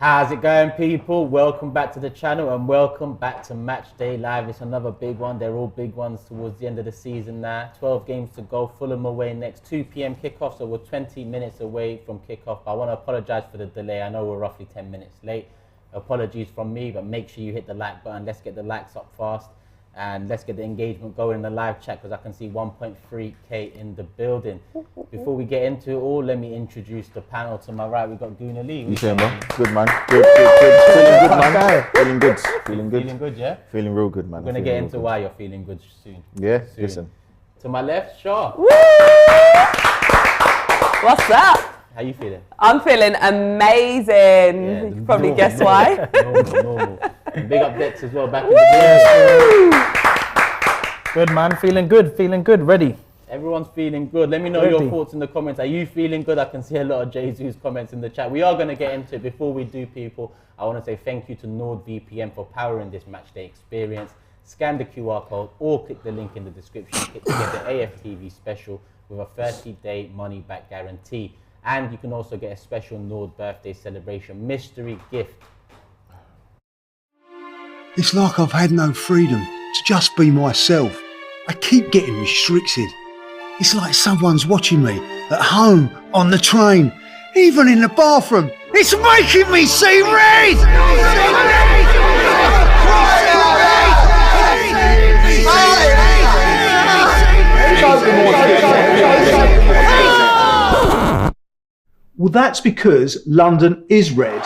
How's it going, people? Welcome back to the channel and welcome back to Match Day Live. It's another big one. They're all big ones towards the end of the season now. 12 games to go. Fulham away next. 2 p.m. kickoff, so we're 20 minutes away from kickoff. I want to apologise for the delay. I know we're roughly 10 minutes late. Apologies from me, but make sure you hit the like button. Let's get the likes up fast and let's get the engagement going in the live chat because I can see 1.3k in the building. Before we get into it all, let me introduce the panel. To my right, we've got Guna Lee. You saying, man? Good, man. Good. Feeling good, man. Feeling good. Feeling good. Feeling good, yeah? Feeling real good, man. We're going to get into why you're feeling good soon. Yeah, listen. To my left, Shaw. What's up? How you feeling? I'm feeling amazing. Yeah, you can probably guess why. Normal. And big up Dex as well, back in the day. Good, man. Feeling good, ready. Everyone's feeling good. Let me know your thoughts in the comments. Are you feeling good? I can see a lot of Jesus comments in the chat. We are going to get into it. Before we do, people, I want to say thank you to NordVPN for powering this match day experience. Scan the QR code or click the link in the description to get the AFTV special with a 30-day money-back guarantee. And you can also get a special Nord birthday celebration mystery gift. It's like I've had no freedom to just be myself. I keep getting restricted. It's like someone's watching me at home, on the train, even in the bathroom. It's making me see red! Well, that's because London is red.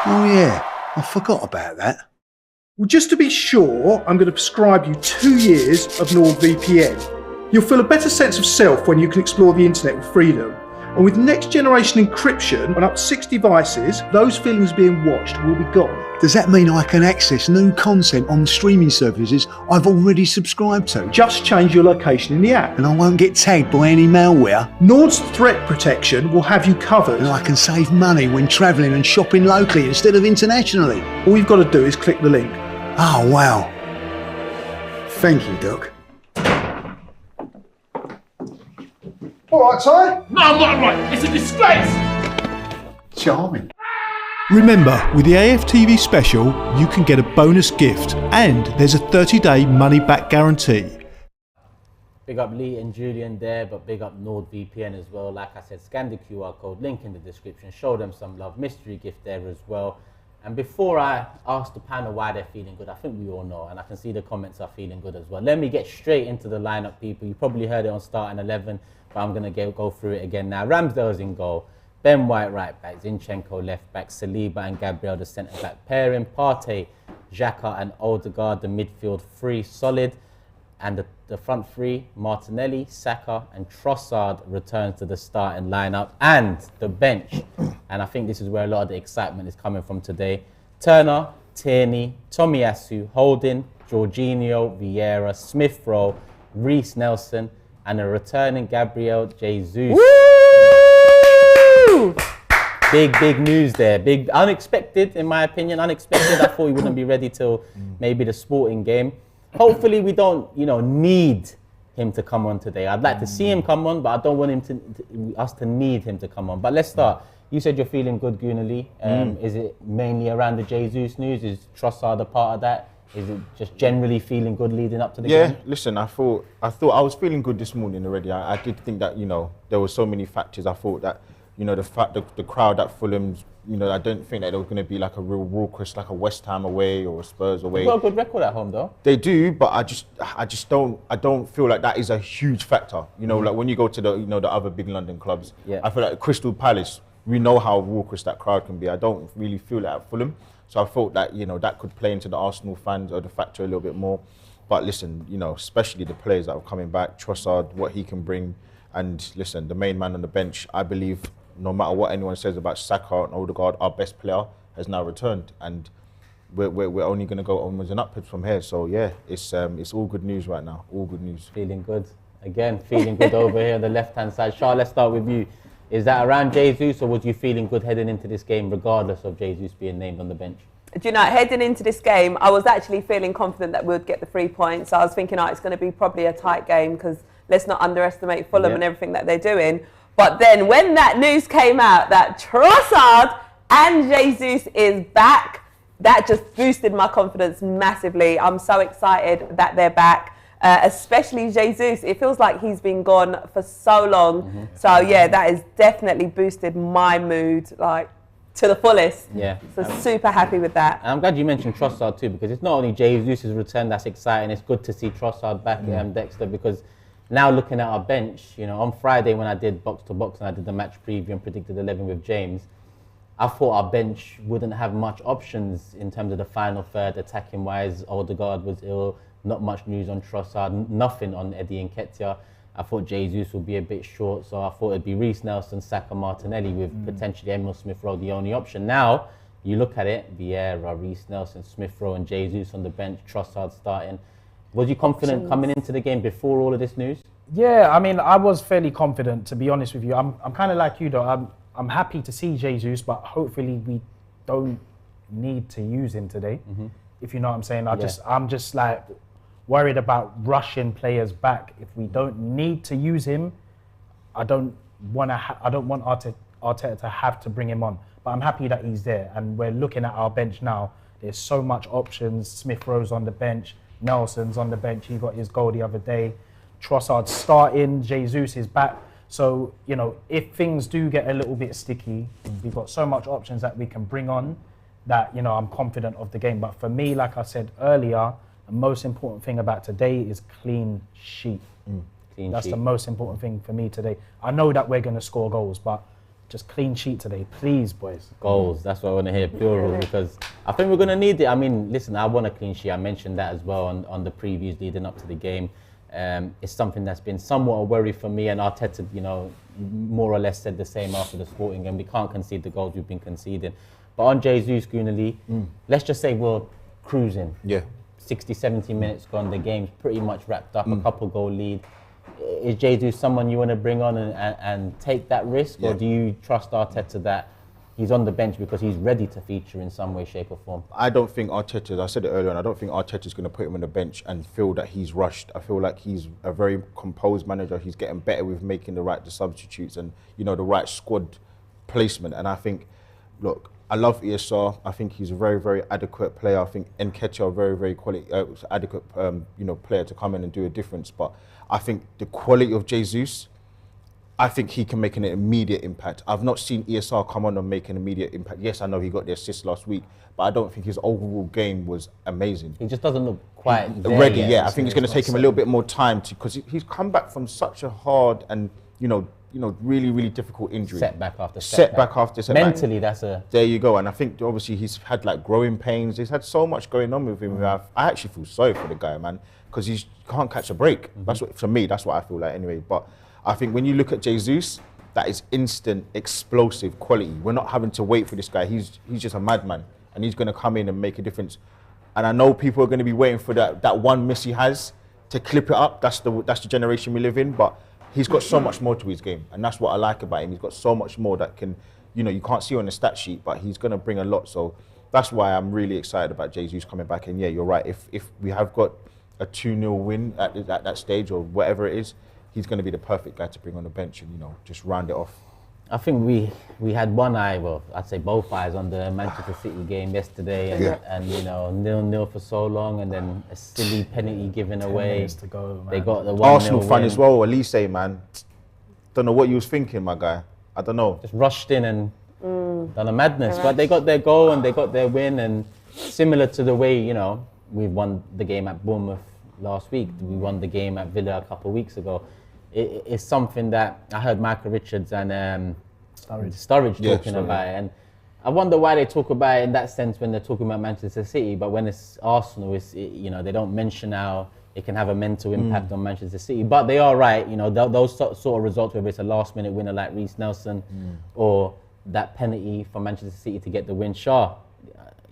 Oh yeah, I forgot about that. Well, just to be sure, I'm going to prescribe you 2 years of NordVPN. You'll feel a better sense of self when you can explore the internet with freedom. And with next generation encryption on up to 6 devices, those feelings being watched will be gone. Does that mean I can access new content on streaming services I've already subscribed to? Just change your location in the app. And I won't get tagged by any malware? Nord's threat protection will have you covered. And I can save money when travelling and shopping locally instead of internationally. All you've got to do is click the link. Oh, wow. Thank you, Doc. All right, Ty. No, I'm not right. It's a disgrace. Charming. Remember, with the AFTV special, you can get a bonus gift and there's a 30-day money-back guarantee. Big up Lee and Julian there, but big up NordVPN as well. Like I said, scan the QR code, link in the description, show them some love, mystery gift there as well. And before I ask the panel why they're feeling good, I think we all know, and I can see the comments are feeling good as well. Let me get straight into the lineup, people. You probably heard it on starting 11, but I'm going to go through it again now. Ramsdale's in goal. Ben White right back, Zinchenko left back, Saliba and Gabriel the centre back pairing, Partey, Xhaka and Odegaard the midfield three solid, and the front three, Martinelli, Saka and Trossard returns to the starting lineup, and the bench, and I think this is where a lot of the excitement is coming from today. Turner, Tierney, Tomiyasu, Holding, Jorginho, Vieira, Smith-Rowe, Reece Nelson, and a returning Gabriel Jesus. Big news there. Big, unexpected in my opinion. Unexpected. I thought he wouldn't be ready till maybe the Sporting game. Hopefully we don't, need him to come on today. I'd like to see him come on, but I don't want us to need him to come on. But let's start. You said you're feeling good, Guna Lee. Is it mainly around the Jesus news? Is Trossard a part of that? Is it just generally feeling good leading up to the game? Yeah, listen, I thought I was feeling good this morning already. I did think that, there were so many factors. I thought that, the crowd at Fulham's, I don't think that there was going to be like a real raucous, like a West Ham away or a Spurs away. They've got a good record at home though. They do, but I don't feel like that is a huge factor. Like when you go to the, the other big London clubs, I feel like Crystal Palace, we know how raucous that crowd can be. I don't really feel that at Fulham. So I thought that, that could play into the Arsenal fans or the factor a little bit more. But listen, especially the players that are coming back, Trossard, what he can bring. And listen, the main man on the bench, I believe, no matter what anyone says about Saka and Odegaard, our best player has now returned. And we're only going to go onwards and upwards from here. So yeah, it's all good news right now, all good news. Feeling good. Again, feeling good over here on the left-hand side. Charles, let's start with you. Is that around Jesus, or was you feeling good heading into this game, regardless of Jesus being named on the bench? Do you know, heading into this game, I was actually feeling confident that we'd get the 3 points. I was thinking, it's going to be probably a tight game because let's not underestimate Fulham and everything that they're doing. But then when that news came out that Trossard And Jesus is back. That just boosted my confidence massively. I'm so excited that they're back, especially Jesus. It feels like he's been gone for so long. So yeah, that has definitely boosted my mood, like, to the fullest. Yeah. So super happy with that. And I'm glad you mentioned Trossard too, because it's not only Jesus' return that's exciting, it's good to see Trossard back, Dexter, because now looking at our bench, you know, on Friday when I did box to box and I did the match preview and predicted 11 with James, I thought our bench wouldn't have much options in terms of the final third, attacking wise. Odegaard was ill, not much news on Trossard, nothing on Eddie Nketiah. I thought Jesus would be a bit short, so I thought it'd be Reece Nelson, Saka, Martinelli with potentially Emil Smith-Rowe the only option. Now, you look at it, Vieira, Reece Nelson, Smith-Rowe and Jesus on the bench, Trossard starting. Was you confident coming into the game before all of this news? Yeah, I mean, I was fairly confident, to be honest with you. I'm kind of like you, though. I'm happy to see Jesus, but hopefully we don't need to use him today, if you know what I'm saying. I'm just like worried about rushing players back. If we don't need to use him, I don't want Arteta to have to bring him on. But I'm happy that he's there, and we're looking at our bench now. There's so much options. Smith-Rowe's on the bench, Nelson's on the bench. He got his goal the other day. Trossard starting, Jesus is back. So, you know, if things do get a little bit sticky, we've got so much options that we can bring on that, you know, I'm confident of the game. But for me, like I said earlier, the most important thing about today is clean sheet. That's the most important thing for me today. I know that we're going to score goals, but just clean sheet today, please, boys. Goals, that's what I want to hear, plural, because I think we're going to need it. I mean, listen, I want a clean sheet. I mentioned that as well on the previews leading up to the game. It's something that's been somewhat a worry for me, and Arteta, you know, more or less said the same after the Sporting game. We can't concede the goals we've been conceding. But on Jesus, Gunali, let's just say we're cruising. Yeah. 60, 70 minutes gone, the game's pretty much wrapped up, a couple goal lead. Is Jesus someone you want to bring on and take that risk, or do you trust Arteta that he's on the bench because he's ready to feature in some way, shape or form? I don't think Arteta, I said it earlier on, I don't think Arteta's going to put him on the bench and feel that he's rushed. I feel like he's a very composed manager. He's getting better with making the right substitutes and, you know, the right squad placement. And I think, look, I love ESR. I think he's a very, very adequate player. I think Nketiah, a very, very adequate player to come in and do a difference. But I think the quality of Jesus, I think he can make an immediate impact. I've not seen ESR come on and make an immediate impact. Yes, I know he got the assist last week, but I don't think his overall game was amazing. He just doesn't look quite ready. Yeah, I think it's going to take him a little bit more time because he's come back from such a hard and really, really difficult injury. Setback after Mentally, that's a... There you go. And I think obviously he's had like growing pains. He's had so much going on with him. I actually feel sorry for the guy, man, because he can't catch a break. That's what, for me, that's what I feel like anyway. But I think when you look at Jesus, that is instant, explosive quality. We're not having to wait for this guy. He's just a madman, and he's going to come in and make a difference. And I know people are going to be waiting for that one miss he has to clip it up. That's the generation we live in. But he's got so much more to his game, and that's what I like about him. He's got so much more that can, you can't see on the stat sheet, but he's going to bring a lot. So that's why I'm really excited about Jesus coming back. And yeah, you're right. If we have got a 2-0 win at that stage or whatever it is, he's going to be the perfect guy to bring on the bench and, just round it off. I think we had one eye, well, I'd say both eyes on the Manchester City game yesterday, and 0-0 for so long, and then a silly penalty given away. To go, man. They got the 1-0 Arsenal fan win as well, Elise, man. Don't know what you was thinking, my guy. I don't know. Just rushed in and done a madness, but they got their goal and they got their win, and similar to the way we won the game at Bournemouth last week, we won the game at Villa a couple of weeks ago. It's something that I heard Michael Richards and Sturridge talking about it, and I wonder why they talk about it in that sense when they're talking about Manchester City, but when it's Arsenal, they don't mention how it can have a mental impact on Manchester City. But they are right, those sort of results, whether it's a last-minute winner like Reece Nelson or that penalty for Manchester City to get the win. Sure,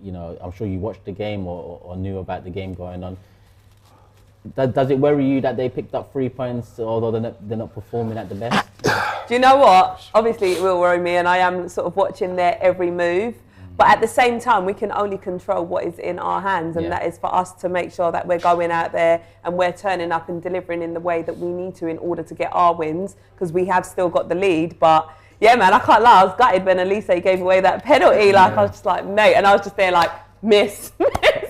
I'm sure you watched the game or knew about the game going on. Does it worry you that they picked up 3 points, although they're not performing at the best? Do you know what? Obviously, it will worry me, and I am sort of watching their every move. But at the same time, we can only control what is in our hands, and that is for us to make sure that we're going out there and we're turning up and delivering in the way that we need to in order to get our wins, because we have still got the lead. But Yeah, man, I can't lie. I was gutted when Elise gave away that penalty. Like, I was just like, mate. And I was just there like, miss.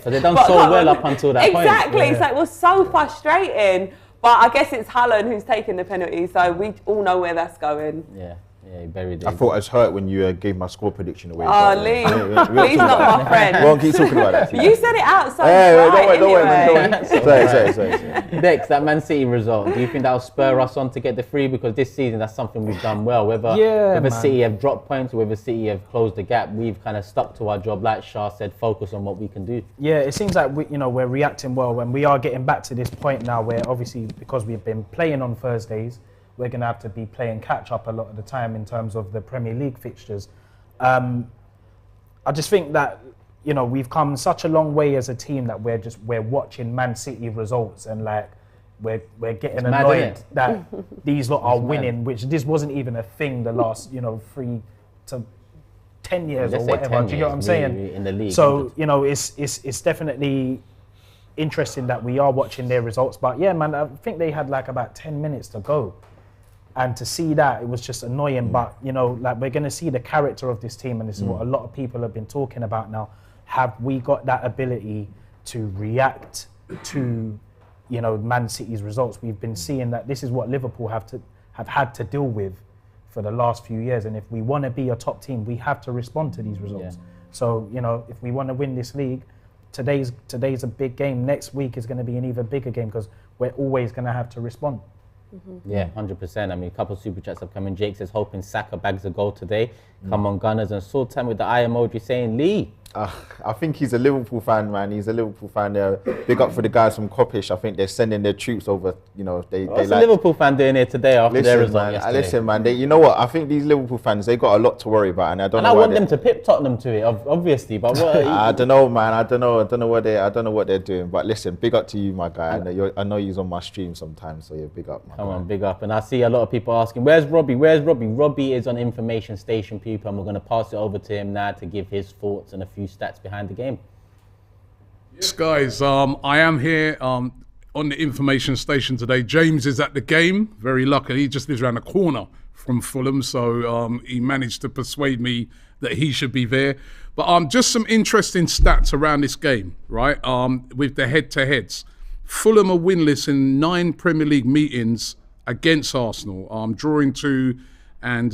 So they've done so well up until that point. Exactly. Yeah. So it was so frustrating. But I guess it's Hallen who's taking the penalty. So we all know where that's going. Yeah. Yeah, he buried it. I thought I was hurt when you gave my score prediction away. Oh, Lee. Lee's not my friend. We won't keep talking about that. You said it out, so don't worry. Sorry. Bex, that Man City result, do you think that'll spur us on to get the 3? Because this season, that's something we've done well. Whether City have dropped points or whether City have closed the gap, we've kind of stuck to our job. Like Shah said, focus on what we can do. Yeah, it seems like we're reacting well when we are getting back to this point now where obviously because we've been playing on Thursdays, we're going to have to be playing catch-up a lot of the time in terms of the Premier League fixtures. I just think that, we've come such a long way as a team that we're watching Man City results and like we're getting annoyed that these lot are winning, which this wasn't even a thing the last, 3 to 10 years or whatever. Do you get what I'm saying? In the league. So, it's definitely interesting that we are watching their results. But yeah, man, I think they had like about 10 minutes to go. And to see that, it was just annoying. But, like we're going to see the character of this team. And this is what a lot of people have been talking about now. Have we got that ability to react to, Man City's results? We've been seeing that this is what Liverpool have had to deal with for the last few years. And if we want to be a top team, we have to respond to these results. Yeah. So, if we want to win this league, today's a big game. Next week is going to be an even bigger game because we're always going to have to respond. Yeah, 100%. I mean, a couple of super chats have come in. Jake says, hoping Saka bags a goal today. Come on, Gunners. And Sword Time with the eye emoji saying, Lee. I think he's a Liverpool fan, man. He's a Liverpool fan. Big up for the guys from Coppish. I think they're sending their troops over. What's a Liverpool fan doing here today after their result yesterday? Listen, man. You know what? I think these Liverpool fans, they got a lot to worry about, and I want them to pip Tottenham to it, obviously. But what? I don't know, man. I don't know what they're doing. But listen, big up to you, my guy. I know you're on my stream sometimes, so yeah, big up. Come on, big up. And I see a lot of people asking, where's Robbie? Robbie is on information station, people, and we're going to pass it over to him now to give his thoughts and a few stats behind the game. Yes, guys, I am here on the information station today. James is at the game, very lucky. He just lives around the corner from Fulham, so he managed to persuade me that he should be there. But just some interesting stats around this game, right? With the head-to-heads. Fulham are winless in 9 Premier League meetings against Arsenal, drawing 2, and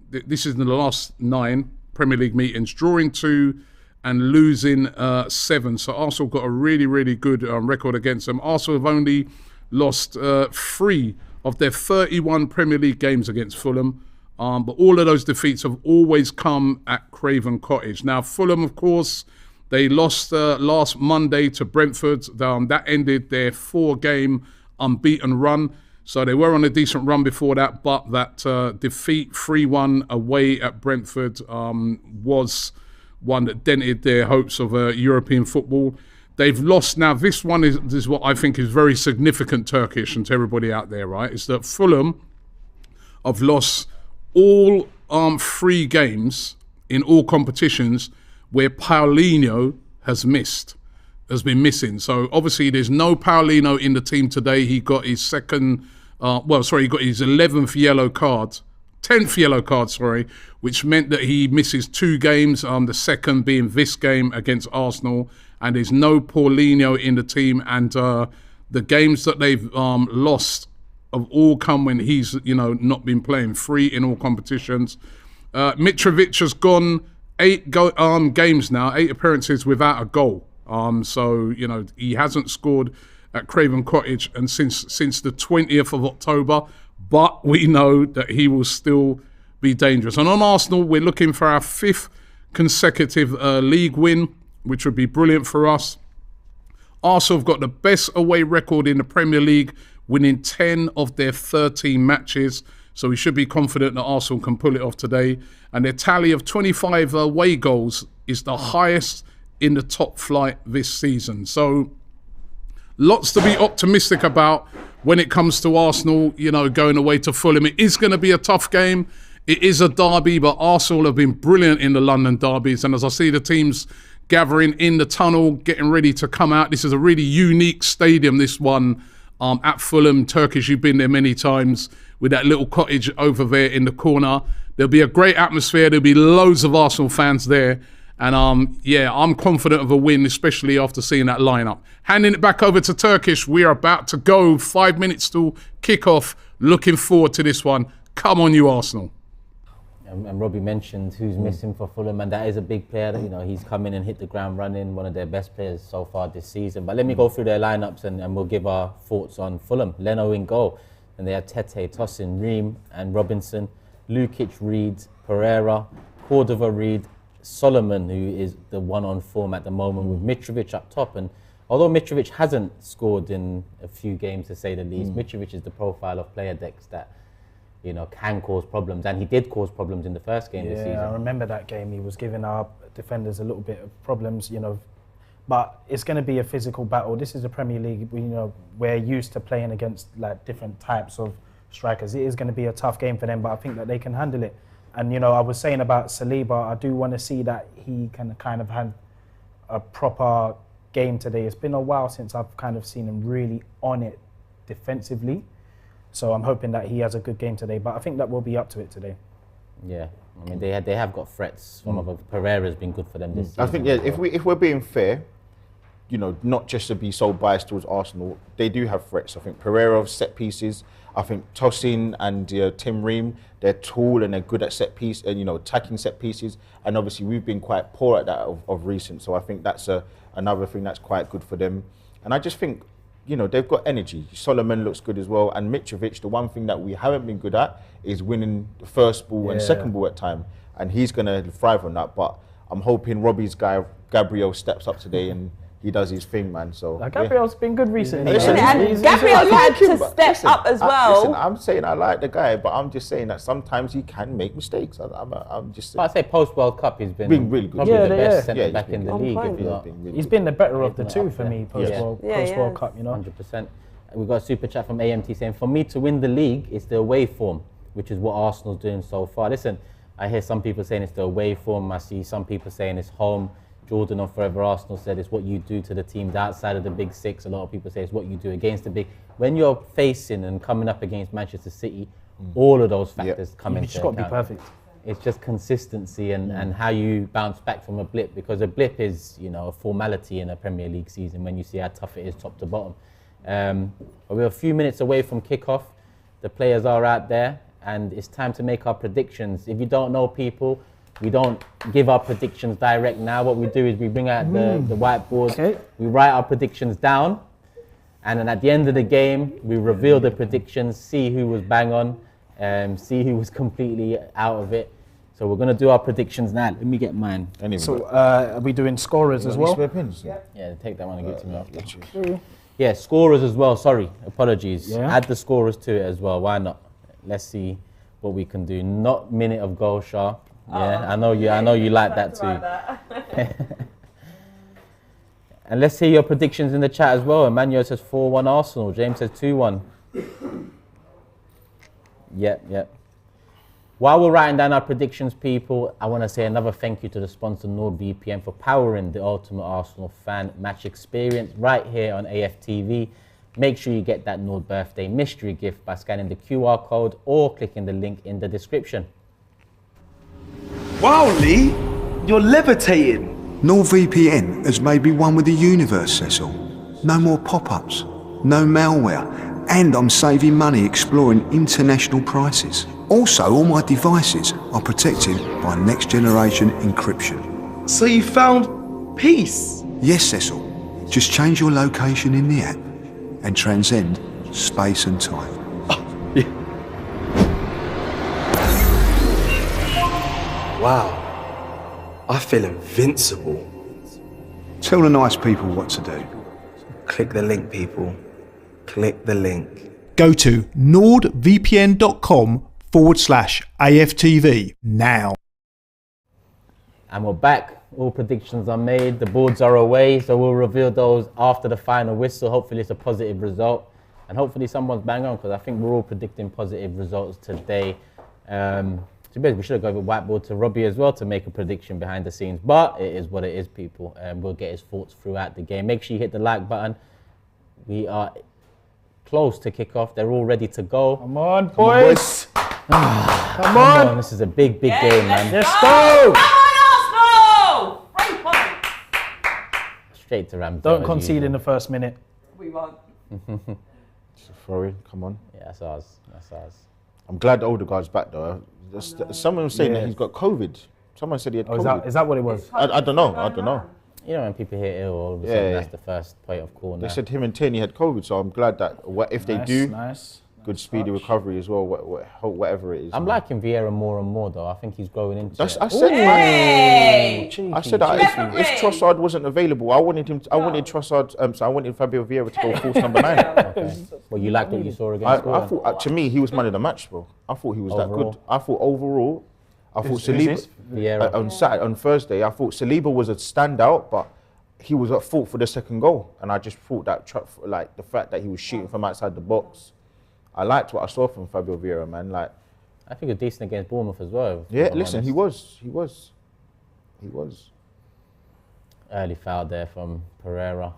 this is in the last 9 Premier League meetings, drawing 2 and losing 7. So Arsenal got a really, really good record against them. Arsenal have only lost 3 of their 31 Premier League games against Fulham. But all of those defeats have always come at Craven Cottage. Now, Fulham, of course, they lost last Monday to Brentford. That ended their 4-game unbeaten run. So they were on a decent run before that, but that defeat 3-1 away at Brentford was one that dented their hopes of European football. They've lost now. This one is what I think is very significant, Turkish, and to everybody out there, right? Is that Fulham have lost all 3 games in all competitions where Paulinho has been missing. So obviously there's no Paulinho in the team today. He got his he got his 11th yellow card. 10th yellow card, which meant that he misses 2 games, the second being this game against Arsenal, and there's no Paulinho in the team, and the games that they've lost have all come when he's not been playing. 3 in all competitions. Mitrovic has gone 8 games now, 8 appearances without a goal. So he hasn't scored at Craven Cottage and since the 20th of October. But we know that he will still be dangerous. And on Arsenal, we're looking for our 5th consecutive league win, which would be brilliant for us. Arsenal have got the best away record in the Premier League, winning 10 of their 13 matches. So we should be confident that Arsenal can pull it off today. And their tally of 25 away goals is the highest in the top flight this season. So lots to be optimistic about when it comes to Arsenal, going away to Fulham. It is going to be a tough game. It is a derby, but Arsenal have been brilliant in the London derbies. And as I see the teams gathering in the tunnel, getting ready to come out, this is a really unique stadium, this one, at Fulham. Turkish, you've been there many times, with that little cottage over there in the corner. There'll be a great atmosphere. There'll be loads of Arsenal fans there. And yeah, I'm confident of a win, especially after seeing that lineup. Handing it back over to Turkish. We are about to go. 5 minutes till kick-off. Looking forward to this one. Come on, you Arsenal. And Robbie mentioned who's missing for Fulham, and that is a big player. You know, he's come in and hit the ground running, one of their best players so far this season. But let me go through their lineups and we'll give our thoughts on Fulham. Leno in goal, and they have Tete, Tosin, Ream and Robinson, Lukic, Reed, Pereira, Cordova, Reed, Solomon, who is the one on form at the moment, with Mitrovic up top. And although Mitrovic hasn't scored in a few games, to say the least, Mitrovic is the profile of player, Dex, that can cause problems, and he did cause problems in the first game this season. Yeah, I remember that game. He was giving our defenders a little bit of problems, but it's going to be a physical battle. This is the Premier League. We're used to playing against like different types of strikers. It is going to be a tough game for them, but I think that they can handle it. And I was saying about Saliba, I do want to see that he can kind of have a proper game today. It's been a while since I've kind of seen him really on it defensively. So I'm hoping that he has a good game today, but I think that we'll be up to it today. Yeah, I mean they have got threats. Pereira's been good for them this season. I think if we're being fair, not just to be so biased towards Arsenal, they do have threats. I think Pereira set pieces. I think Tosin and Tim Ream, they're tall and they're good at set piece and attacking set pieces. And obviously we've been quite poor at that of recent. So I think that's another thing that's quite good for them. And I just think, they've got energy. Solomon looks good as well. And Mitrovic, the one thing that we haven't been good at is winning the first ball and second ball at time. And he's going to thrive on that. But I'm hoping Robbie's guy, Gabriel, steps up today and he does his thing, man. So Gabriel's been good recently. And Gabriel's had to step up as well. Listen, I'm saying I like the guy, but I'm just saying that sometimes he can make mistakes. I'm just saying. But I'd say post-World Cup he's been really good. Probably the best centre-back in the league. He's been the better of the two for me post-World Cup, 100%. We've got a super chat from AMT saying, for me to win the league, it's the away form, which is what Arsenal's doing so far. Listen, I hear some people saying it's the away form. I see some people saying it's home. Jordan on Forever Arsenal said it's what you do to the teams outside of the big six. A lot of people say it's what you do against the big. When you're facing and coming up against Manchester City, all of those factors come into account. You've just got to be perfect. It's just consistency and how you bounce back from a blip, because a blip is, a formality in a Premier League season when you see how tough it is top to bottom. But we're a few minutes away from kickoff. The players are out there and it's time to make our predictions. If you don't know, people, we don't give our predictions direct now. What we do is we bring out the whiteboard, we write our predictions down, and then at the end of the game, we reveal the predictions, see who was bang on, see who was completely out of it. So we're going to do our predictions now. Let me get mine. So are we doing scorers as well? Yeah, take that one and give it to me after. Yeah, scorers as well, sorry, apologies. Yeah. Add the scorers to it as well, why not? Let's see what we can do. Not minute of goal, Shah. Yeah, I know you like that too. And let's hear your predictions in the chat as well. Emmanuel says 4-1 Arsenal. James says 2-1. Yep. While we're writing down our predictions, people, I want to say another thank you to the sponsor NordVPN for powering the ultimate Arsenal fan match experience right here on AFTV. Make sure you get that Nord birthday mystery gift by scanning the QR code or clicking the link in the description. Wow, Lee, you're levitating. NordVPN has made me one with the universe, Cecil. No more pop-ups, no malware, and I'm saving money exploring international prices. Also, all my devices are protected by next generation encryption. So you found peace? Yes, Cecil. Just change your location in the app and transcend space and time. Wow, I feel invincible. Tell the nice people what to do. Click the link, people. Click the link. Go to nordvpn.com/AFTV now. And we're back. All predictions are made. The boards are away, so we'll reveal those after the final whistle. Hopefully it's a positive result. And hopefully someone's bang on, because I think we're all predicting positive results today. We should have gone with whiteboard to Robbie as well to make a prediction behind the scenes. But it is what it is, people. We'll get his thoughts throughout the game. Make sure you hit the like button. We are close to kick off. They're all ready to go. Come on, boys. Come on. This is a big game, man. Let's go. Come on, Arsenal! 3 points. Straight to Ramsdale. Don't concede in the first minute. We won't. Just a throw in, come on. Yeah, that's ours. I'm glad the Odegaard's back though. Someone was saying that he's got COVID. Someone said he had COVID. Is that what it was? I don't know. You know, when people hit ill, all of a sudden that's the first point of call. They said him and Tierney had COVID, so I'm glad that if they do, good speedy recovery as well, whatever it is. I'm liking Vieira more and more though. I think he's growing into it. I said, if Trossard wasn't available, I wanted Trossard. So I wanted Fabio Vieira to go false number 9. Okay. Well, you liked what you saw against. I thought, to me, he was man of the match, bro. I thought he was that good. I thought overall, Saliba on Thursday. I thought Saliba was a standout, but he was at fault for the second goal, and I just thought that like the fact that he was shooting from outside the box. I liked what I saw from Fabio Vieira, man. Like, I think he was decent against Bournemouth as well. Yeah, listen, he was. Early foul there from Pereira.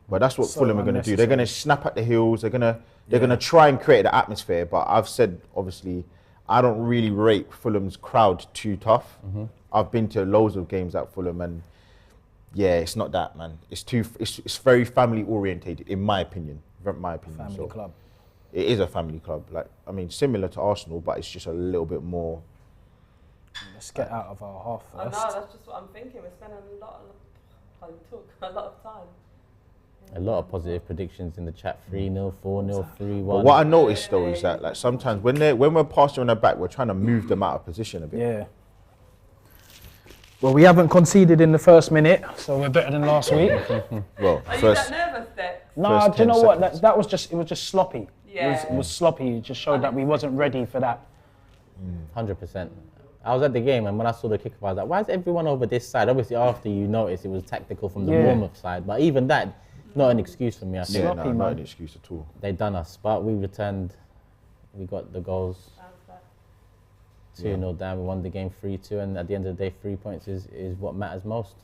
But that's what Fulham are going to do. They're going to snap at the heels. They're going to try and create the atmosphere. But I've said, obviously, I don't really rate Fulham's crowd too tough. I've been to loads of games at Fulham, and yeah, it's not that, man. It's very family orientated, in my opinion. Family club. It is a family club. Like, I mean, similar to Arsenal, but it's just a little bit more. Let's get out of our half first. I know, that's just what I'm thinking. We're spending a lot of time. A lot of positive predictions in the chat. 3-0, 4-0, 3-1. But what I noticed though is that like sometimes when we're passing on their back, we're trying to move them out of position a bit. Yeah. Well, we haven't conceded in the first minute, so we're better than last week. Well, are you that nervous, Dex? No, do you know what? That was just sloppy. Yeah. It was sloppy. It just showed that we wasn't ready for that. 100%. I was at the game, and when I saw the kickoff, I was like, why is everyone over this side? Obviously, after you noticed it was tactical from the Bournemouth side, but even that, not an excuse for me. I think. Yeah, not an excuse at all. They done us, but we returned. We got the goals. 2-0 down. We won the game 3-2, and at the end of the day, 3 points is what matters most.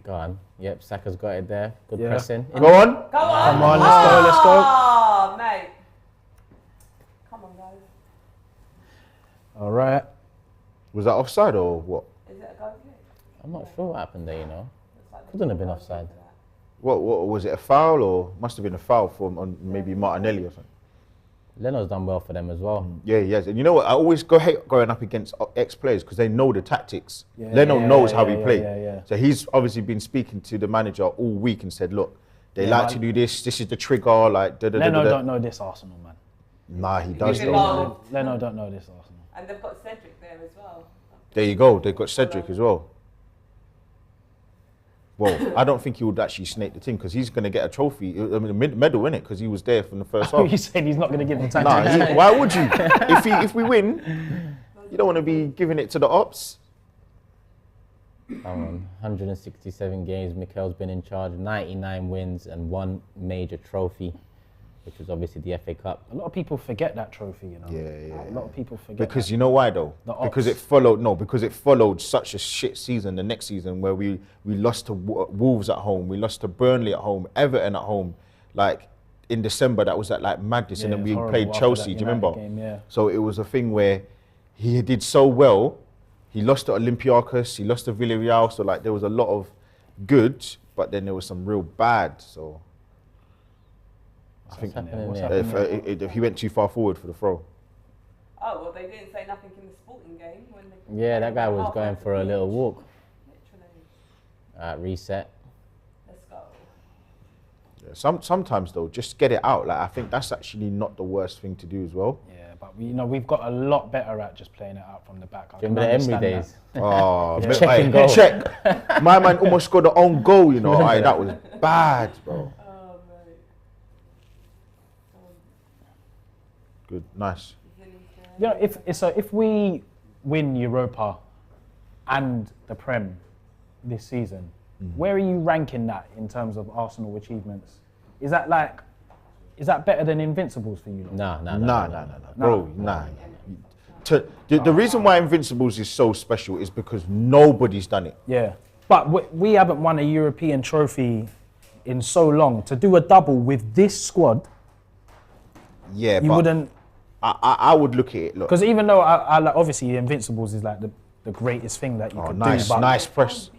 Go on. Yep, Saka's got it there. Good pressing. Go on. Come on, let's go. Oh, mate. Come on, guys. All right. Was that offside or what? Is it a goal kick? I'm not sure what happened there, you know. Couldn't have been offside. What was it, a foul or must have been a foul on maybe Martinelli or something? Leno's done well for them as well. Yeah, he has. And you know what? I always hate going up against ex-players because they know the tactics. Leno knows how we play. So he's obviously been speaking to the manager all week and said, look, they like to do this. This is the trigger. Like, Leno don't know this Arsenal, man. Nah, he does. Leno don't know this Arsenal. And they've got Cedric there as well. There you go. They've got Cedric as well. Well, I don't think he would actually snake the team because he's going to get a trophy, I mean, a medal in it because he was there from the first half. You said he's not going to give the time. Nah, why would you? If we win, you don't want to be giving it to the ops. 167 games. Mikel's been in charge. 99 wins and 1 major trophy, which was obviously the FA Cup. A lot of people forget that trophy, you know. Yeah. A lot of people forget. Because you know why though? Because it followed such a shit season the next season where we lost to Wolves at home, we lost to Burnley at home, Everton at home, like in December that was like madness, and then we played Chelsea. Do you remember? Game, So it was a thing where he did so well. He lost to Olympiacos, he lost to Villarreal, so like there was a lot of good, but then there was some real bad. So I think if he went too far forward for the throw. Oh, well, they didn't say nothing in the Sporting game. Yeah, that guy was going for a little walk. Literally. Reset. Let's go. Yeah, sometimes though, just get it out. Like I think that's actually not the worst thing to do as well. Yeah, but we've got a lot better at just playing it out from the back. Remember the Emery days? Oh, checking goal. Check. My man almost scored the own goal. You know, that was bad, bro. Good, nice. Yeah, if we win Europa and the Prem this season, where are you ranking that in terms of Arsenal achievements? Is that better than Invincibles for you? No, bro, nah. The reason why Invincibles is so special is because nobody's done it. Yeah, but we haven't won a European trophy in so long. To do a double with this squad, Yeah, you but wouldn't. I would look at it. Look. Because even though I like, obviously Invincibles is like the greatest thing that you could nice, do. But nice press.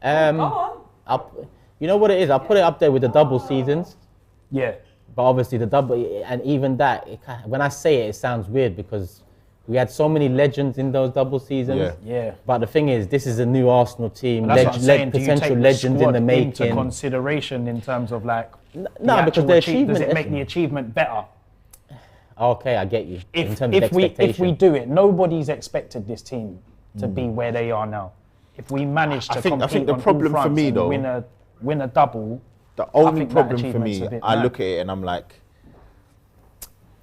You know what it is? I'll put it up there with the double seasons. Yeah. But obviously the double, and even that, when I say it, it sounds weird because we had so many legends in those double seasons. Yeah. But the thing is, this is a new Arsenal team, That's what I'm saying. Do you potential take legends the in the squad into making. consideration in terms of like No, because the achievement. does it make the achievement better? Okay, I get you. In terms of If expectation. we do it, nobody's expected this team to be where they are now. If we manage to compete I think the on problem all for me, fronts and though, win a double. The I only think that problem for achievement's me, a bit I mad. look at it and I'm like,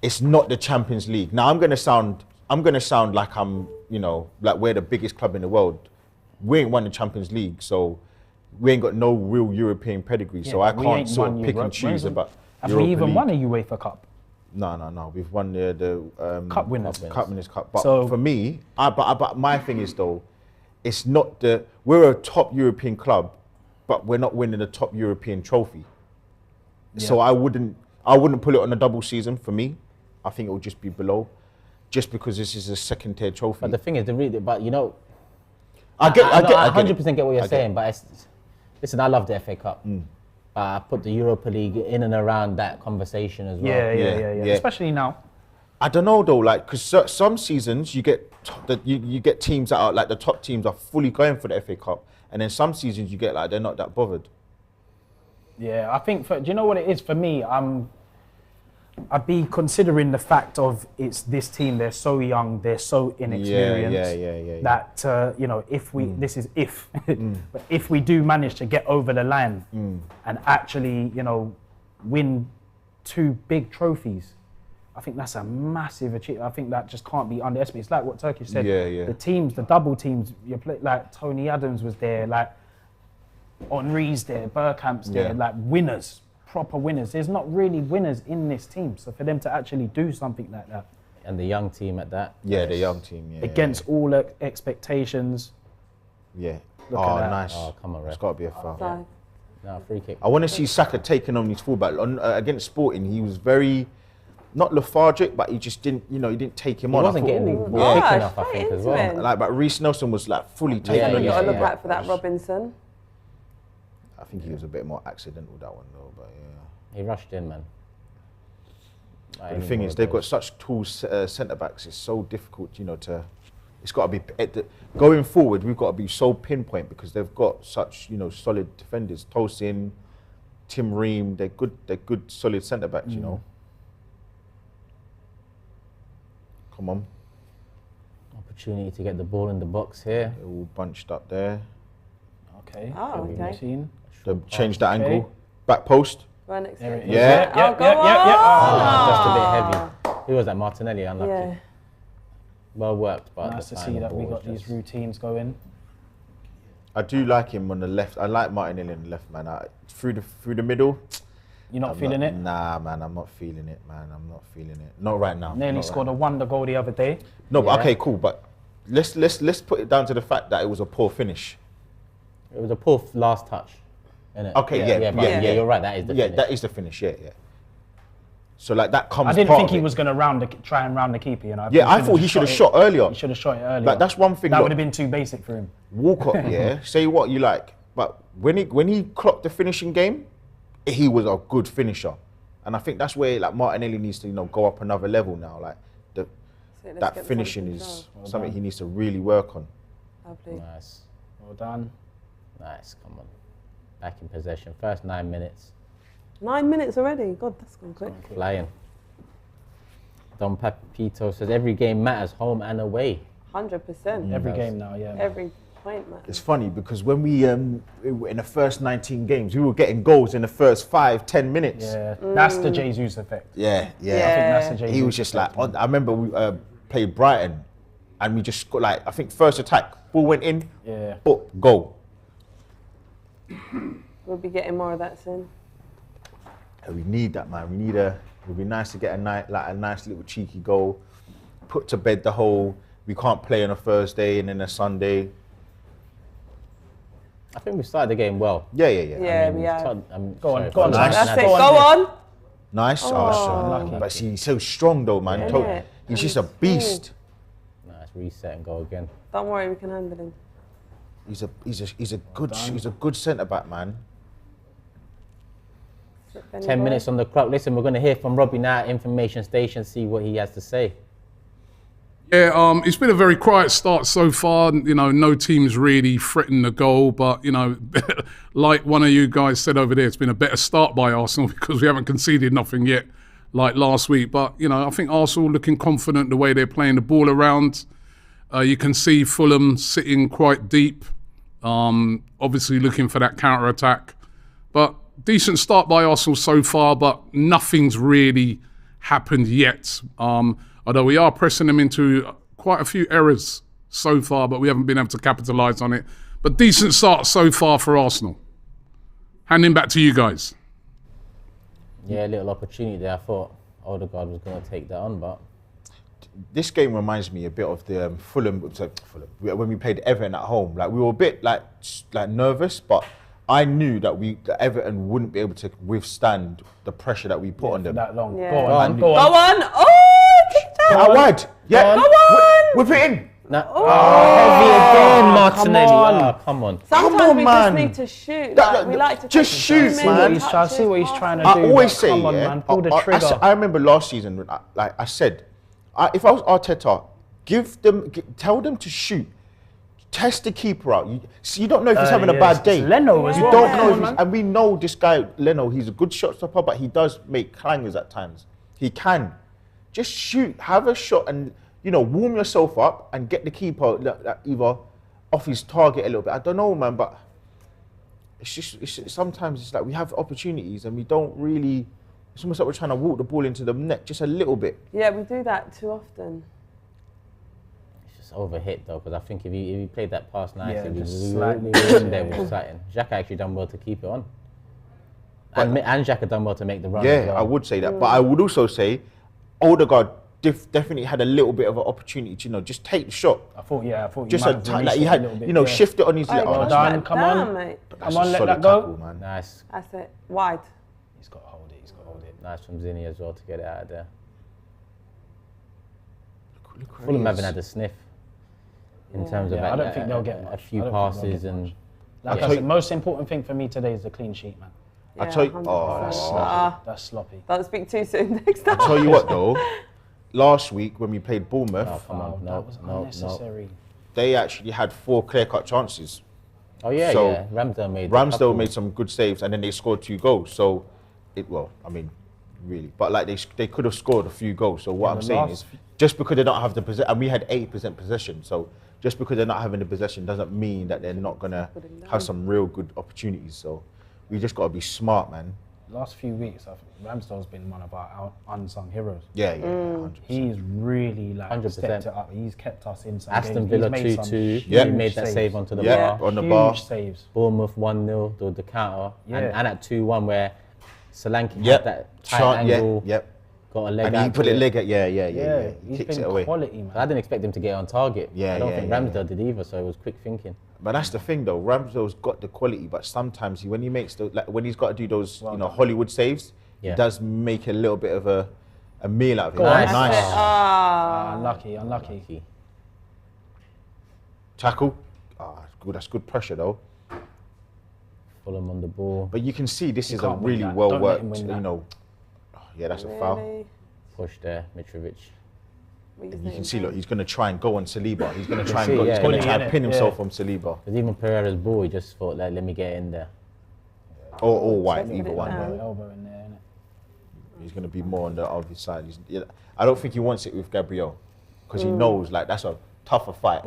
it's not the Champions League. Now I'm gonna sound like I'm, like we're the biggest club in the world. We ain't won the Champions League, so we ain't got no real European pedigree. So I we can't ain't sort won of pick and Europe. choose about. Have Europa we even League. won a UEFA Cup? No. We've won the Cup winners. Cup Winners' Cup. But So- for me, but my thing is though, it's not we're a top European club, but we're not winning a top European trophy. So I wouldn't put it on a double season for me. I think it would just be below, just because this is a second tier trophy. But the thing is, I 100% get what you're I get saying. it. But listen, I love the FA Cup. I put the Europa League in and around that conversation as well. Yeah. Especially now. I don't know though, like, because some seasons you get you get teams that are like the top teams are fully going for the FA Cup, and then some seasons you get like they're not that bothered. Yeah, I think do you know what it is for me? I'd be considering the fact of it's this team. They're so young. They're so inexperienced. Yeah. That if we this is if, but if we do manage to get over the line and actually win 2 big trophies, I think that's a massive achievement. I think that just can't be underestimated. It's like what Turkish said. Yeah. The teams, the double teams, you play like Tony Adams was there, like Henry's there, Bergkamp's there, like winners. Proper winners. There's not really winners in this team. So for them to actually do something like that. And the young team at that. Yeah, the young team. Yeah. Against all expectations. Yeah. Look at that. Nice. Oh, come on, It's ref. got to be a foul. So, No, free kick. I want to see Saka taking on his fullback against Sporting. He was very, not lethargic, but he just didn't. He didn't take him He on. wasn't getting the kick enough, I straight think, as into well. him. Like, but Reece Nelson was like fully taking Yeah, on you his got to look fullback. out for that Robinson. I think he was a bit more accidental that one though, but yeah. He rushed in, man. But the thing is, they've got such tall centre backs. It's so difficult, to. It's got to be going forward. We've got to be so pinpoint because they've got such solid defenders. Tosin, Tim Ream. They're good. They're good, solid centre backs. Come on. Opportunity to get the ball in the box here. They're all bunched up there. Okay. Oh, okay. They changed the Okay. angle. Back post. Right next to There it. it is. Yeah. Oh, go on. Just a bit heavy. Who was that? Martinelli, unlucky. Yeah. Well worked, but Nice the to see final that we ball got was these just- routines going. I do like him on the left. I like Martinelli on the left, man. Through the middle. You're not I'm feeling it? Nah, man. I'm not feeling it, man. I'm not feeling it. Not right now. Nearly Not scored right a wonder goal the other day. No, but Yeah. okay, cool. But let's put it down to the fact that it was a poor finish. It was a poor last touch, innit? Okay, yeah, you're right. That is the finish. that is the finish. Yeah. So like that comes. I didn't part think of he it. was going to try and round the keeper. Yeah, I thought he should have shot earlier. He should have shot it earlier. Like that's one thing. That look, would have been too basic for him. Walcott, yeah. Say what you like, but when he clocked the finishing game, he was a good finisher, and I think that's where like Martinelli needs to go up another level now. Like that finishing is something he needs to really work on. Lovely. Nice. Well done. Nice, come on. Back in possession. First 9 minutes. 9 minutes already. God, that's gone quick. Flying. Don Papito says every game matters, home and away. 100%. Every game now, yeah. Every point, man. It's funny because when we in the first 19 games, we were getting goals in the first 5-10 minutes. Yeah, that's the Jesus effect. Yeah. I think that's the Jesus He was just like, effect. I remember we played Brighton, and we just got like, I think first attack, ball went in, but goal. We'll be getting more of that soon. And we need that, man. It would be nice to get a nice little cheeky goal, put to bed the whole. We can't play on a Thursday and then a Sunday. I think we started the game well. Yeah. Yeah, we have. Go on. Nice. That's it. Go on. Nice. But see, he's so strong though, man. Yeah. He's just a beast. Nice, reset and go again. Don't worry, we can handle him. He's a good centre back, man. 10 minutes on the clock. Listen, we're going to hear from Robbie now at Information Station, see what he has to say. Yeah, it's been a very quiet start so far. You know, no team's really threatened the goal, but, you know, like one of you guys said over there, it's been a better start by Arsenal because we haven't conceded nothing yet like last week. But, you know, I think Arsenal looking confident the way they're playing the ball around. You can see Fulham sitting quite deep, obviously looking for that counter-attack. But decent start by Arsenal so far, but nothing's really happened yet. Although we are pressing them into quite a few errors so far, but we haven't been able to capitalise on it. But decent start so far for Arsenal. Handing back to you guys. Yeah, a little opportunity there. I thought Odegaard was going to take that on, but... This game reminds me a bit of the Fulham, when we played Everton at home. Like, we were a bit like nervous, but I knew that Everton wouldn't be able to withstand the pressure that we put on them. That long. Yeah. Go on. Go on. Oh, Out wide. Yeah. Go on. Whip it in. No. Heavy again, Martinelli. Come on. Oh, come on. Sometimes we man. just need to shoot. We like to just shoot, man. See what he's trying to do. I always say, come on, man. Pull the trigger. I remember last season, like I said, if I was Arteta, tell them to shoot. Test the keeper out. You don't know if he's having a bad day. Leno as well. You don't know, and we know this guy Leno. He's a good shot stopper, but he does make clangers at times. He can just shoot, have a shot, and warm yourself up and get the keeper either off his target a little bit. I don't know, man, but sometimes it's like we have opportunities and we don't really. It's almost like we're trying to walk the ball into the net just a little bit. Yeah, we do that too often. Overhit though, because I think if he played that pass nicely, we slightly in there with something. Xhaka actually done well to keep it on, and Xhaka done well to make the run. Yeah, as well. I would say that, but I would also say Odegaard definitely had a little bit of an opportunity to just take the shot. I thought just he had shift it on his. Well done, come on, mate. Come on, let that go. Tackle, man. Nice. That's it. Wide. He's got to hold it. Nice from Zinni as well to get it out of there. Look Fulham haven't had a sniff. In terms of I don't think they'll get a few passes and. Like I said, most important thing for me today is the clean sheet, man. Yeah, I tell you, that's sloppy. Don't speak too soon next time. I tell you what though, last week when we played Bournemouth, That was unnecessary. They actually had 4 clear-cut chances. Oh yeah, So, yeah. Ramsdale made some good saves and then they scored 2 goals. So, really, but like they could have scored a few goals. So what I'm saying is, just because they don't have the possession, and we had 80% possession, so just because they're not having the possession doesn't mean that they're not gonna have some real good opportunities. So we just gotta be smart, man. Last few weeks, Ramsdale's been one of our unsung heroes. Yeah, 100%. He's really 100%. stepped it up. He's kept us in some Aston games. Villa He's made 2-2. some He made that save onto the Yeah, bar. on the bar. Huge saves. Bournemouth 1-0, the counter, and at 2-1 where Solanke Yep. had that tight angle, Yep. got a leg out. And he put to it leg at, yeah. He's Kicks been it away. quality, man. I didn't expect him to get on target. Yeah, I don't yeah, think yeah, Ramsdale did either, so it was quick thinking. But that's the thing though, Ramsdale's got the quality, but sometimes when he makes when he's got to do those Hollywood saves, he does make a little bit of a meal out of it. Nice. Unlucky. Tackle. Good. That's good pressure though. Fulham on the ball. But you can see this is a can't win really that. well Don't let him worked, win that. Yeah, that's a foul. Push there, Mitrovic. And you can see, look, he's going to try and go on Saliba. He's going to try see, and go, yeah, he's going to yeah. try and pin himself on Saliba. Because even Pereira's ball, he just thought, let me get in there. Or White, either one. Elbow in there, innit? He's going to be more on the other side. I don't think he wants it with Gabriel because he knows that's a tougher fight.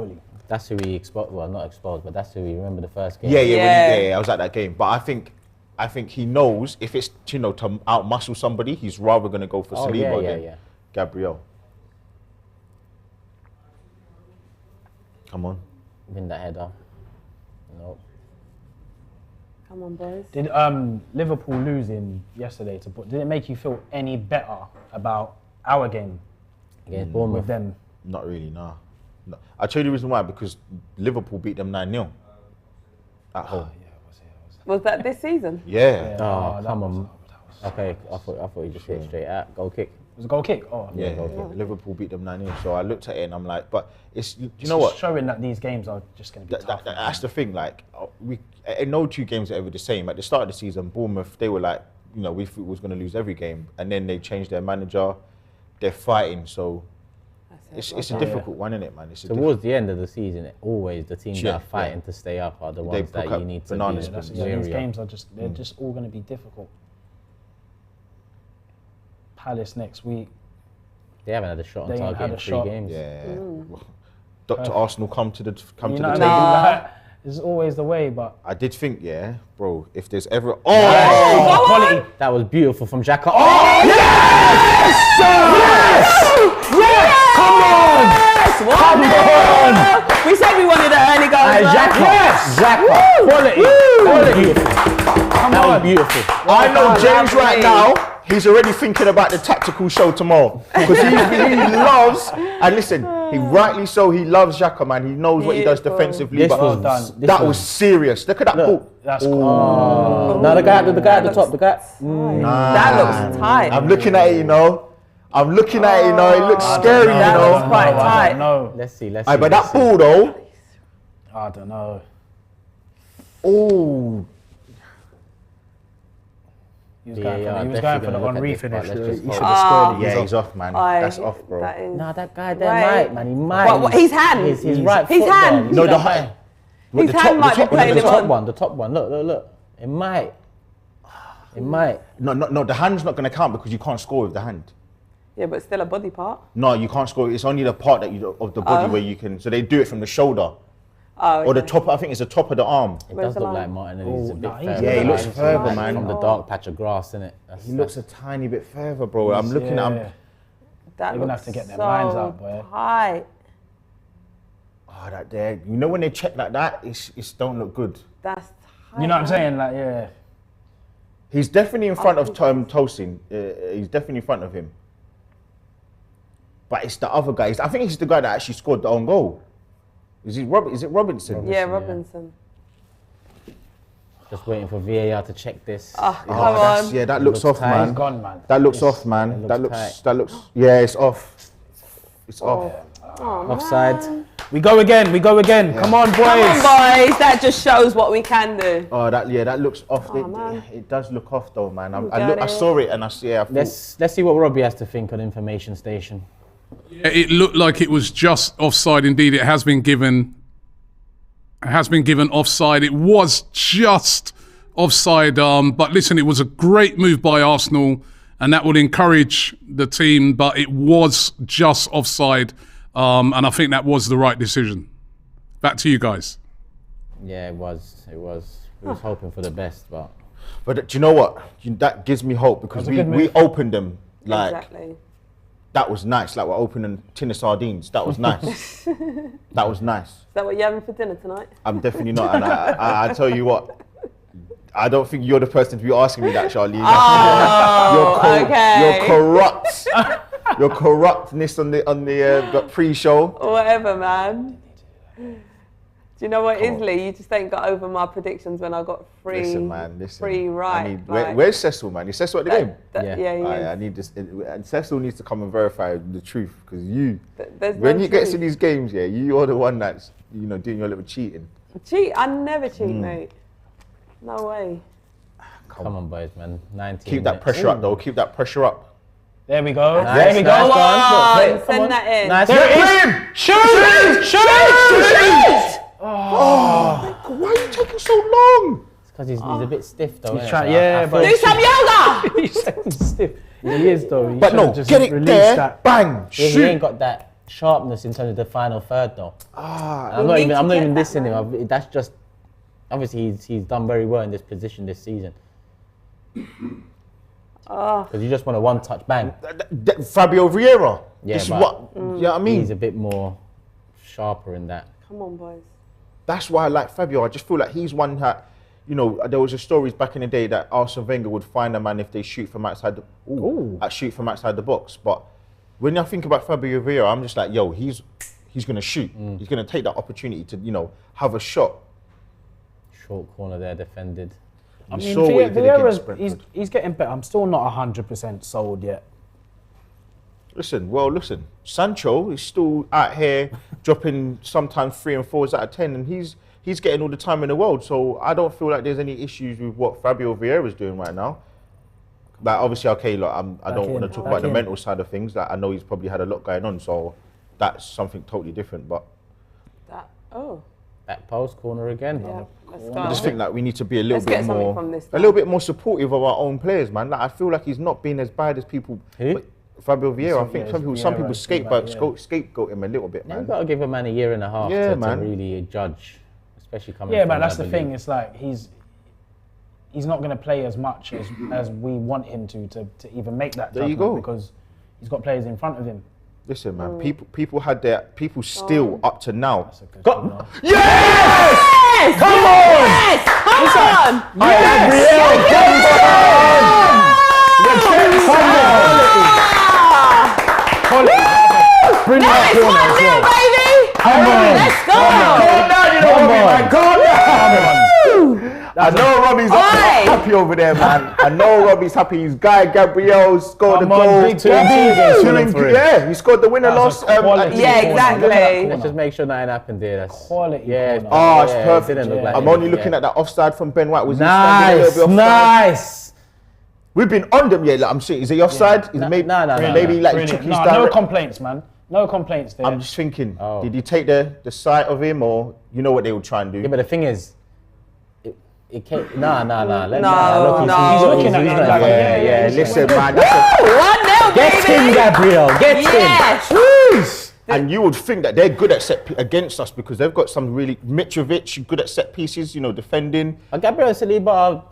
That's who he exposed. Well, not exposed, but that's who he remember the first game. Yeah, I was at that game. But I think he knows if it's to outmuscle somebody, he's rather going to go for Saliba than Gabriel. Come on. Win that header. Nope. Come on, boys. Did Liverpool losing yesterday did it make you feel any better about our game against Bournemouth? With them? Not really, nah. No. I'll tell you the reason why, because Liverpool beat them 9-0. at home. Was that this season? Yeah. Oh, come on. Okay, I thought you just hit it straight out. Goal kick. It was a goal kick? Oh, Yeah, Liverpool beat them 9-0. So I looked at it and I'm like, but it's, you know what? Showing that these games are just going to be tough. That's the thing. Like, no two games are ever the same. At the start of the season, Bournemouth, they were like, you know, we thought we was going to lose every game, and then they changed their manager. They're fighting, so it's a difficult one, isn't it, man? Towards the end of the season, always the teams that are fighting to stay up are the ones that you need to be. These games are just they're just all going to be difficult. Palace next week. They haven't had a shot on target in 3 games. Yeah. Dr. Arsenal come to the table. It's always the way, but I did think, yeah, bro, if there's ever quality. That was beautiful from Xhaka. Oh yes! Yes! Come on! Come on! We said we wanted an early goal. Xhaka. Quality. That was beautiful. I know James right now. He's already thinking about the tactical show tomorrow because he loves, and listen, he rightly so, he loves Xhaka, man. He knows what he does defensively. That was serious. Look at that ball. That's cool. No, the guy at the top, That looks tight. I'm looking at it, you know. It looks scary, you know. That looks quite tight. No. Let's see. But that ball, though. I don't know. Oh. He was going for the Henry finish. He should have scored it. Yeah, he's off, man. That's off, bro. That guy there might, man. He might. What, his hand? His right foot. His hand. No, the high. His hand might be playing him on. The top one. Look. It might. No, the hand's not going to count because you can't score with the hand. Yeah, but still a body part. No, you can't score. It's only the part that of the body where you can. So they do it from the shoulder. Oh, okay. Or the top, I think it's the top of the arm. It does look like Martinelli's a bit further. Yeah, he looks further, man. From the dark patch of grass, innit? He looks a tiny bit further, bro. I'm looking at him. They're going to have to get their lines out, boy. Tight. Oh, that there. You know when they check like that, it's don't look good. That's tight. You know what I'm saying? Like, yeah. He's definitely in front of Tosin. He's definitely in front of him. But it's the other guy. I think he's the guy that actually scored the own goal. Is it Robinson? Yeah, Robinson. Just waiting for VAR to check this. Oh, come on. Yeah, that looks off, man. He's gone, man. That looks off, man. That looks. Yeah, it's off. It's off. Offside. We go again. Yeah. Come on, boys. That just shows what we can do. Oh, that looks off. It does look off, though, man. I saw it and I thought. Let's see what Robbie has to think on information station. Yeah, it looked like it was just offside. Indeed, it has been given. Offside. It was just offside. But listen, it was a great move by Arsenal, and that would encourage the team. But it was just offside, and I think that was the right decision. Back to you guys. Yeah, it was. We was hoping for the best, but do you know what? That gives me hope because we opened them like. Exactly. That was nice, like we're opening a tin of sardines. That was nice. That was nice. Is that what you're having for dinner tonight? I'm definitely not, and I tell you what, I don't think you're the person to be asking me that, Charlene. Okay. You're corrupt. Your corruptness on the pre-show. Whatever, man. Do you know what, Isley? You just ain't got over my predictions when I got three. Listen, man. Three right. Where's Cecil, man? Is Cecil at the game? Yeah. I need this. And Cecil needs to come and verify the truth because when you get to these games, you're the one that's doing your little cheating. Cheat? I never cheat, mate. No way. Come on, boys, man. 19. Keep that pressure up, though. Keep that pressure up. There we go. Nice, there we go. Nice. Send that in. Nice. There it is. Shoot! Oh, why are you taking so long? It's because he's a bit stiff, though. He's trying, but do some yoga. He's stiff. He is, though. But no, just get it there. Bang. Shoot. He ain't got that sharpness in terms of the final third, though. I'm not even dissing him. That's just obviously he's done very well in this position this season. Because you just want a one-touch bang. Fabio Vieira. Yeah, this is what you know what I mean. He's a bit more sharper in that. Come on, boys. That's why I like Fabio. I just feel like he's one that, there was a stories back in the day that Arsene Wenger would find a man if they shoot from outside the box. But when I think about Fabio Vieira, I'm just like, he's gonna shoot. He's gonna take that opportunity to, have a shot. short corner there defended. I mean, Vieira's, he's getting better. I'm still not 100% sold yet. Listen. Sancho is still out here dropping sometimes 3 and 4s out of 10, and he's getting all the time in the world. So I don't feel like there's any issues with what Fabio Vieira's doing right now. Like obviously, okay, look, I don't want to talk about the mental side of things. Like I know he's probably had a lot going on, so that's something totally different. But back post corner again. Yeah, let's go. I just think that we need to be a little bit more supportive of our own players, man. Like I feel like he's not been as bad as people. Who? Fabio Vieira. I think some people scapegoat him a little bit, man. You've got to give a man a year and a half to really judge, especially coming. Yeah, man. That's the thing. It's like he's not going to play as much as we want him to even make that. There you go. Because he's got players in front of him. Listen, man. People still up to now. Yes! Come on! Yes! Come on! Bring that corner as well. Baby! Come on! Let's go! Come on! I know Robbie's happy over there, man. I know Robbie's happy. His guy Gabriel scored the goal. Yeah, he scored the winner last. Yeah, exactly. Let's just make sure nothing happened there. That's quality. Yeah. Oh, it's perfect. Didn't look like I'm only looking at that offside from Ben White. Was he nice, a little bit offside? nice. We've been on them, yeah. Like, I'm saying, is he offside? Is maybe like he took his no complaints, man. No complaints there. I'm just thinking, did he take the sight of him, or you know what they would try and do? Yeah, but the thing is, it can't. Nah. No. He's looking at me like, yeah. Listen, man. 1-0, Get him, Gabriel. Get him. And you would think that they're good at against us because they've got some really Mitrovic good at set pieces, you know, defending. Gabriel and Saliba.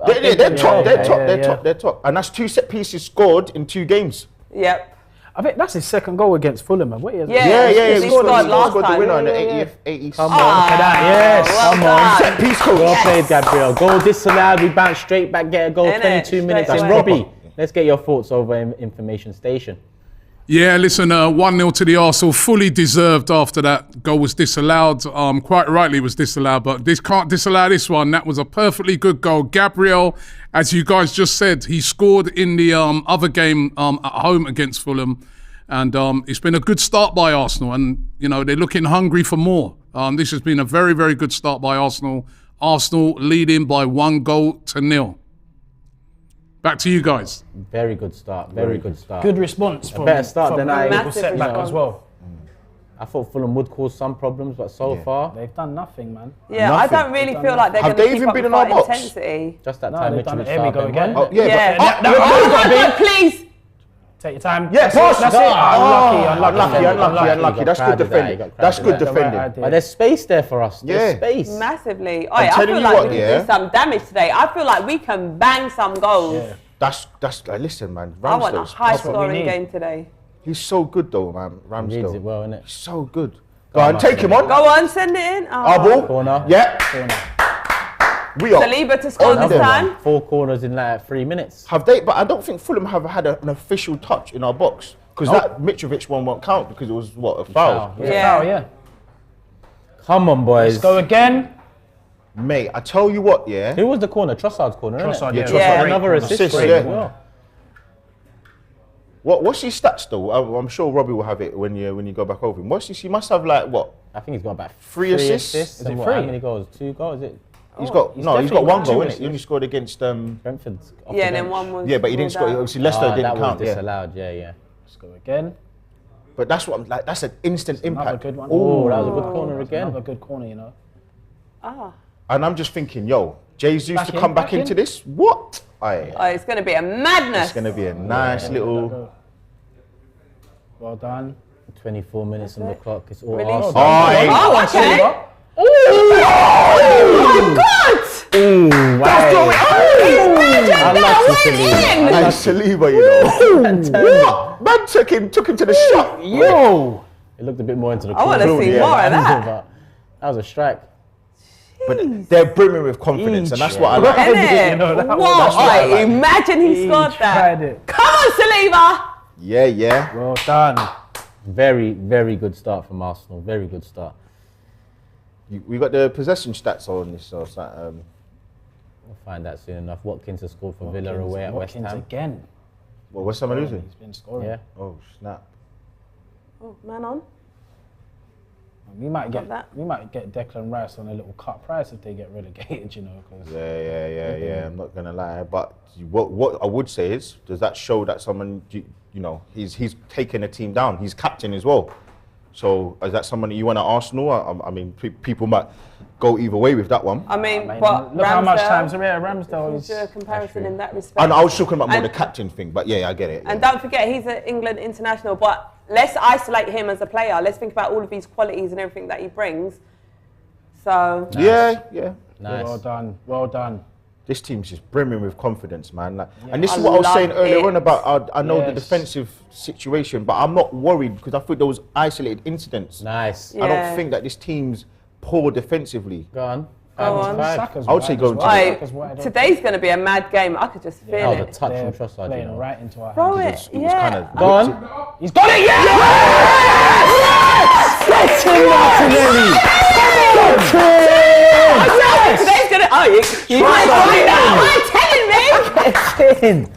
They're top. And that's 2 set pieces scored in 2 games. Yep. I think that's his second goal against Fulham. What is he scored the winner in the 80th. Come on. Look at that. Yes. Come on. Set piece goal. Well played, Gabriel. Goal disallowed. We bounce straight back, get a goal. 22 minutes. And Robbie, let's get your thoughts over information station. Yeah, listen, 1-0 to the Arsenal, fully deserved after that goal was disallowed. Quite rightly was disallowed, but this can't disallow this one. That was a perfectly good goal. Gabriel, as you guys just said, he scored in the other game at home against Fulham. And it's been a good start by Arsenal. And, you know, they're looking hungry for more. This has been a very, very good start by Arsenal. Arsenal leading by 1-0. Back to you guys. Very good start. Very good start. Good response. A better start than I set back as well. I thought Fulham would cause some problems, but so far they've done nothing, man. Yeah, nothing. I don't really feel like they're going to keep up been with in our that box? intensity. Just that time. They've done it. Here we go again. Oh, Please. Take your time. Yeah, that's it. Unlucky. That's good defending. That's good defending. But there's space there for us. There's space. Massively. I feel like we can do some damage today. I feel like we can bang some goals. Yeah. That's listen, man. I want a high-scoring game today. He's so good, though, man. Ramsdale. He reads it well, innit? He's so good. Go on, take him on. Go on, send it in. Ball. Corner. Yeah. We are. Saliba to score this time. 4 corners in like 3 minutes. Have they? But I don't think Fulham have had an official touch in our box because that Mitrovic one won't count because it was a foul. Yeah. Come on, boys. Let's go again. Mate, I tell you what, yeah. Who was the corner? Trossard's corner, Trossard, isn't it? yeah. Another assist yeah. as well. What's his stats though? I'm sure Robbie will have it when you go back over him. He must have like what? I think he's got about 3 assists. Is it 3? How many goals? 2 goals? Is it? He's got 1 goal, innit? He only scored against Brentford. Yeah, and then one was. Yeah, but he didn't score. Obviously, Leicester didn't count. That was disallowed. Yeah. Let's go again. But that's what I'm like. That's an instant impact. Another good one. Oh, that was a good corner again. Another good corner, you know. And I'm just thinking, Jesus to come back into this? What? It's going to be a madness. It's going to be a nice little. Well done. 24 minutes on the clock. It's all Release. Arsenal. Okay. Oh my God! And Saliba, you know. What? Man took him to the shot. Yo! It looked a bit more into the corner. I want to see more of that. That was a strike. But they're brimming with confidence, and that's what I like. What? Imagine he scored that. Come on, Saliba! Yeah. Well done. Very, very good start from Arsenal. Very good start. We got the possession stats on this. So it's like, We'll find out soon enough. Watkins has scored for Villa away at West Watkins Ham. again. Well, West Ham are losing. He's been scoring. Yeah. Oh snap! Oh, man on. We might Got that. get Declan Rice on a little cut price if they get relegated, you know. 'Cause Yeah. I'm not gonna lie, but what I would say is, does that show that someone, you know, he's taken a team down? He's captain as well. So is that someone that you want at Arsenal? I mean, people might go either way with that one. I mean, Man, but look how much Ramsdale, times Ramsdale is. do a comparison in that respect. And I was talking about more And- the captain thing, but yeah, I get it. And don't forget, he's an England international, but let's isolate him as a player. Let's think about all of his qualities and everything that he brings. So, Yeah. Nice. Well done. This team's just brimming with confidence, man. Like, Yeah. and this is I what I was saying love earlier it. on about, I know the Yes. defensive situation, but I'm not worried because I think there was isolated incidents. Nice. Yeah. I don't think that this team's poor defensively. Go on. Go on. Saka's I would say wide go as into well. Wait, Saka's wide. today's going to be a mad game. I could just feel Oh, the it. touch They're from Trossard, you playing know. right into our Throw hands. it, It was kind of Go on. He's got it, Today's going to... Oh, you might find out. Why are you telling me?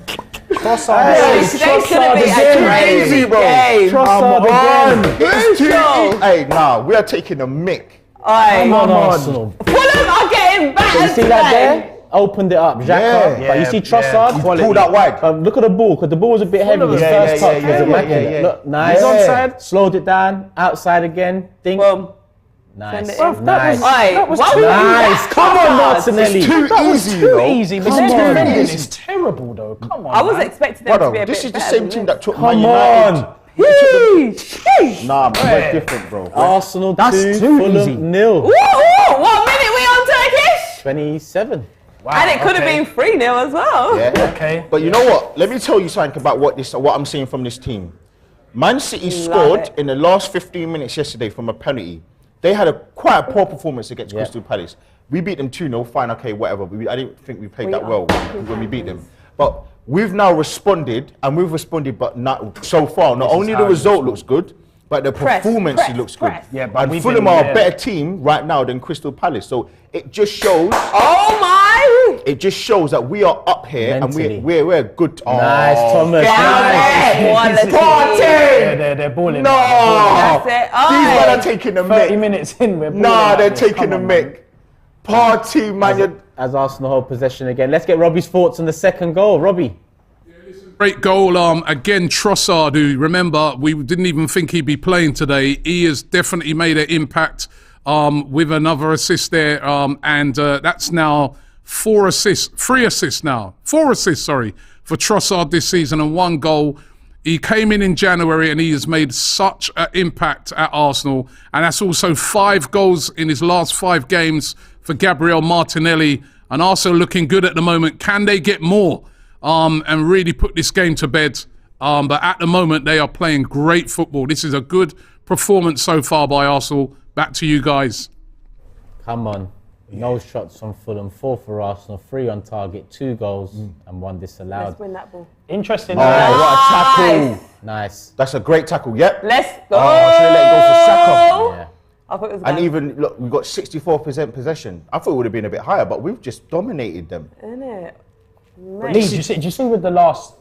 Trossard. Today's going to be a crazy game. Trossard again. Hey, nah, we are taking a mick. Come on, Arsenal. Fulham are getting battered You see that there? Opened it up, Xhaka. Yeah. But you see Trossard? He's pulled out wide. Look at the ball, because the ball was a bit heavy. His first touch was immaculate. Look, nice. He's onside. Slowed it down. Outside again. Think. Boom. Nice. Send it in. Nice. That was Nice. Come on, Martinelli. It's too easy, you know. Easy, but Come their on. defending is terrible, though. Come on, I was man. expecting them to be a Brother, bit this is the better same than team this. that took Man Come United. on. Sheesh. Nah, man, we're different, bro. Arsenal That's 2, too Fulham easy. 0. What minute we on, Turkish? 27. Wow, And it could have okay. been 3-0 as well. Yeah. Okay. But you know what? Let me tell you something about what I'm seeing from this team. Man City scored it. in the last 15 minutes yesterday from a penalty. They had quite a poor performance against Crystal Palace. We beat them 2-0, fine, okay, whatever. But I didn't think we played that well when we beat them. But we've now responded, but not so far. Not only the result looks good, but the performance looks good. Yeah, but and we've Fulham been- are yeah. a better team right now than Crystal Palace. So it just shows. Oh my! It just shows that we are up here Mentally. and we're good. Nice, Oh, Thomas. Quality. Yeah, they're balling. No! That's it. These Oi. men are taking the 30 mic. minutes in, we're balling. Nah, like they're this. taking the Come on, man. mic. Party, man. You're- As Arsenal hold possession again. Let's get Robbie's thoughts on the second goal. Robbie. Great goal, again, Trossard, who, remember, we didn't even think he'd be playing today. He has definitely made an impact with another assist there, and that's now 4 assists for Trossard this season and 1 goal. He came in January and he has made such an impact at Arsenal, and that's also 5 goals in his last 5 games for Gabriel Martinelli, and Arsenal looking good at the moment. Can they get more? And really put this game to bed. But at the moment, they are playing great football. This is a good performance so far by Arsenal. Back to you guys. Come on. No shots from Fulham. 4 for Arsenal. 3 on target. 2 goals and 1 disallowed. Let's win that ball. Interesting. Oh, what a tackle. Nice. That's a great tackle. Yep. Let's go. Oh, I should have let it go for Saka. Yeah. I thought it was And bad. even, look, we've got 64% possession. I thought it would have been a bit higher, but we've just dominated them. Innit? Lee, did you see with the last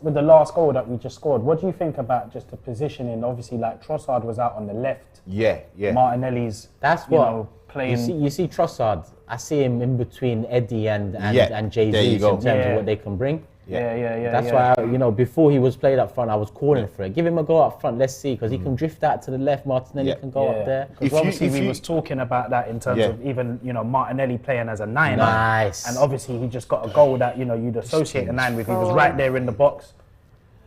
goal that we just scored? What do you think about just the positioning? Obviously, like Trossard was out on the left. Yeah. Martinelli's. That's you what know, playing. You see Trossard. I see him in between Eddie and There you Jesus go. in terms of what they can bring. Yeah. That's why, before he was played up front, I was calling for it. Give him a go up front, let's see, because he can drift out to the left, Martinelli can go up there. Because obviously we was talking about that in terms of even, Martinelli playing as a 9. Nice. And obviously he just got a goal that, you'd associate a 9 with. He was right there in the box.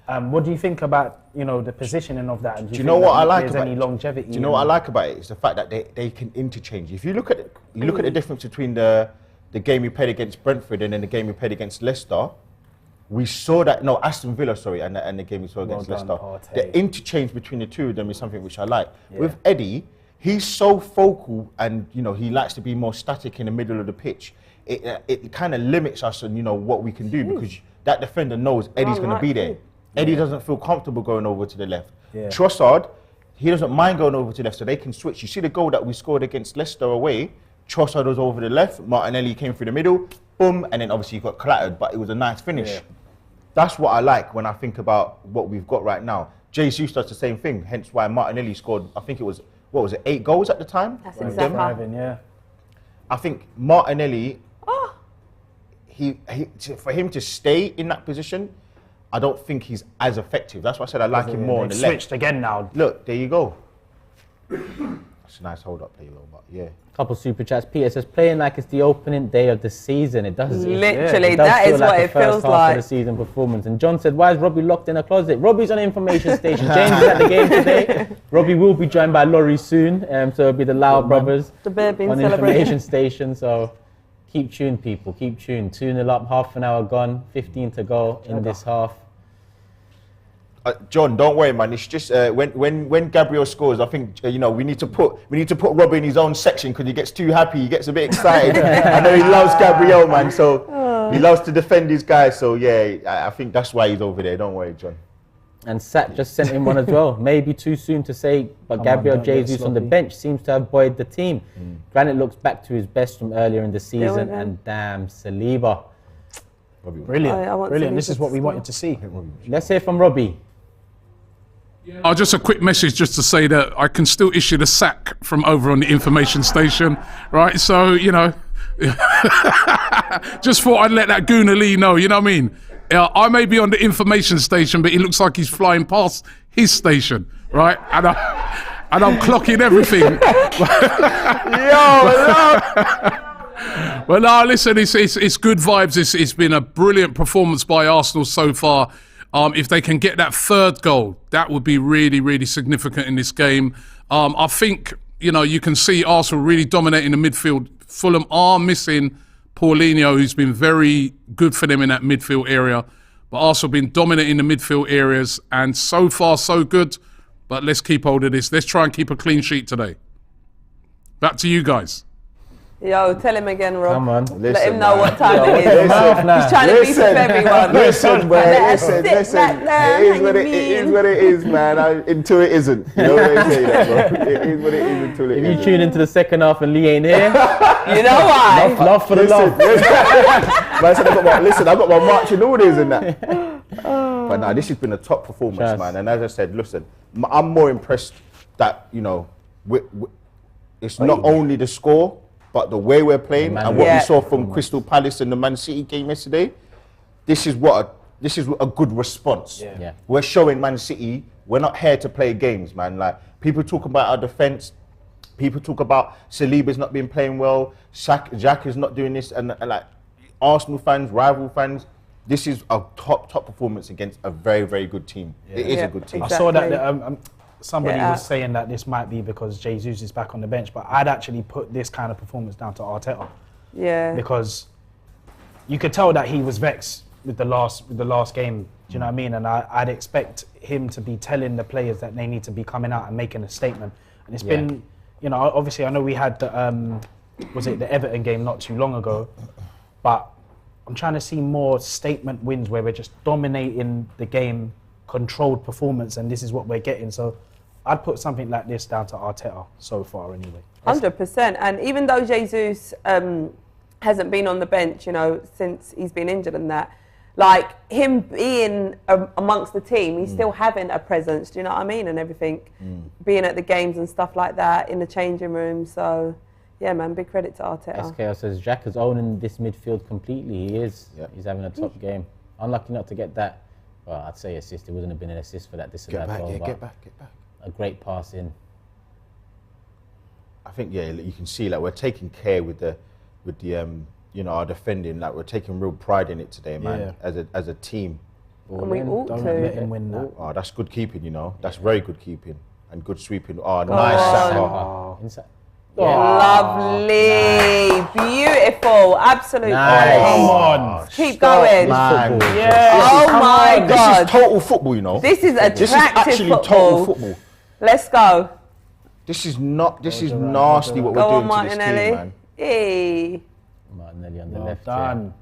What do you think about, the positioning of that? And Do you know what I like about about any longevity? Do you know what I like about it? It's the fact that they can interchange. If you look at the difference between the game we played against Brentford and then the game we played against Leicester, we saw that, Aston Villa, sorry, and the game we saw against Leicester. The interchange between the two of them is something which I like. Yeah. With Eddie, he's so focal and, he likes to be more static in the middle of the pitch. It kind of limits us on, what we can do because that defender knows Eddie's going to be there. Eddie doesn't feel comfortable going over to the left. Yeah. Trossard, he doesn't mind going over to the left, so they can switch. You see the goal that we scored against Leicester away, Trossard was over the left, Martinelli came through the middle, boom, and then obviously you got clattered, but it was a nice finish. Yeah. That's what I like when I think about what we've got right now. Jesus does the same thing, hence why Martinelli scored, I think it was, 8 goals at the time? That's exactly. Yeah. I think Martinelli, for him to stay in that position, I don't think he's as effective. That's why I said I like him more on the left. Switched again now. Look, there you go. That's a nice hold up there, but yeah. Couple super chats. Peter says, playing like it's the opening day of the season. It does. Literally, that is what it feels like. The season performance. And John said, why is Robbie locked in a closet? Robbie's on information station. James is at the game today. Robbie will be joined by Laurie soon. So it'll be the Lau brothers on information station. So keep tuned, people. Keep tuned. 2-0 up, half an hour gone, 15 to go in this half. John, don't worry, man. It's just when Gabriel scores, I think we need to put Robbie in his own section because he gets too happy, he gets a bit excited. I know he loves Gabriel, man. So he loves to defend his guys. So yeah, I think that's why he's over there. Don't worry, John. And Sat just sent in one as well. Maybe too soon to say, but Gabriel Jesus on the bench seems to have buoyed the team. Granit looks back to his best from earlier in the season, and damn, Saliba. Brilliant, brilliant. This is what we wanted to see. Let's hear from Robbie. Just a quick message just to say that I can still issue the sack from over on the information station, right? So, just thought I'd let that Gooner Lee know, you know what I mean? I may be on the information station, but it looks like he's flying past his station, right? And I'm clocking everything. Well, no, listen, it's good vibes. It's been a brilliant performance by Arsenal so far. If they can get that third goal, that would be really, really significant in this game. I think, you can see Arsenal really dominating the midfield. Fulham are missing Paulinho, who's been very good for them in that midfield area. But Arsenal been dominating the midfield areas, and so far, so good. But let's keep hold of this. Let's try and keep a clean sheet today. Back to you guys. Yo, tell him again, Rob. Come on. Let him know what time it is. He's trying to beat up everyone. Listen, listen. It is what it is, man. Until it isn't. You know what I'm saying, bro? It is what it is until it isn't. If you tune into the second half and Lee ain't here, you know why? Love for the love. Listen, I've got my marching orders and that. But nah, this has been a top performance, man. And as I said, listen, I'm more impressed that, it's not only the score, but the way we're playing and what we saw from Crystal Palace in the Man City game yesterday, this is a good response. Yeah. We're showing Man City we're not here to play games, man. Like, people talk about our defence, people talk about Saliba's not been playing well, Jack is not doing this, and like Arsenal fans, rival fans, this is a top performance against a very, very good team. Yeah. It is a good team. Exactly. I saw that somebody was saying that this might be because Jesus is back on the bench, but I'd actually put this kind of performance down to Arteta. Yeah. Because you could tell that he was vexed with the last game. Do you know what I mean? And I'd expect him to be telling the players that they need to be coming out and making a statement. And it's been, obviously I know we had the the Everton game not too long ago, but I'm trying to see more statement wins where we're just dominating the game, controlled performance, and this is what we're getting. So I'd put something like this down to Arteta so far anyway. 100%. And even though Jesus hasn't been on the bench, since he's been injured and that, like him being amongst the team, he's still having a presence, do you know what I mean? And everything, being at the games and stuff like that, in the changing room. So, yeah, man, big credit to Arteta. SKL says, Jack is owning this midfield completely. He is. Yep. He's having a top game. Unlucky not to get that. Well, I'd say assist. It wouldn't have been an assist for that. Get back. A great pass in. I think you can see like we're taking care with the our defending. Like we're taking real pride in it today, man. Yeah. As a team. And we ought Don't to. let him win that. Oh, that's good keeping. That's very good keeping and good sweeping. Oh, nice. Inside. Lovely, beautiful, absolutely. Nice. Come on, keep going. Man. Yeah. Oh my God. This is total football, This is attractive This is actually total football. Let's go. This is nasty what we're doing to this team, man. Hey. Martinelli on the left. Done.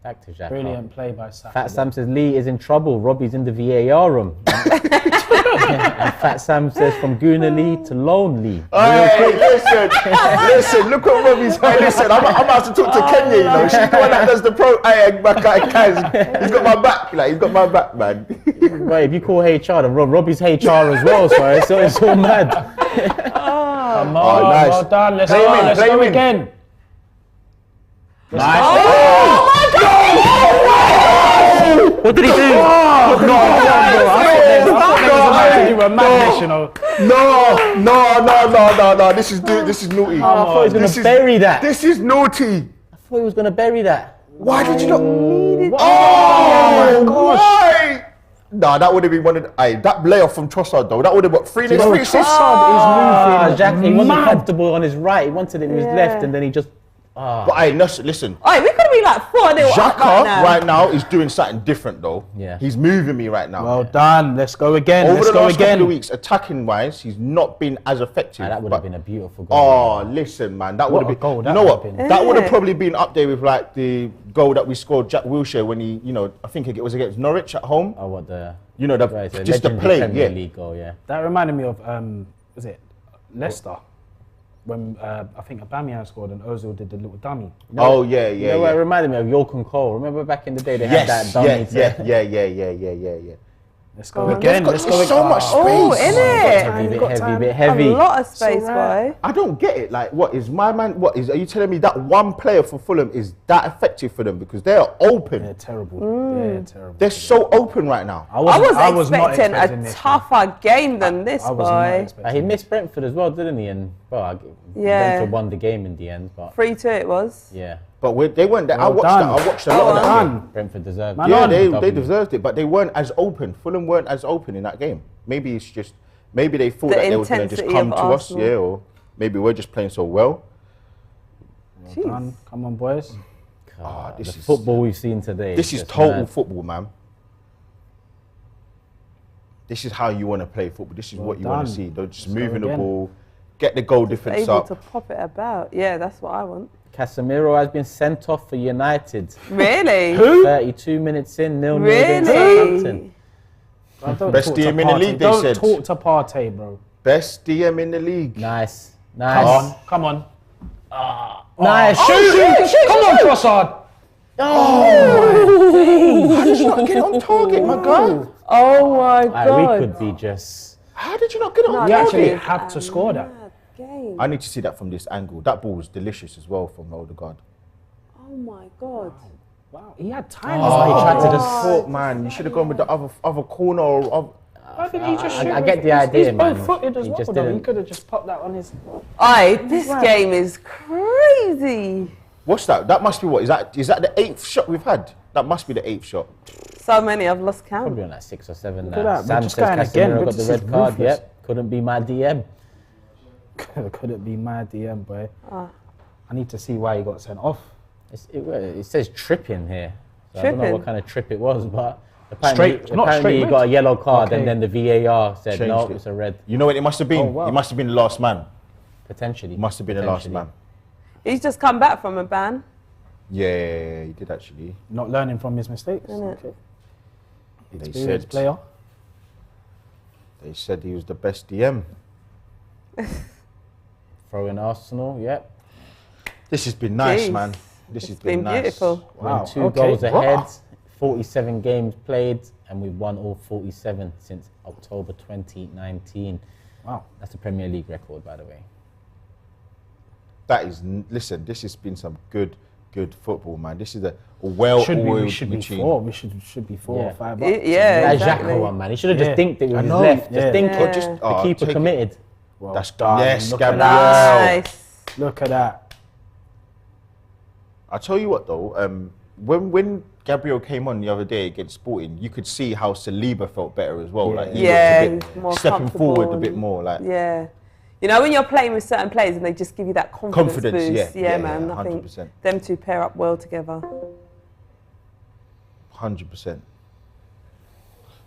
Back to Xhaka. Brilliant play by Saka. Fat Sam says Lee is in trouble. Robbie's in the VAR room. And Fat Sam says from Gooner Lee to Lone Lee. Hey, listen, look at Robbie's. Hey, listen, I'm about to talk to Kenya, you know. She's the one that does the pro. Hey, my guy, he's got my back, like, he's got my back, man. Wait, if you call HR, then Robbie's HR as well, so it's all mad. Come on, nice. well done. Let's Play go, him in, let's play go him in. again. Nice. What did he do? No. This is naughty. I thought he was going to bury that. This is naughty. I thought he was going to bury that. Why did you not? Oh my gosh. Why? Nah, that would have been one of the, that layoff from Trossard though. That would have got 3 next 3 assists. Trossard is moving. He wasn't comfortable on his right. He wanted it in his left, and then he just. But listen. Alright, we could be like 4-0 Xhaka right now is doing something different though. Yeah. He's moving me right now. Well done. Let's go again. Over Let's the go last couple again. of weeks, attacking wise, he's not been as effective. That would have been a beautiful goal. Oh, listen, man, that would have been. goal that You know would what? have been. That would have probably been up there with like the goal that we scored Jack Wilshere when he, I think it was against Norwich at home. Oh, what the? Just the play, Premier yeah. League goal, yeah. That reminded me of, was it Leicester? When I think Aubameyang scored and Ozil did the little dummy. Oh yeah. You know what it reminded me of? York and Cole. Remember back in the day they had that dummy. Yeah. Let's go again. Let's go again. So much space. Oh, innit? Bit heavy. A lot of space, boy. I don't get it. Like, what is my man? Are you telling me that one player for Fulham is that effective for them because they are open? They're terrible. They're terrible. They're so open right now. I was expecting a tougher game than this, boy. He missed Brentford as well, didn't he? And Brentford won the game in the end. But 3-2 it was. Yeah. But they weren't. I watched a lot of that game. Brentford deserved it. Yeah, they deserved it, but they weren't as open. Fulham weren't as open in that game. Maybe it's just they thought that they were going to just come to us, or maybe we're just playing so well. Come on, boys. This is football we've seen today. This is total football, man. This is how you want to play football. This is what you want to see. They're just moving the ball, get the goal difference able up. to pop it about. Yeah, that's what I want. Casemiro has been sent off for United. Really? Who? 32 minutes in, 0-0 against Southampton. Best DM in the league, they said. Don't talk to Partey, bro. Best DM in the league. Nice. Come on. Nice. Shoot. Come on, Trossard. How did you not get it on target, my guy? Oh my God. We could be just. How did you not get it on You target? actually had to score that. I need to see that from this angle. That ball was delicious as well from Odegaard. Oh my God. Wow, he had time. He tried to just foot, man. You should have gone with the other corner. Why did he just shoot? I get the idea, he's man. both-footed as He well, just though. He didn't. could have just popped that on his... This game is crazy. What's that? That must be what? Is that the 8th shot we've had? That must be the 8th shot. So many, I've lost count. Probably on like 6 or 7 Look at now. that, Sam just says going again, Casemiro but got the this red is card. ruthless. Yep, couldn't be my DM. Couldn't be my DM, boy. I need to see why he got sent off. It says tripping here. So I don't know Tripping? what kind of trip it was, but apparently he red. got a yellow card, Okay. and then the VAR said Changed no, it. it's a red. You know what it must have been? Oh, wow. He must have been the last man. Potentially. He must have been the last man. He's just come back from a ban. Yeah, he did actually. Not learning from his mistakes. Innit? Okay. They Experienced said, player. they said he was the best DM. Throw in Arsenal, yep. This has been nice, Jeez. man. This has It's been been nice. beautiful. We're 2 goals ahead, 47 games played, and we've won all 47 since October 2019. Wow. That's the Premier League record, by the way. Listen, this has been some good football, man. This is a well-oiled We should be machine. 4. We should be 4 or 5 up. Yeah, That exactly. Xhaka one, man. He should have just dinked it with I his know, left. yeah. Just dink Yeah. it. Just, The keeper take it. committed. Well That's done. yes, Look at Gabriel. that. Nice. Look at that. I tell you what, though, when Gabriel came on the other day against Sporting, you could see how Saliba felt better as well. Like he Yeah, looked a he's bit, more stepping comfortable forward a and- bit more. Like Yeah. You know, when you're playing with certain players and they just give you that confidence boost. yeah, Man. I think 100%. them two pair up well together. 100%.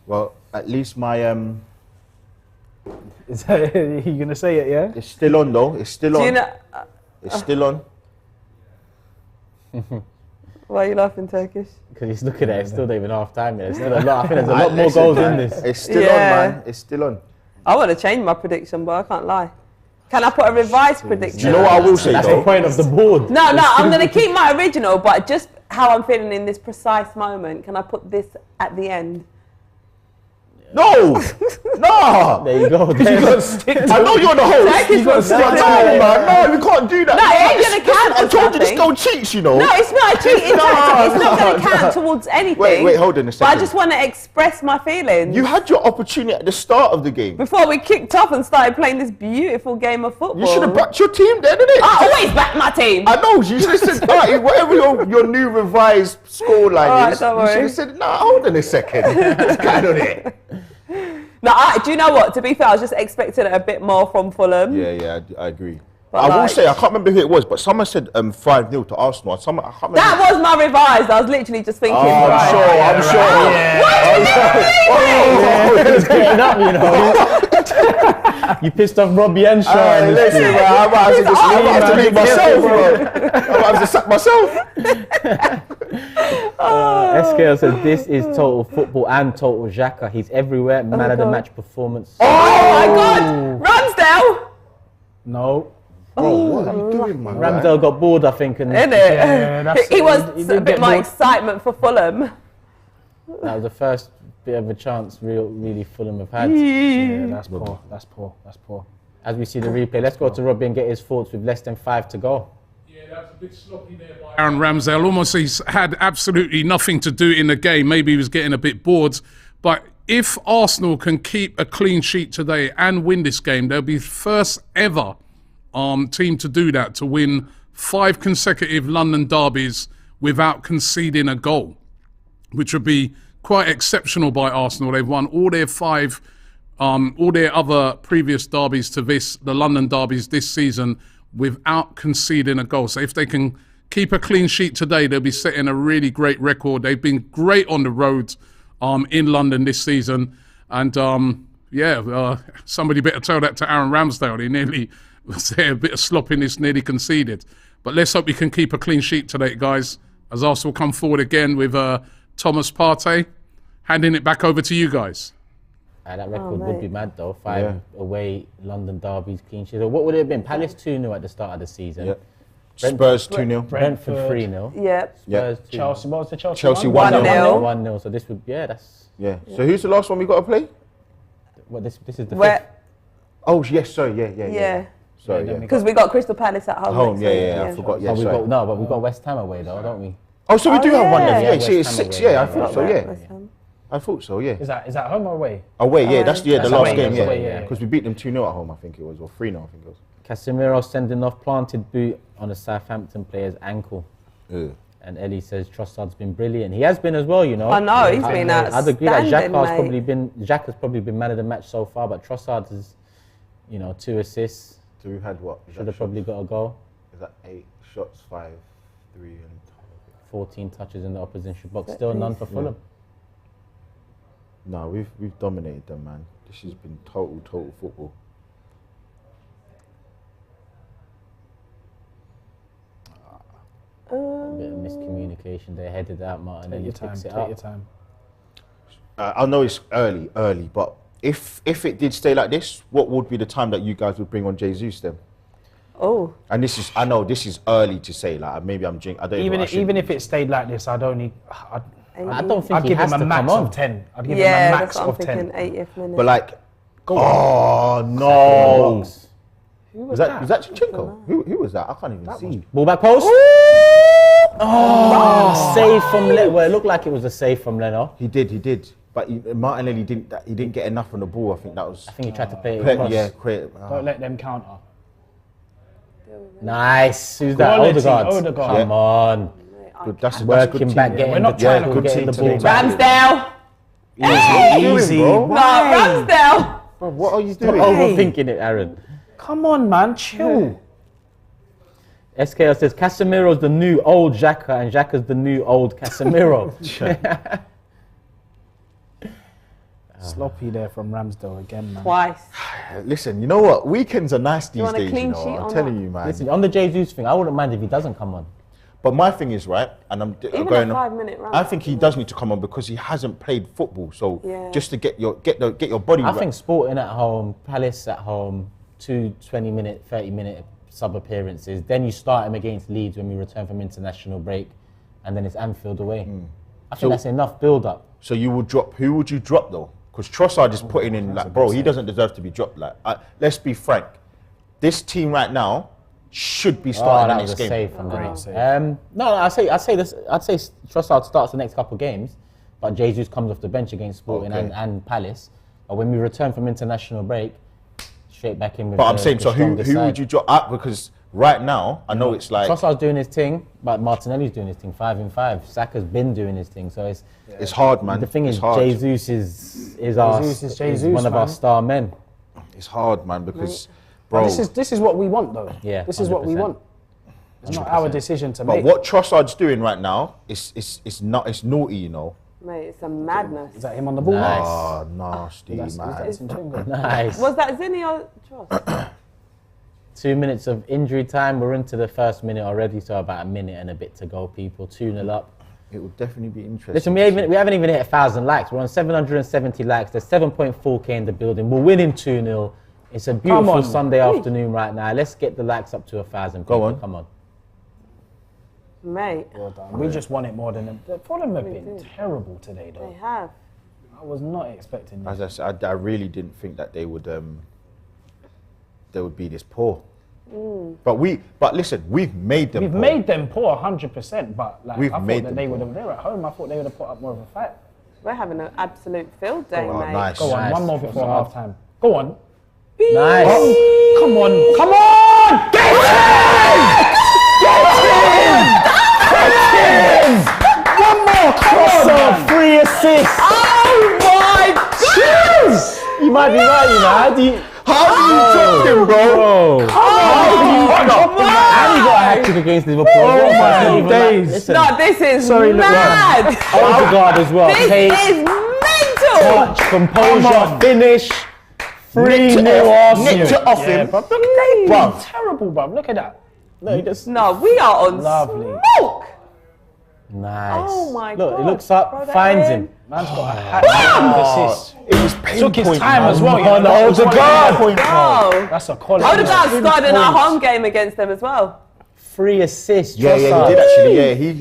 Well, at least my Is that, are you going to say it, yeah? it's still on though. It's still Do on. you know? It's still on. Why are you laughing Turkish? Because he's looking at it, it's still not even half time yet. There's still a lot. I think there's a lot more goals in this. It's still on, man. It's still on. I want to change my prediction, but I can't lie. Can I put a revised prediction? Do you know what I will say? That's the point of the board. No, I'm going to keep my original, but just how I'm feeling in this precise moment. Can I put this at the end? No! No! There you go. I know you're the host. You got man. No, we can't do that. No, it ain't going to count. I told you this don't cheat, you know. No, it's not a cheating tactic. It's not going to count towards anything. Wait, hold on a second. But I just want to express my feelings. You had your opportunity at the start of the game. Before we kicked off and started playing this beautiful game of football. You should have backed your team then, didn't it? I always back my team. I know, you should have said, whatever your new revised scoreline is, you should have said, nah, hold on a second. What's going on here? No, do you know what? To be fair, I was just expecting a bit more from Fulham. Yeah, I agree. But I will say, I can't remember who it was, but someone said 5-0 to Arsenal. I can't remember. That was my revised. I was literally just thinking. I'm sure. It's getting up, you know. You pissed off Robbie and Charlene. Listen, man, I might have to leave myself, bro. I might have to sack myself. SKL says this is total football and total Xhaka. He's everywhere. Man of the match performance. Oh my God! Ramsdale. No. Bro, what are you doing, man? Ramsdale got bored, I think. And Isn't it? He wants a bit more excitement for Fulham. That was the first bit of a chance really Fulham have had. Yeah, that's poor. As we see the replay, let's go to Robbie and get his thoughts with less than 5 to go. Yeah, that was a bit sloppy there by Aaron Ramsdale. Almost he's had absolutely nothing to do in the game. Maybe he was getting a bit bored. But if Arsenal can keep a clean sheet today and win this game, they'll be first ever team to do that, to win 5 consecutive London derbies without conceding a goal, which would be quite exceptional by Arsenal. They've won all their 5, all their other previous derbies to this, the London derbies this season, without conceding a goal. So if they can keep a clean sheet today, they'll be setting a really great record. They've been great on the road in London this season. And somebody better tell that to Aaron Ramsdale. He nearly was there, a bit of sloppiness, nearly conceded. But let's hope we can keep a clean sheet today, guys, as Arsenal come forward again with Thomas Partey. Handing it back over to you guys. That record would be mad though. 5 away London derbies, clean sheets. What would it have been? Palace 2-0 at the start of the season. Yep. Spurs 2-0. Brentford 3-0. Yep. Spurs 2-0. Chelsea, what was the Chelsea? Chelsea 1-0. 1-0. So this would, that's. Yeah. So who's the last one we got to play? What this is the 5th. Oh yes, sorry, yeah. Sorry, yeah. Because we got Crystal Palace at home. I forgot. Yeah, sorry. But we got West Ham away though, don't we? Oh, so we do have one left. Yeah, see, it's West Ham 6. away, Yeah, I thought so. Yeah. I thought so, yeah. Is that home or away? Away, yeah. That's the last away, game, yeah. Because we beat them 2-0 at home, I think it was, or 3-0, I think it was. Casemiro sending off planted boot on a Southampton player's ankle. Yeah. And Ellie says Trossard's been brilliant. He has been as well, you know. I know, he's been outstanding, I'd agree that Xhaka's probably been man of the match so far, but Trossard has, 2 assists. So we've had what? Should have probably got a goal. Is that 8 shots, 5, 3, and 14 touches in the opposition box. Still none for Fulham. No, we've dominated them, man. This has been total football. A bit of miscommunication. They headed out, Martin. Take and your he time. picks it Take up. your time. I know it's early, but if it did stay like this, what would be the time that you guys would bring on Jesus then? Oh. And I know this is early to say. Like maybe I'm jinxed. I don't Even if it stayed like this, I don't think I'd give him a max of 10. I'd give him a max of 10. 80th minute. But like, no. Who was that Zinchenko? Who was that? I can't even see. Ball back post. Save from Leno. Well, it looked like it was a save from Leno. He did. But Martinelli didn't get enough on the ball. I think he tried to play it across. Don't let them counter. Nice. Who's that? Odegaard. Come on. Good. That's working good back, team. getting We're not trying to getting the ball. Ramsdale. Easy. No, Ramsdale. Bro, what are you doing? Overthinking it, Aaron. Come on, man. Chill. SKL says Casemiro's the new old Xhaka and Xhaka's the new old Casemiro. Sloppy there from Ramsdale again, man. Twice. Listen, you know what? Weekends are nice these days. clean sheet I'm or telling not? you, man. Listen, on the Jesus thing, I wouldn't mind if he doesn't come on. But my thing is, right, and I'm Even going a on. 5-minute run. I think he does need to come on because he hasn't played football. So Yeah. just to get your body. I think Sporting at home, Palace at home, 2 20-minute, 30-minute sub appearances. Then you start him against Leeds when we return from international break, and then it's Anfield away. I think that's enough build-up. So you would drop. Who would you drop though? Because Trossard is putting in like, bro, he doesn't deserve to be dropped. Like, let's be frank. This team right now should be starting the next game. Save from no, I'd say Trossard starts the next couple of games, but Jesus comes off the bench against Sporting and Palace. But when we return from international break, straight back in with But I'm saying, so who would you drop up? Because right now, I know it's like... Trossard's doing his thing, but Martinelli's doing his thing, 5 in 5. Saka's been doing his thing, so it's hard, man. The thing is, Jesus is one of our star men. It's hard, man, because... Bro, this is what we want, though. Yeah, this is what we want. It's not our decision to make. But what Trossard's doing right now is naughty, you know. Mate, it's a madness. Is that him on the ball? Nice. Oh, nasty, man. Nice. Was that Zinni or Tross? 2 minutes of injury time. We're into the first minute already, so about a minute and a bit to go, people. 2-0 up. It would definitely be interesting. Listen, we haven't even hit 1,000 likes. We're on 770 likes. There's 7.4k in the building. We're winning 2-0. It's a beautiful Sunday afternoon right now. Let's get the likes up to 1,000. Go on. Come on. Mate. Well done. We just want it more than them. Fulham have been terrible today, though. They have. I was not expecting As I said, I really didn't think that they would be this poor. But listen, we've made them. We've made them poor 100%. But like, We've I thought made that them they poor. would have. They were at home. I thought they would have put up more of a fight. We're having an absolute field day, Oh, mate. nice. Go on, Nice. one more before half time. Go on. Nice. Oh, come on, come on! Get in! One more, come on! 3 assists. Oh my God! You might be right, you know. How do you drop him, bro? And he got a hat-trick against Liverpool. Oh my days. No, this is mad. Odegaard as well. This Pace, is mental. touch, composure, finish. 3-0 Arsenal. Nicked it off him. Bruv, look at that. Bruv. Terrible, bruv. Look at that. No, we are on Lovely. smoke. Nice. Oh my Look, God. he looks up, Throw that finds in. him. Man's got a hat assist. It was pinpoint. Took his time as well. On Odegaard. Oh. That's a quality. Odegaard scored in our home game against them as well. 3 assists. Yeah, he Trossard. did actually. Yeah, he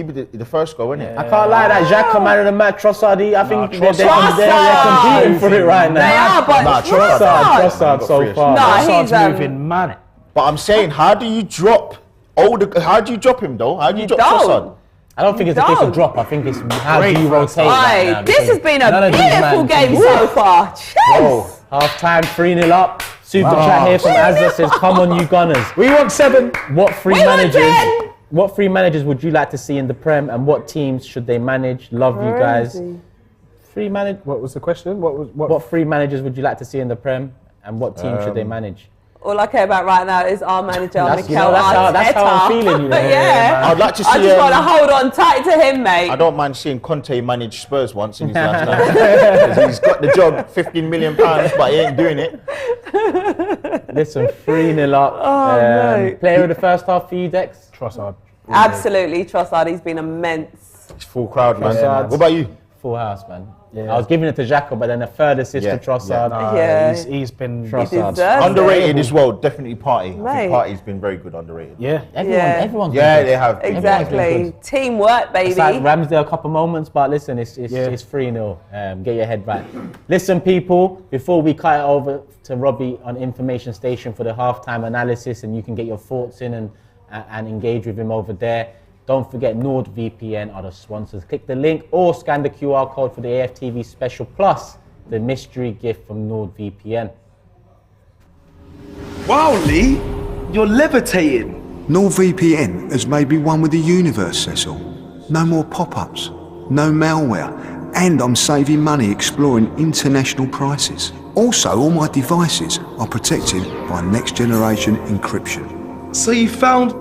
did the first goal, wasn't it? I can't lie, that Xhaka man of the match, Trossard, I think they're Trossard. competing for it right now. They are, but Nah, Trossard so far. No, Trossad's he's moving man. But I'm saying, how do you drop how do you drop him though? How do you drop don't. Trossard? I don't think it's a case Don't. of drop. I think it's how do you rotate right now, Aye, this has been a none of these beautiful man game can- so far. Cheers. Half time, 3-0 up. Super chat here from Azza says, "Come on, you Gunners. We want 7. What three We want managers? 10. What three managers would you like to see in the Prem, and what teams should they manage? Love you guys. Crazy. What was the question? What three managers would you like to see in the Prem, and what team should they manage? All I care about right now is our manager, That's- Mikel you know, Arteta. that's how I'm feeling, you know. Yeah. I'd like to see. I just want to hold on tight to him, mate. I don't mind seeing Conte manage Spurs once in his lifetime. 'Cause he's got the job, £15 million, but he ain't doing it. Listen, 3-0 up. mate. Player of the first half for you, Dex? Trossard. Absolutely, Trossard. He's been immense. It's full crowd, man. Trossard. What about you? Full house, man. I was giving it to Xhaka, but then a third assist Yeah, to Trossard. Yeah. He's been Trossard. deserves Underrated as well, definitely Party. I Mate. think Party's been very good underrated. Yeah. Everyone's Yeah, been they have. Exactly. Teamwork, baby. It's like Ramsdale a couple moments, but listen, it's 3-0. Get your head right. Listen, people, before we cut it over to Robbie on Information Station for the halftime analysis, and you can get your thoughts in and engage with him over there. Don't forget NordVPN are the sponsors. Click the link or scan the QR code for the AFTV special, plus the mystery gift from NordVPN. Wow, Lee, you're levitating. NordVPN has made me one with the universe, Cecil. No more pop-ups, no malware, and I'm saving money exploring international prices. Also, all my devices are protected by next-generation encryption. So you found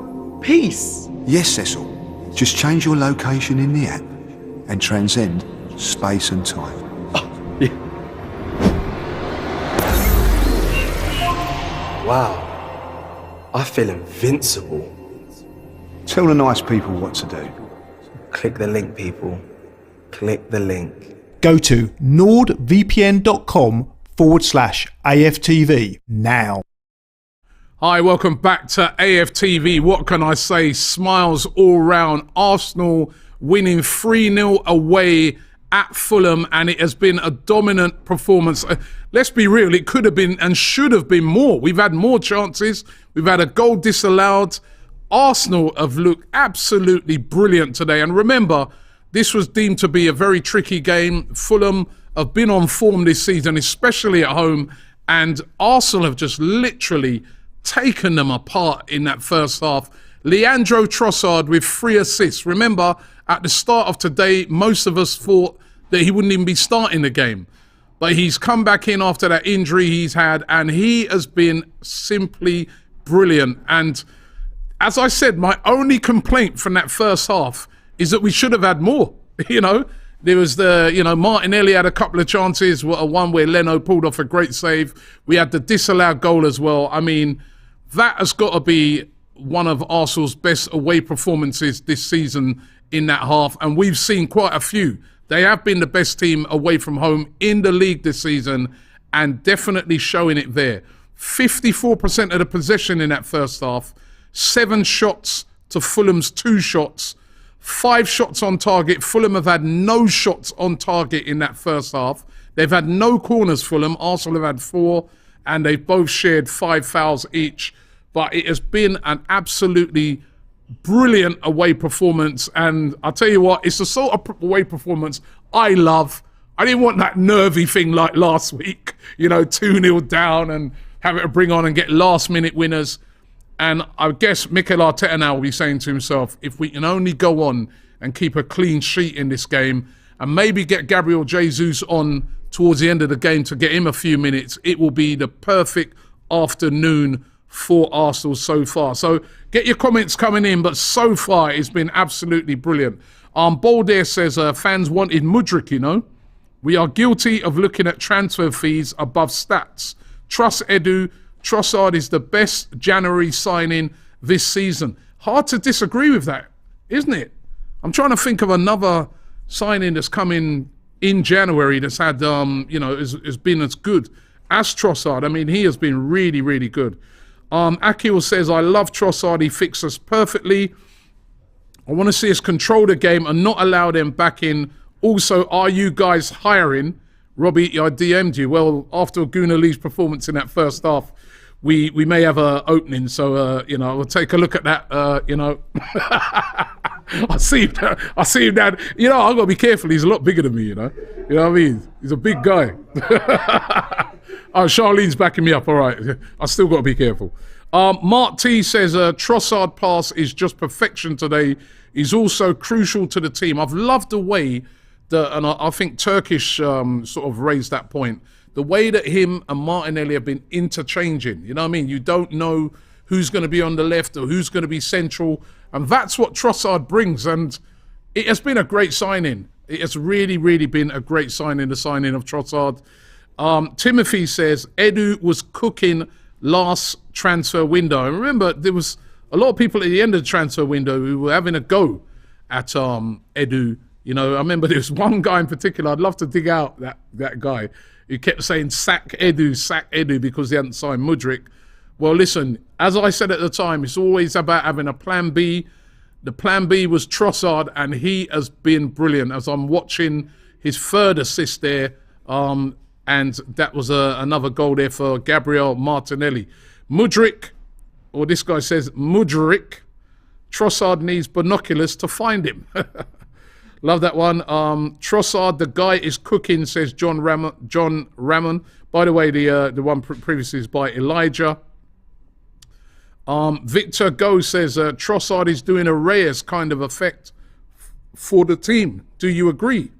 peace? Yes, Cecil. Just change your location in the app and transcend space and time. Wow, I feel invincible. Tell the nice people what to do. Click the link, people. Click the link. Go to nordvpn.com/AFTV now. Hi, welcome back to AFTV. What can I say? Smiles all round. Arsenal winning 3-0 away at Fulham, and it has been a dominant performance. Let's be real, it could have been and should have been more. We've had more chances. We've had a goal disallowed. Arsenal have looked absolutely brilliant today. And remember, this was deemed to be a very tricky game. Fulham have been on form this season, especially at home, and Arsenal have just literally taken them apart in that first half. Leandro Trossard with 3 assists. Remember, at the start of today, most of us thought that he wouldn't even be starting the game. But he's come back in after that injury he's had, and he has been simply brilliant. And as I said, my only complaint from that first half is that we should have had more. There was Martinelli had a couple of chances, one where Leno pulled off a great save. We had the disallowed goal as well. I mean, that has got to be one of Arsenal's best away performances this season in that half, and we've seen quite a few. They have been the best team away from home in the league this season, and definitely showing it there. 54% of the possession in that first half, 7 shots to Fulham's 2 shots, 5 shots on target. Fulham have had no shots on target in that first half. They've had no corners, Fulham. Arsenal have had 4, and they've both shared 5 fouls each. But it has been an absolutely brilliant away performance. And I'll tell you what, it's the sort of away performance I love. I didn't want that nervy thing like last week, 2-0 down and having to bring on and get last-minute winners. And I guess Mikel Arteta now will be saying to himself, if we can only go on and keep a clean sheet in this game and maybe get Gabriel Jesus on towards the end of the game to get him a few minutes, it will be the perfect afternoon for Arsenal so far. So get your comments coming in, but so far it's been absolutely brilliant. Baldair says, fans wanted Mudryk, We are guilty of looking at transfer fees above stats. Trust Edu. Trossard is the best January signing this season. Hard to disagree with that, isn't it? I'm trying to think of another signing that's come in January that's had, has been as good as Trossard. I mean, he has been really, really good. Akil says, I love Trossard. He fixed us perfectly. I want to see us control the game and not allow them back in. Also, are you guys hiring? Robbie, I DM'd you. Well, after Gunnar Lee's performance in that first half, we may have an opening. So, we'll take a look at that, I see him now. I've got to be careful. He's a lot bigger than me, You know what I mean? He's a big guy. Oh, Charlene's backing me up. All right. I still got to be careful. Mark T says, Trossard pass is just perfection today. He's also crucial to the team. I've loved the way that, and I think Turkish sort of raised that point, the way that him and Martinelli have been interchanging. You know what I mean? You don't know who's going to be on the left or who's going to be central. And that's what Trossard brings. And it has been a great signing. It has really, really been a great signing, the signing of Trossard. Timothy says, Edu was cooking last transfer window. And remember, there was a lot of people at the end of the transfer window who were having a go at Edu. I remember there was one guy in particular, I'd love to dig out that guy, who kept saying, sack Edu, because he hadn't signed Mudryk. Well, listen, as I said at the time, it's always about having a plan B. The plan B was Trossard, and he has been brilliant. As I'm watching his 3rd assist there, and that was another goal there for Gabriel Martinelli. Mudryk, or this guy says Mudryk, Trossard needs binoculars to find him. Love that one. Trossard, the guy is cooking, says John Ramon. By the way, the one previously is by Elijah. Victor Go says, Trossard is doing a Reyes kind of effect for the team. Do you agree?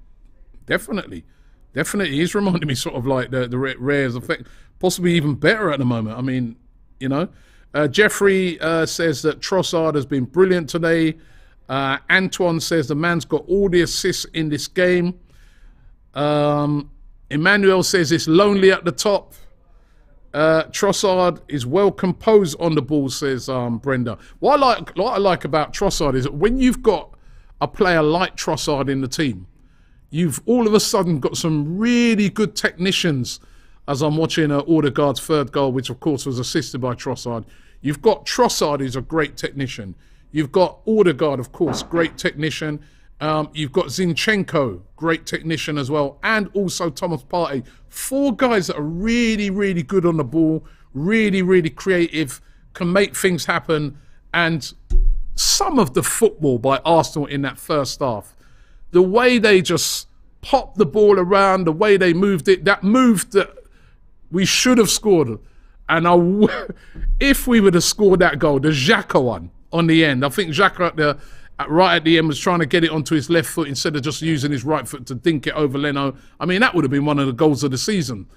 Definitely. He's reminding me sort of like the Reyes effect. Possibly even better at the moment. I mean, Jeffrey says that Trossard has been brilliant today. Antoine says the man's got all the assists in this game. Emmanuel says it's lonely at the top. Trossard is well composed on the ball, says Brenda. What I like about Trossard is that when you've got a player like Trossard in the team, you've all of a sudden got some really good technicians. As I'm watching Odegaard's third goal, which of course was assisted by Trossard. You've got Trossard, who's a great technician. You've got Odegaard, of course, great technician. You've got Zinchenko, great technician as well, and also Thomas Partey. 4 guys that are really, really good on the ball, really, really creative, can make things happen. And some of the football by Arsenal in that first half, the way they just popped the ball around, the way they moved it, that move that we should have scored. And if we would have scored that goal, the Xhaka one on the end, I think Xhaka right at the end was trying to get it onto his left foot instead of just using his right foot to dink it over Leno. I mean, that would have been one of the goals of the season.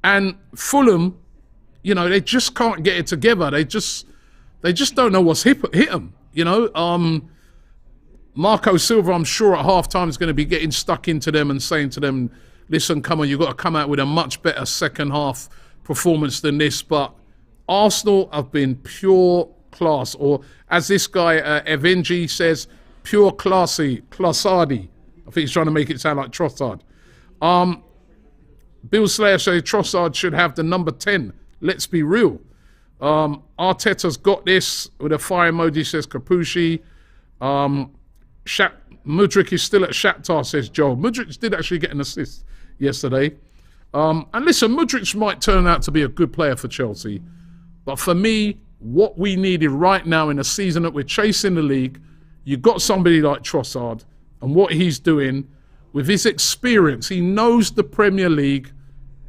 And Fulham, you know, they just can't get it together. They just don't know what's hit them, you know. Marco Silva, I'm sure at half-time is going to be getting stuck into them and saying to them, listen, come on, you've got to come out with a much better second half performance than this. But Arsenal have been pure class, or as this guy Evenji says, pure classardi. I think he's trying to make it sound like Trossard. Bill Slayer says Trossard should have the number 10. Let's be real. Arteta's got this with a fire emoji, says Capucci. Mudryk is still at Shakhtar, says Joel. Mudryk did actually get an assist yesterday. And listen, Mudryk might turn out to be a good player for Chelsea. But for me, what we needed right now in a season that we're chasing the league, you've got somebody like Trossard and what he's doing with his experience. He knows the Premier League.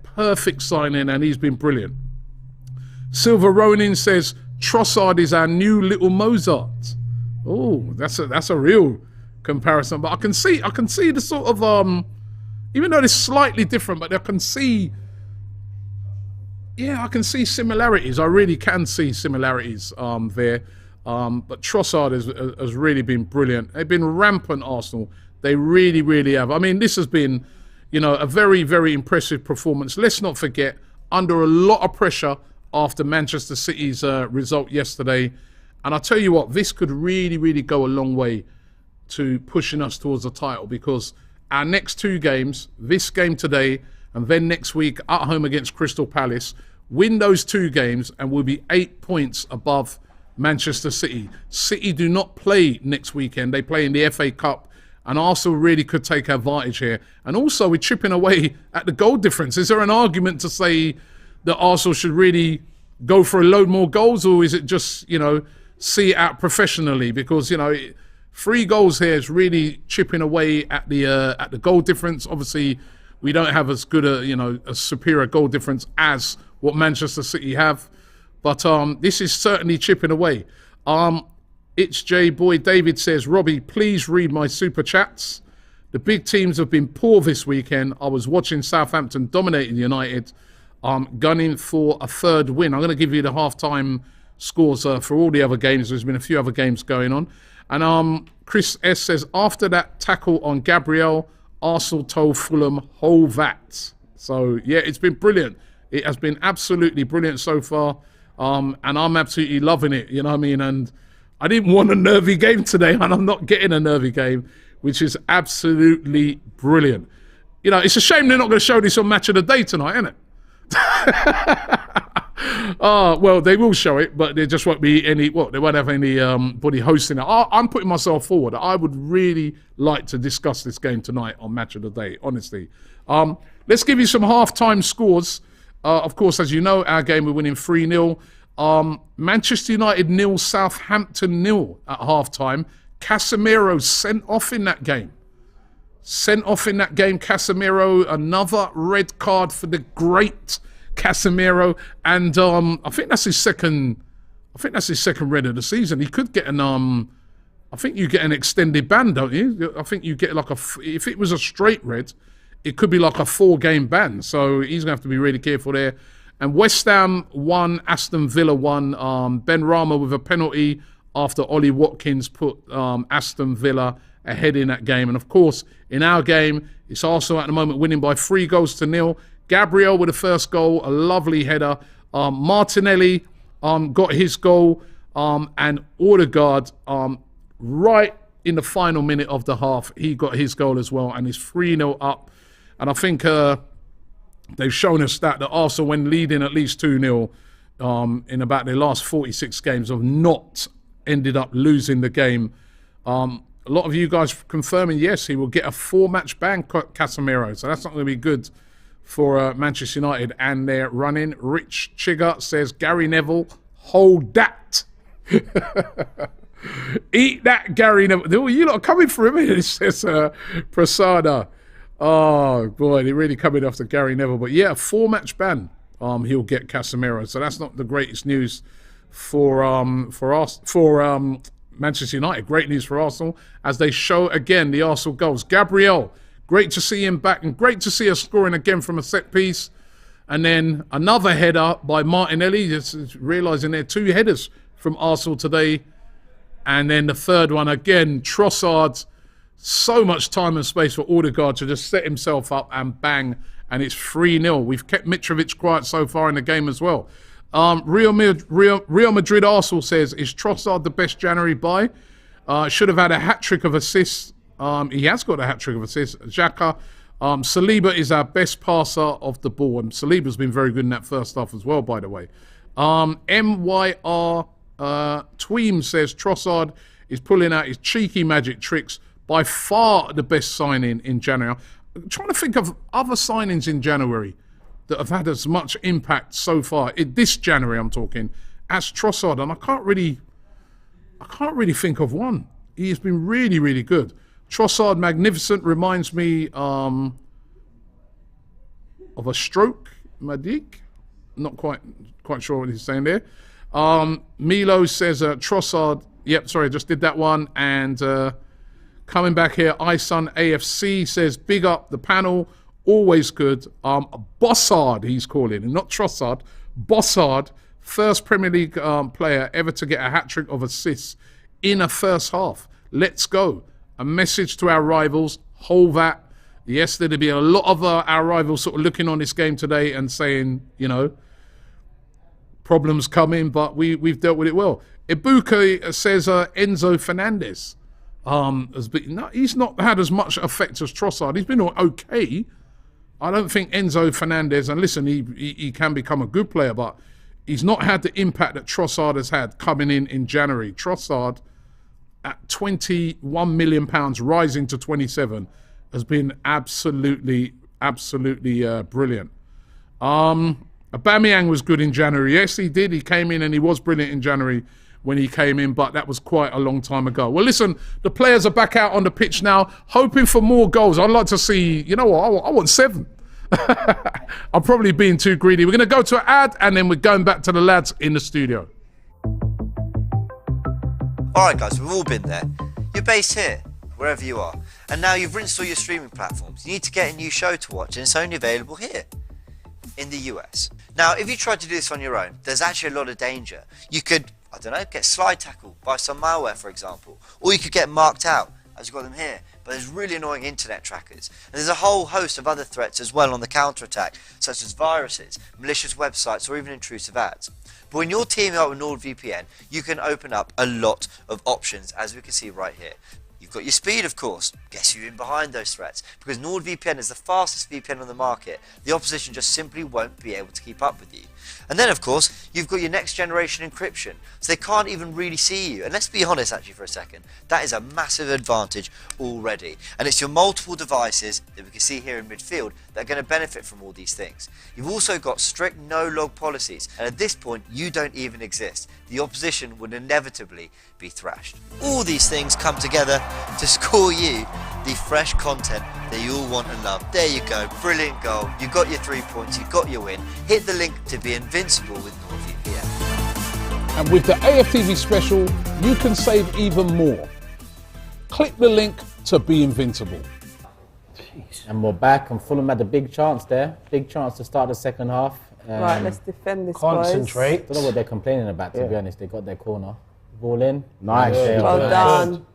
Perfect signing, and he's been brilliant. Silver Ronin says, Trossard is our new little Mozart. Oh, that's a real comparison. But I can see the sort of even though it's slightly different, but I can see similarities. I really can see similarities there. But Trossard has really been brilliant. They've been rampant, Arsenal. They really, really have. I mean, this has been, you know, a very, very impressive performance. Let's not forget, under a lot of pressure after Manchester City's result yesterday. And I'll tell you what, this could really, really go a long way to pushing us towards the title, because our next 2 games, this game today and then next week at home against Crystal Palace, win those 2 games and we'll be 8 points above Manchester City. City do not play next weekend. They play in the FA Cup, and Arsenal really could take advantage here. And also, we're chipping away at the goal difference. Is there an argument to say that Arsenal should really go for a load more goals, or is it just, you know, see it out professionally? Because, you know, 3 goals here is really chipping away at the goal difference. Obviously, we don't have as good a superior goal difference as what Manchester City have, but this is certainly chipping away. It's J Boy David says, Robbie, please read my super chats. The big teams have been poor this weekend. I was watching Southampton dominating United, gunning for a 3rd win. I'm going to give you the half-time scores for all the other games. There's been a few other games going on. And Chris S says, after that tackle on Gabriel, Arsenal told Fulham, hold that. So, yeah, it's been brilliant. It has been absolutely brilliant so far. And I'm absolutely loving it, you know what I mean? And I didn't want a nervy game today, and I'm not getting a nervy game, which is absolutely brilliant. You know, it's a shame they're not going to show this on Match of the Day tonight, isn't it? Well, they will show it, but there just won't be any, they won't have anybody hosting it. I'm putting myself forward. I would really like to discuss this game tonight on Match of the Day, honestly. Let's give you some half-time scores. Of course, as you know, our game, we're winning 3-0. Manchester United 0, Southampton 0 at half-time. Casemiro sent off in that game. Casemiro, another red card for the great Casemiro, and I think that's his second red of the season. He could get an I think you get an extended ban, don't you? I think you get like if it was a straight red, it could be like a 4-game ban. So he's gonna have to be really careful there. And West Ham 1, Aston Villa 1. Ben Rama with a penalty after Ollie Watkins put Aston Villa ahead in that game. And of course, in our game, it's Arsenal at the moment winning by 3-0. Gabriel with the first goal, a lovely header. Martinelli got his goal, and Odegaard right in the final minute of the half, he got his goal as well, and he's 3-0 up. And I think they've shown us that Arsenal, when leading at least 2-0 in about their last 46 games, have not ended up losing the game. A lot of you guys confirming, yes, he will get a 4-match ban, Casemiro. So that's not going to be good for Manchester United and their running. Rich Chigger says, Gary Neville, hold that. Eat that, Gary Neville. You lot are coming for him, it says Prasada. Oh, boy, they're really coming after Gary Neville. But yeah, a 4-match ban, he'll get Casemiro. So that's not the greatest news for Manchester United. Great news for Arsenal as they show again the Arsenal goals. Gabriel, great to see him back, and great to see us scoring again from a set piece. And then another header by Martinelli, just realising there are 2 headers from Arsenal today. And then the third one again, Trossard. So much time and space for Odegaard to just set himself up and bang, and it's 3-0. We've kept Mitrovic quiet so far in the game as well. Real Madrid Arsenal says, is Trossard the best January buy? Should have had a hat-trick of assists. He has got a hat-trick of assists. Xhaka. Saliba is our best passer of the ball, and Saliba's been very good in that first half as well, by the way. MYR Tweem says Trossard is pulling out his cheeky magic tricks. By far the best signing in January. I'm trying to think of other signings in January that have had as much impact so far. This January, I'm talking, as Trossard, and I can't really think of one. He has been really, really good. Trossard, magnificent, reminds me of a stroke, Madik. Not quite sure what he's saying there. Milo says Trossard. Yep, sorry, I just did that one. And coming back here, iSun AFC says, big up the panel, always good. Bossard, he's calling him, not Trossard. Bossard, first Premier League player ever to get a hat-trick of assists in a first half. Let's go. A message to our rivals, hold that. Yes, there'll be a lot of our rivals sort of looking on this game today and saying, you know, problems coming, but we've dealt with it well. Ibuka says Enzo Fernandez. He's not had as much effect as Trossard. He's been okay. I don't think Enzo Fernandez, and listen, he can become a good player, but he's not had the impact that Trossard has had coming in January. Trossard, at £21 million, rising to 27, has been absolutely brilliant. Aubameyang was good in January. Yes, he did. He came in and he was brilliant in January when he came in, but that was quite a long time ago. Well, listen, the players are back out on the pitch now, hoping for more goals. I'd like to see, you know what, I want 7. I'm probably being too greedy. We're going to go to an ad, and then we're going back to the lads in the studio. All right, guys, we've all been there. You're based here, wherever you are, and now you've rinsed all your streaming platforms. You need to get a new show to watch, and it's only available here in the US. Now, if you tried to do this on your own, there's actually a lot of danger. You could, I don't know, get slide tackled by some malware, for example, or you could get marked out, as you've got them here. But there's really annoying internet trackers. And there's a whole host of other threats as well on the counter-attack, such as viruses, malicious websites, or even intrusive ads. But when you're teaming up with NordVPN, you can open up a lot of options, as we can see right here. You've got your speed, of course. Guess who's in behind those threats? Because NordVPN is the fastest VPN on the market. The opposition just simply won't be able to keep up with you. And then, of course, you've got your next generation encryption, so they can't even really see you. And let's be honest, actually, for a second, that is a massive advantage already. And it's your multiple devices that we can see here in midfield that are going to benefit from all these things. You've also got strict no-log policies, and at this point, you don't even exist. The opposition would inevitably be thrashed. All these things come together to score you the fresh content that you all want and love. There you go, brilliant goal. You got your 3 points, you got your win. Hit the link to be invincible with NordVPN. And with the AFTV special, you can save even more. Click the link to be invincible. Jeez. And we're back, and Fulham had a big chance there. Big chance to start the second half. Right, let's defend this, concentrate. boys. I don't know what they're complaining about, to be honest. They got their corner. Ball in. Nice. Well done.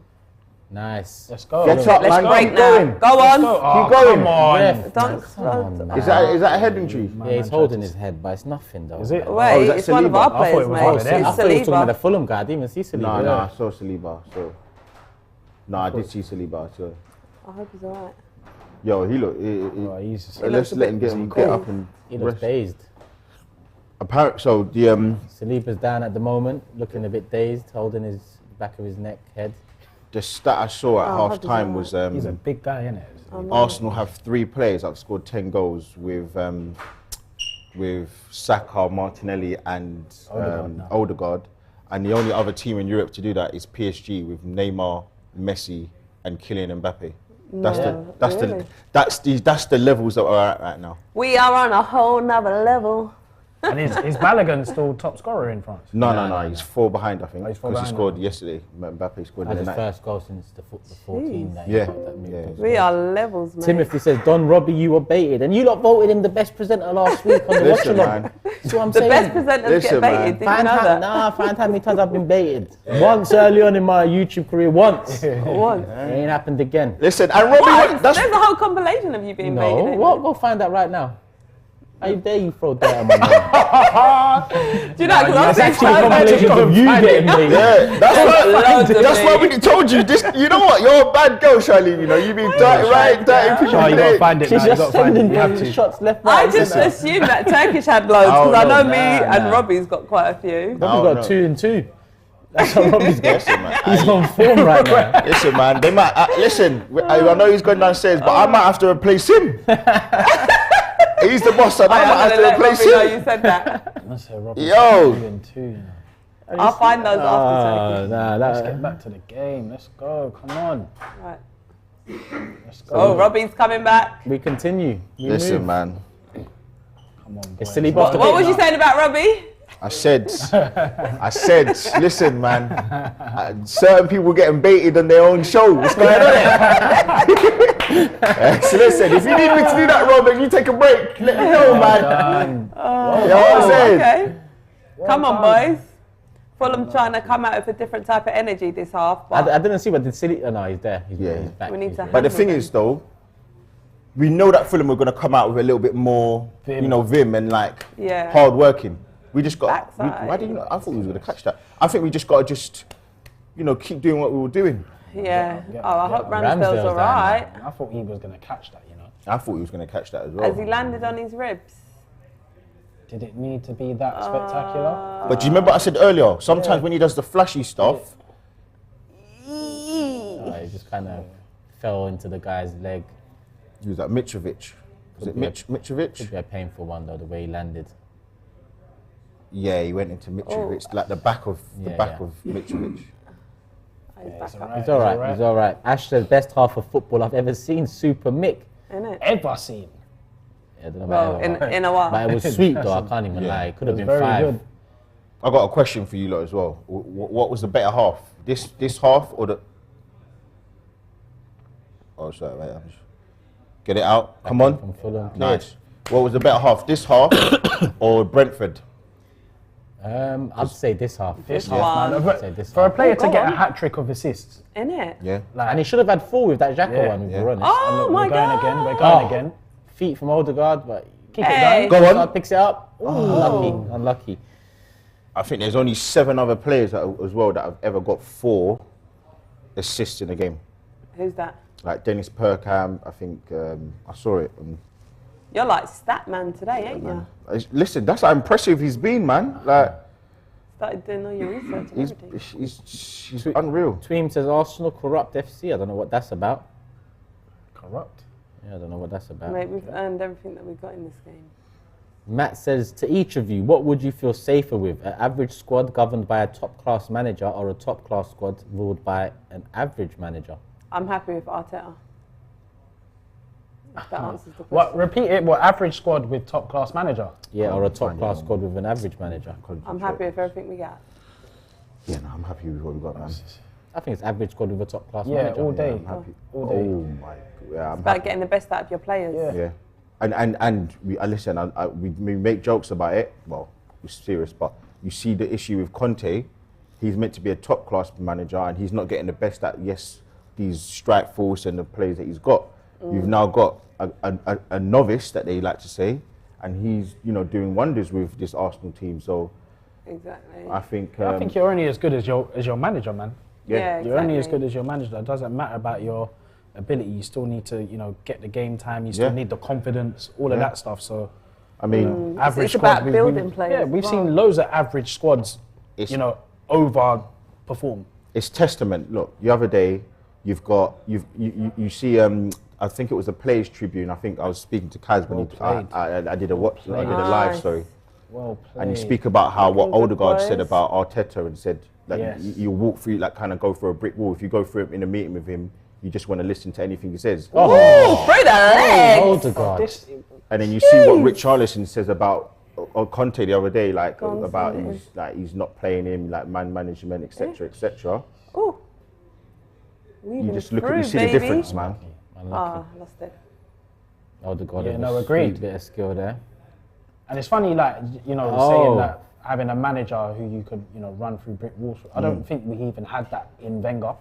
Nice. Let's go. Get up, Let's man. break Keep now. going. Go on. Keep going. Come on. Ref, Don't- come on, man. Is that a head injury? Yeah, he's holding his head, but it's nothing though. Is it? man. Wait, is that it's one of Saliba? our I thought it players, was mate. one of them. I It's thought he was talking about the Saliba. Fulham guy. I didn't even see Saliba. No, I saw Saliba. So, no, I did see Saliba. So, I hope he's alright. yo, he look. Oh, he's Let's let him get up and He looks rest. dazed. Apparently, so the Saliba's down at the moment, looking a bit dazed, holding his back of his neck, head. the stat I saw at Oh, I half hope he's time alright. was he's a big guy, isn't it? Arsenal have 3 players that have scored 10 goals with Saka, Martinelli, and Odegaard. And the only other team in Europe to do that is PSG with Neymar, Messi, and Kylian Mbappe. That's the levels that we're at right now. We are on a whole nother level. And is Balogun still top scorer in France? No. He's 4 behind, I think, he's 4 because he behind scored now. yesterday. Mbappe scored Had in his the night. first goal since the 14 that he Yeah, got that move. yeah. We are levels, mate. Timothy says, Don Robbie, you were baited. And you lot voted him the best presenter last week on the Listen, watch-along. man. That's what I'm The saying. best presenters Listen, get man. baited. Did you know that? Find how many times I've been baited. Once early on in my YouTube career, once. It Once. ain't happened again. Listen, and Robbie, Once. that's There's a whole compilation of you being No, baited. ain't what? Go find that right now. How dare you throw dirt on my name? there? Do you know? Because It's actually a compilation of you getting baited. yeah, Loads of that's why me. we told you this. You know what? You're a bad girl, Charlene. You know you been dirty, right? Dirty people. Oh, you gotta find it She's now. You just gotta find it. sending You have to. shots left, I right, just centre. assumed that Turkish had loads because I know no, me and nah. Robbie's got quite a few. Robbie's Oh, got no. 2 and 2. That's how Robbie's got. Listen, man. He's on form right now. Listen, man. They might listen. I know he's going downstairs, but I might have to replace him. He's the boss, and I might have to let replace Robbie know him. you said that. Let's say Robbie. Yo. 2 and 2, you know. I'll find those after Turkey. Let's get back to the game. Let's go. Come on. Right. Let's go. Oh, Robbie's coming back. We continue. We Listen, move. man. Come on. It's boys. silly What was you saying about Robbie? I said, listen, man. Certain people getting baited on their own show. What's going on here? So listen, if you need me to do that, Rob, and you take a break, let me know, man. You know what I'm saying? Okay. Come on, boys. Fulham trying to come out with a different type of energy this half. But I didn't see what did Silly. Oh, no, he's there. He's back. We need He's to ready. But the thing is, though, we know that Fulham are going to come out with a little bit more, vim and like Yeah. hard working. We just got. Backside. Why did you know? I thought we was going to catch that. I think we just got to keep doing what we were doing. yeah. Oh, I hope Ramsdale's Ramsdale's down all right. I thought he was going to catch that, you know. I thought he was going to catch that as well. Has he landed on his ribs? Did it need to be that spectacular? But do you remember I said earlier? Sometimes when he does the flashy stuff, He just kind of fell into the guy's leg. he was like Mitrovic. Was it Mitrovic? Could be a painful one though, the way he landed. Yeah, he went into Mitrovic, like the back of Mitrovic. He's back up. He's all right. He's all right. Ash says best half of football I've ever seen. Super Mick. Innit? Ever seen? Yeah, I don't know Well, about ever. in a while. But it was sweet though. I can't even lie. It could have It been was very 5. good. I got a question for you lot as well. What was the better half? This half or the? Oh, sorry, wait. Get it out. Come on. From Fulham. Nice. What was the better half? This half or Brentford? I'd say this half. This one. half, man. I'd say this For a half. player to go get on. a hat trick of assists. Innit? Yeah. And he should have had 4 with that Xhaka Yeah, one. If yeah. we're honest. Oh Look, my we're going God. again. We're going again. Feet from Odegaard, but Keep Hey. it going. Go on. Odegaard picks it up. Ooh, unlucky. I think there's only 7 other players as well that have ever got 4 assists in a game. Who's that? Like Dennis Perkham, I think I saw it. You're like stat man today, ain't you? Listen, that's how impressive he's been, man. Like Started doing all your research and everything. he's unreal. Tweem says Arsenal corrupt FC. I don't know what that's about. Corrupt. Yeah, I don't know what that's about. Mate, we've earned everything that we've got in this game. Matt says, to each of you, what would you feel safer with? An average squad governed by a top-class manager or a top-class squad ruled by an average manager? I'm happy with Arteta. If that answers the question. What? Repeat it. What? Average squad with top class manager. Yeah, or a top-class squad with an average manager. I'm happy with everything we got. Yeah, no, I'm happy with what we got, man. I think it's average squad with a top-class Yeah, manager. all day. I'm happy. All day. Oh my, yeah, I'm About happy. getting the best out of your players. Yeah. Yeah, and we listen. We make jokes about it. Well, we're serious, but you see the issue with Conte. He's meant to be a top class manager, and he's not getting the best out. Yes, these strike force and the players that he's got. You've now got a novice that they like to say, and he's doing wonders with this Arsenal team. So exactly, I think I think you're only as good as your manager, man. Yeah, you're only as good as your manager. It doesn't matter about your ability. You still need to get the game time. You still need the confidence, all of that stuff. So I mean, average squads. About building players. Yeah, we've seen loads of average squads, overperform. It's testament. Look, the other day, you see. I think it was the Players Tribune. I think I was speaking to Kaz when I did a live story. Well played. And you speak about how what Odegaard said about Arteta and said that you walk through, like kind of go through a brick wall. If you go through it in a meeting with him, you just want to listen to anything he says. Oh, through the legs. Odegaard. And then you see what Richarlison says about Conte the other day, like about he's not playing him, like man management, etc., etc. Oh, you just look at, you see the difference, man. Lost it. Odegaard, agreed. Bit of skill there. And it's funny, like saying that having a manager who you could run through brick walls. I don't think we even had that in Wenger.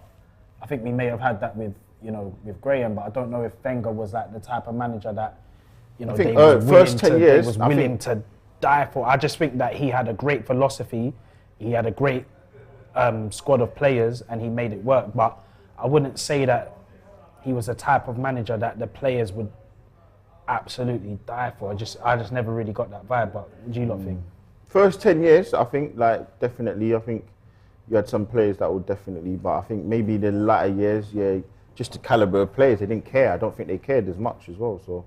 I think we may have had that with Graham, but I don't know if Wenger was like the type of manager that I think first 10 years was willing to die for. I just think that he had a great philosophy. He had a great squad of players, and he made it work. But I wouldn't say that he was the type of manager that the players would absolutely die for. I just never really got that vibe. But what do you lot think? First 10 years, I think, definitely. I think you had some players that would definitely, but I think maybe the latter years, just the caliber of players, they didn't care. I don't think they cared as much as well. So,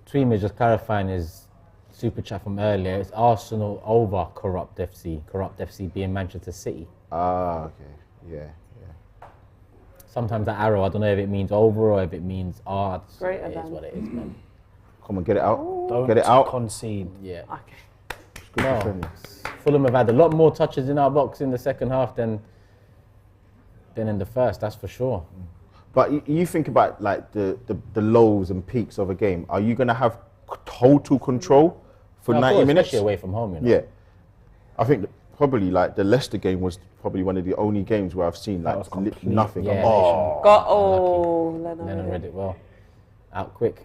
Tweemer just clarifying his super chat from earlier. It's Arsenal over corrupt FC. Corrupt FC being Manchester City. Ah, okay, yeah. Sometimes that arrow, I don't know if it means over or if it means art. It is what it is, man. Come on, get it out. Don't get it out. Concede. Yeah. Okay. No. Fulham have had a lot more touches in our box in the second half than in the first, that's for sure. But you think about like the lows and peaks of a game. Are you going to have total control for 90 minutes? Especially away from home, Yeah. I think probably like the Leicester game was probably one of the only games where I've seen like nothing. Yeah, Lennon read it well. Out quick.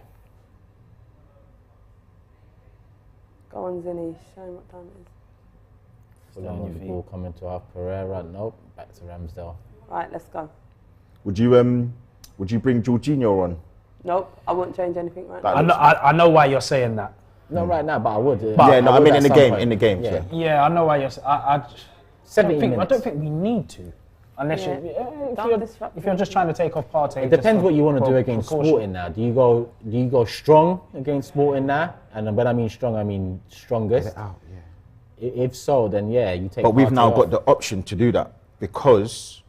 Go on, Zinni. Show him what time it is. Fulham with the ball coming to our Pereira. Nope. Back to Ramsdale. Right, let's go. Would you bring Jorginho on? Nope, I wouldn't change anything right now. I know why you're saying that. Not right now, but I would. I mean in the game. Yeah, I know why you're saying. I don't think we need to, unless if you're just trying to take off Partey. It depends what you want to do against Sporting now. Do you go strong against Sporting now? And when I mean strong, I mean strongest. Get it out, If so, then you take. But we've Partey now off. got the option to do that because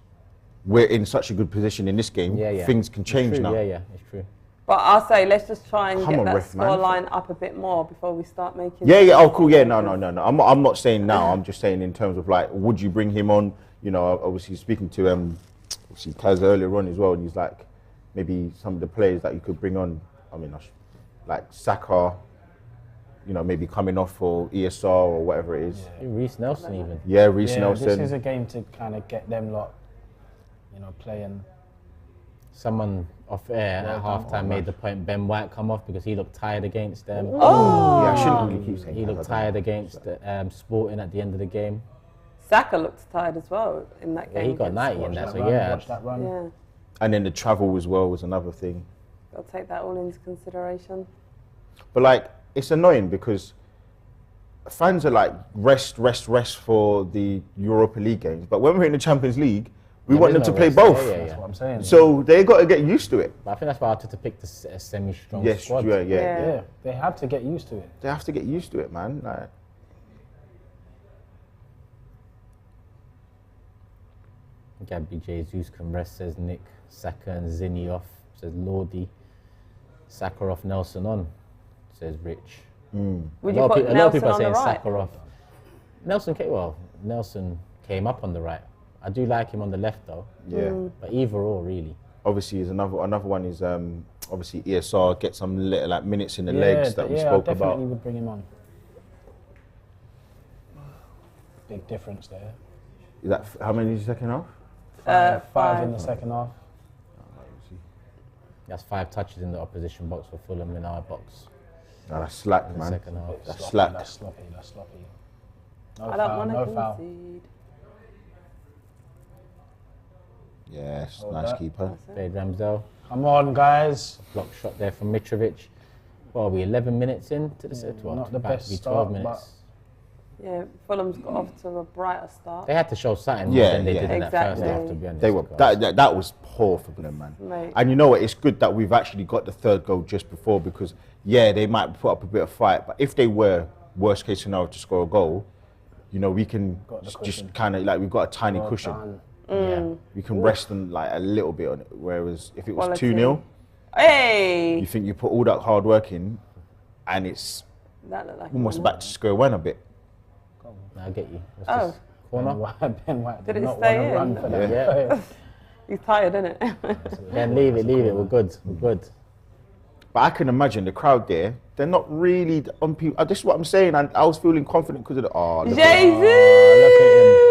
we're in such a good position in this game. Things can change now. Yeah, it's true. But I'll say, let's just try and get that scoreline up a bit more before we start making... Oh, cool, no. I'm not saying now, I'm just saying in terms of like, would you bring him on? Obviously speaking to obviously Kaz earlier on as well, and he's like, maybe some of the players that you could bring on, I mean, like Saka, maybe coming off for ESR or whatever it is. Yeah. Reece Nelson even. Yeah, Reece Nelson. This is a game to kind of get them lot, playing. Someone off air at halftime made the point Ben White come off because he looked tired against them. Oh! Yeah, I shouldn't really keep saying he looked tired against Sporting at the end of the game. Saka looked tired as well in that game. Yeah, he got 90 in that, so watch that run. Yeah. And then the travel as well was another thing. Got to take that all into consideration. But like, it's annoying because fans are like, rest for the Europa League games. But when we're in the Champions League, we want them to play both. That's what I'm saying. So they got to get used to it. But I think that's why I had to pick the semi-strong squad. Yeah. They have to get used to it. They have to get used to it, man. Like, Gabby Jesus can rest, says Nick. Saka and Zinni off, says Lordy. Saka off, Nelson on, says Rich. Would you put Nelson on the right? Saka off. Nelson came up on the right. I do like him on the left though. Yeah. But either or really. Obviously, is another one is obviously ESR get some little like minutes in the legs that we spoke I about. definitely would bring him on. Big difference there. Is that how many in the second half? 5 in the second half. That's 5 touches in the opposition box for Fulham in our box. No, that's slack, In the man. second half. That's slack. That's sloppy. That's sloppy. No I foul, don't want no to foul. concede. Yes, Hold nice that. keeper. Played Ramsdale. Come on, guys. Block shot there from Mitrovic. Well, are we 11 minutes in to the set? Well, not the about best to be 12 start, minutes. Yeah, Fulham's got off to a brighter start. They had to show something more Yeah, than they yeah. did in that first Exactly. half, to be honest. They were that was poor for them, man. Mate. And you know what? It's good that we've actually got the 3rd goal just before, because yeah, they might put up a bit of fight, but if they were worst case scenario to score a goal, you know, we can just kind of like we've got a tiny cushion. Yeah. We can rest them like a little bit on it. Whereas if it was Quality. 2-0, Hey! you think you put all that hard work in, and it's That looked like almost a back to square one a bit. I get you. What's Oh. this? Corner? Ben White Did did it not stay want to run in? for that. Yeah. He's tired, isn't it? Then leave it. We're good. We're good. But I can imagine the crowd there, they're not really on people. This is what I'm saying. And I was feeling confident because of the. Oh, look at that. Jesus!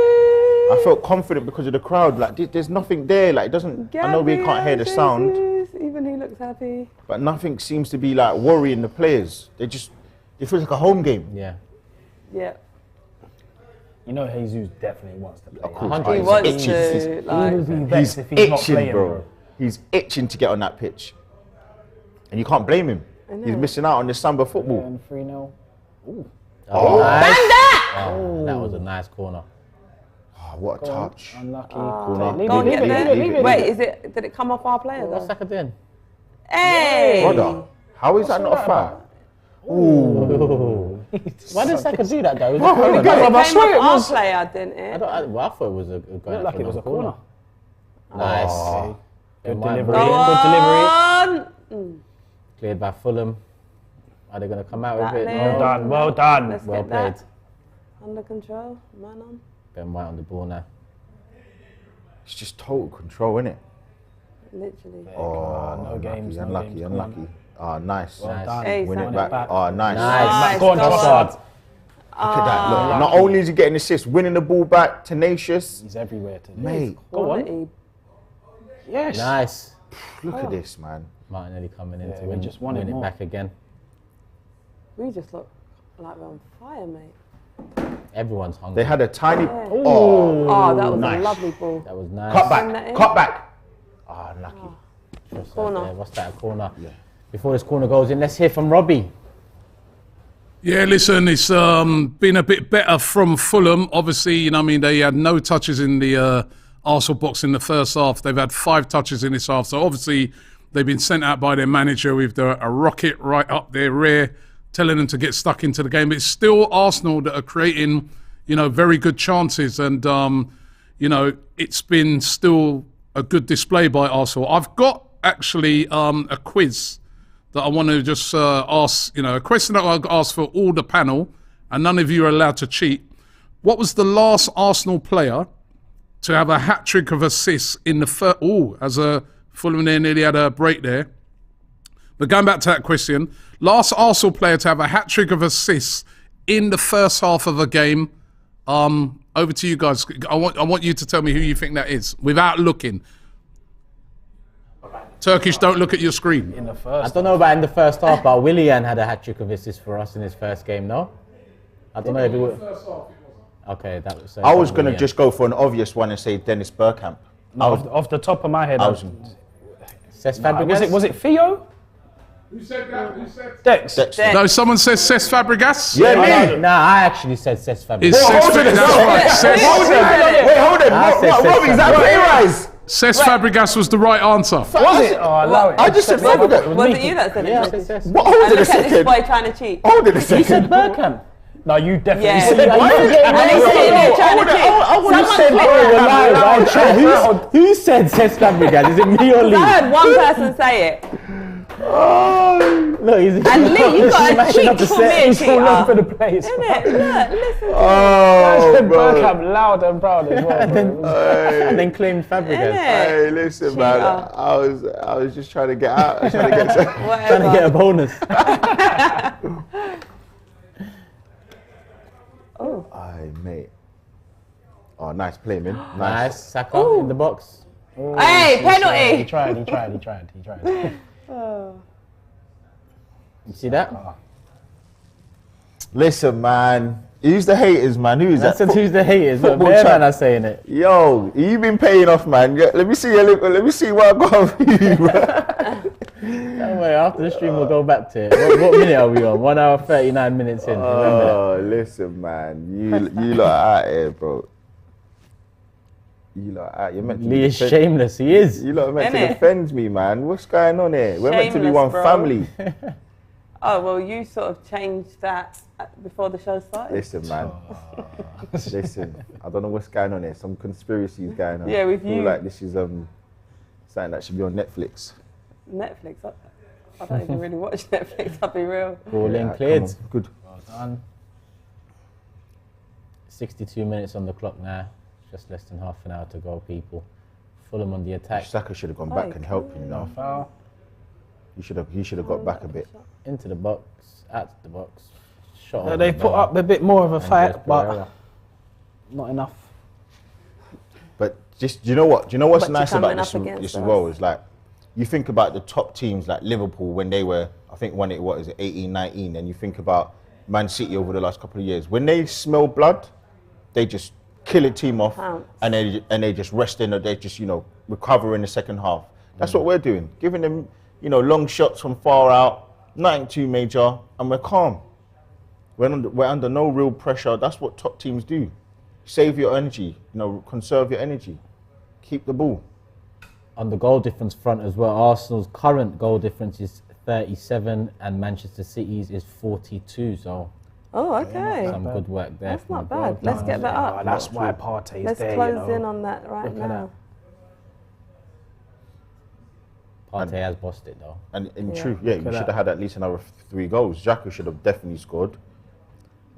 I felt confident because of the crowd. Like, there's nothing there. Like, it doesn't. I know we can't hear the sound, Even he looks happy. but nothing seems to be like worrying the players. It feels like a home game. Yeah. Yeah. You know, Jesus definitely wants to play. Of course. He He's wants itching. to. Like, He will be He's vexed if he's not itching, playing, bro. He's itching to get on that pitch, and you can't blame him. He's missing out on the Samba football. And 3-0. Oh, nice. bang that! Oh, that was a nice corner. Oh, what a touch! Unlucky. Corner. Leave Go it, and get leave there. it, leave it. Wait, did it come off our player What's though? Saka doing? Hey! Brother, how is that not a foul? Why did Saka do that though? It came off our player, didn't I it? thought it was a going Looked like it was a corner. Nice. Good Go delivery. Go Good delivery. on! Cleared by Fulham. Are they going to come out with it? That Well Leo. done. Well done. Let's Well get that played. under control. Man on. Ben White on the ball now. It's just total control, innit? Literally. Oh, no games, no unlucky, games, unlucky. Ah, nice. Nice. Done. Hey, Win it Sam. back. Oh, nice. Nice. Go on, Nice. Trossard. Look at that. Look, not only is he getting assists, winning the ball back, tenacious. He's everywhere today. Mate, Go on. Quality. Yes. Nice. look at this, man. Martinelli coming in Yeah, to we win, just want it win it more. back again. We just look like we're on fire, mate. Everyone's hungry. They had a tiny. Yeah. Oh, Oh, that was nice. a lovely ball. That was nice. cut Send that back, in. cut back. Ah, unlucky. Trossard Corner. there. What's that? A corner. Yeah. Before this corner goes in, let's hear from Robbie. Yeah, listen, it's been a bit better from Fulham. Obviously, you know, I mean, they had no touches in the Arsenal box in the first half. They've had 5 touches in this half. So obviously, they've been sent out by their manager with a rocket right up their rear, telling them to get stuck into the game. But it's still Arsenal that are creating, you know, very good chances. And, you know, it's been still a good display by Arsenal. I've got actually a quiz that I want to just ask, you know, a question that I'll ask for all the panel, and none of you are allowed to cheat. What was the last Arsenal player to have a hat-trick of assists in the first... Oh, as a Fulham there nearly had a break there. But going back to that question, last Arsenal player to have a hat-trick of assists in the first half of a game. Over to you guys. I want you to tell me who you think that is, without looking. Turkish, don't look at your screen. In the I first. don't know about in the first half, but Willian had a hat-trick of assists for us in his first game, no? I don't know if it was... Okay, that was... I was going to just go for an obvious one and say Dennis Bergkamp. No, off the top of my head, I was, Cesc Fabregas? was it Theo? Who said that? Who said Dex. No, someone says Cesc Fabregas? yeah, me. Nah, I actually said Cesc Fabregas. It's Cesc Fabregas. That's right. Wait, hold on. I said Robbie, is that Cesc pay rise? Cesc Fabregas was the right answer. Was it? Oh, allow it. I just said Fabregas. Was it you that said it? Yeah, I said Cesc. What? Hold And on a look at this second. boy trying to cheat. Hold on a You said second. Bergkamp. No, you definitely Yeah. said And he's sitting there trying to cheat. You said Someone Bergkamp. Who said Cesc Fabregas? Is it me or Lee? I heard one person say it. Look, he's And Lee, you got a smashing up cheat the for set. me, He's all over cheater. the place. Innit? Look, listen to Oh, Said bro. Bergkamp loud and proud as well. bro. And then claimed Fabregas. Innit? Hey, listen, man. Cheater. I was just trying to get out. I was trying to get to... Trying to get a bonus. Aye, mate. Oh, nice play, man. Nice. Saka in the box. Hey, He penalty. tried. You see that? Listen, man. Who's the haters, man? Who's that? Who's the haters? But Football man chat. are saying it. Yo, you've been paying off, man. Let me see let me see what I got for you, bro. Don't worry, after the stream we'll go back to it. What minute are we on? 1 hour 39 minutes in. Remember that. Oh, listen, man. You lot are out here, bro. You lot are out. You're meant to Lee be is shameless. He is. You lot are meant to Innit? defend me, man. What's going on here? We're meant to be Shameless, one bro. family. Oh, well, you sort of changed that before the show started. Listen, man. Listen, I don't know what's going on here. Some conspiracies going on. Yeah, with I feel you. like this is something that should be on Netflix. Netflix? I don't even really watch Netflix, I'll be real. All in come cleared. on, good. Well done. 62 minutes on the clock now. Just less than half an hour to go, people. Fulham on the attack. Saka should have gone back and helped him, you know. Foul. He should have got back a bit. Into the box, out the box. Shot on They the put bar. up a bit more of a Andres fight, but Pereira. not enough. But just, do you know what's But you're nice about coming this, up against this as us. well is like, you think about the top teams like Liverpool when they were, I think when it, 18, 19, and you think about Man City over the last couple of years. When they smell blood, they just kill a team off Pounce. and they just rest in, or they just, recover in the second half. That's what we're doing, giving them, long shots from far out, nothing too major, and we're calm. We're under no real pressure. That's what top teams do. Save your energy, conserve your energy. Keep the ball. On the goal difference front as well, Arsenal's current goal difference is 37 and Manchester City's is 42. So Oh, okay. some good work there. That's from not the goal bad. Let's get that up. That's why Partey's Let's there. close in on that right Look at now. Partey has bossed it though. And in Yeah. truth, we should have had at least another 3 goals. Xhaka should have definitely scored.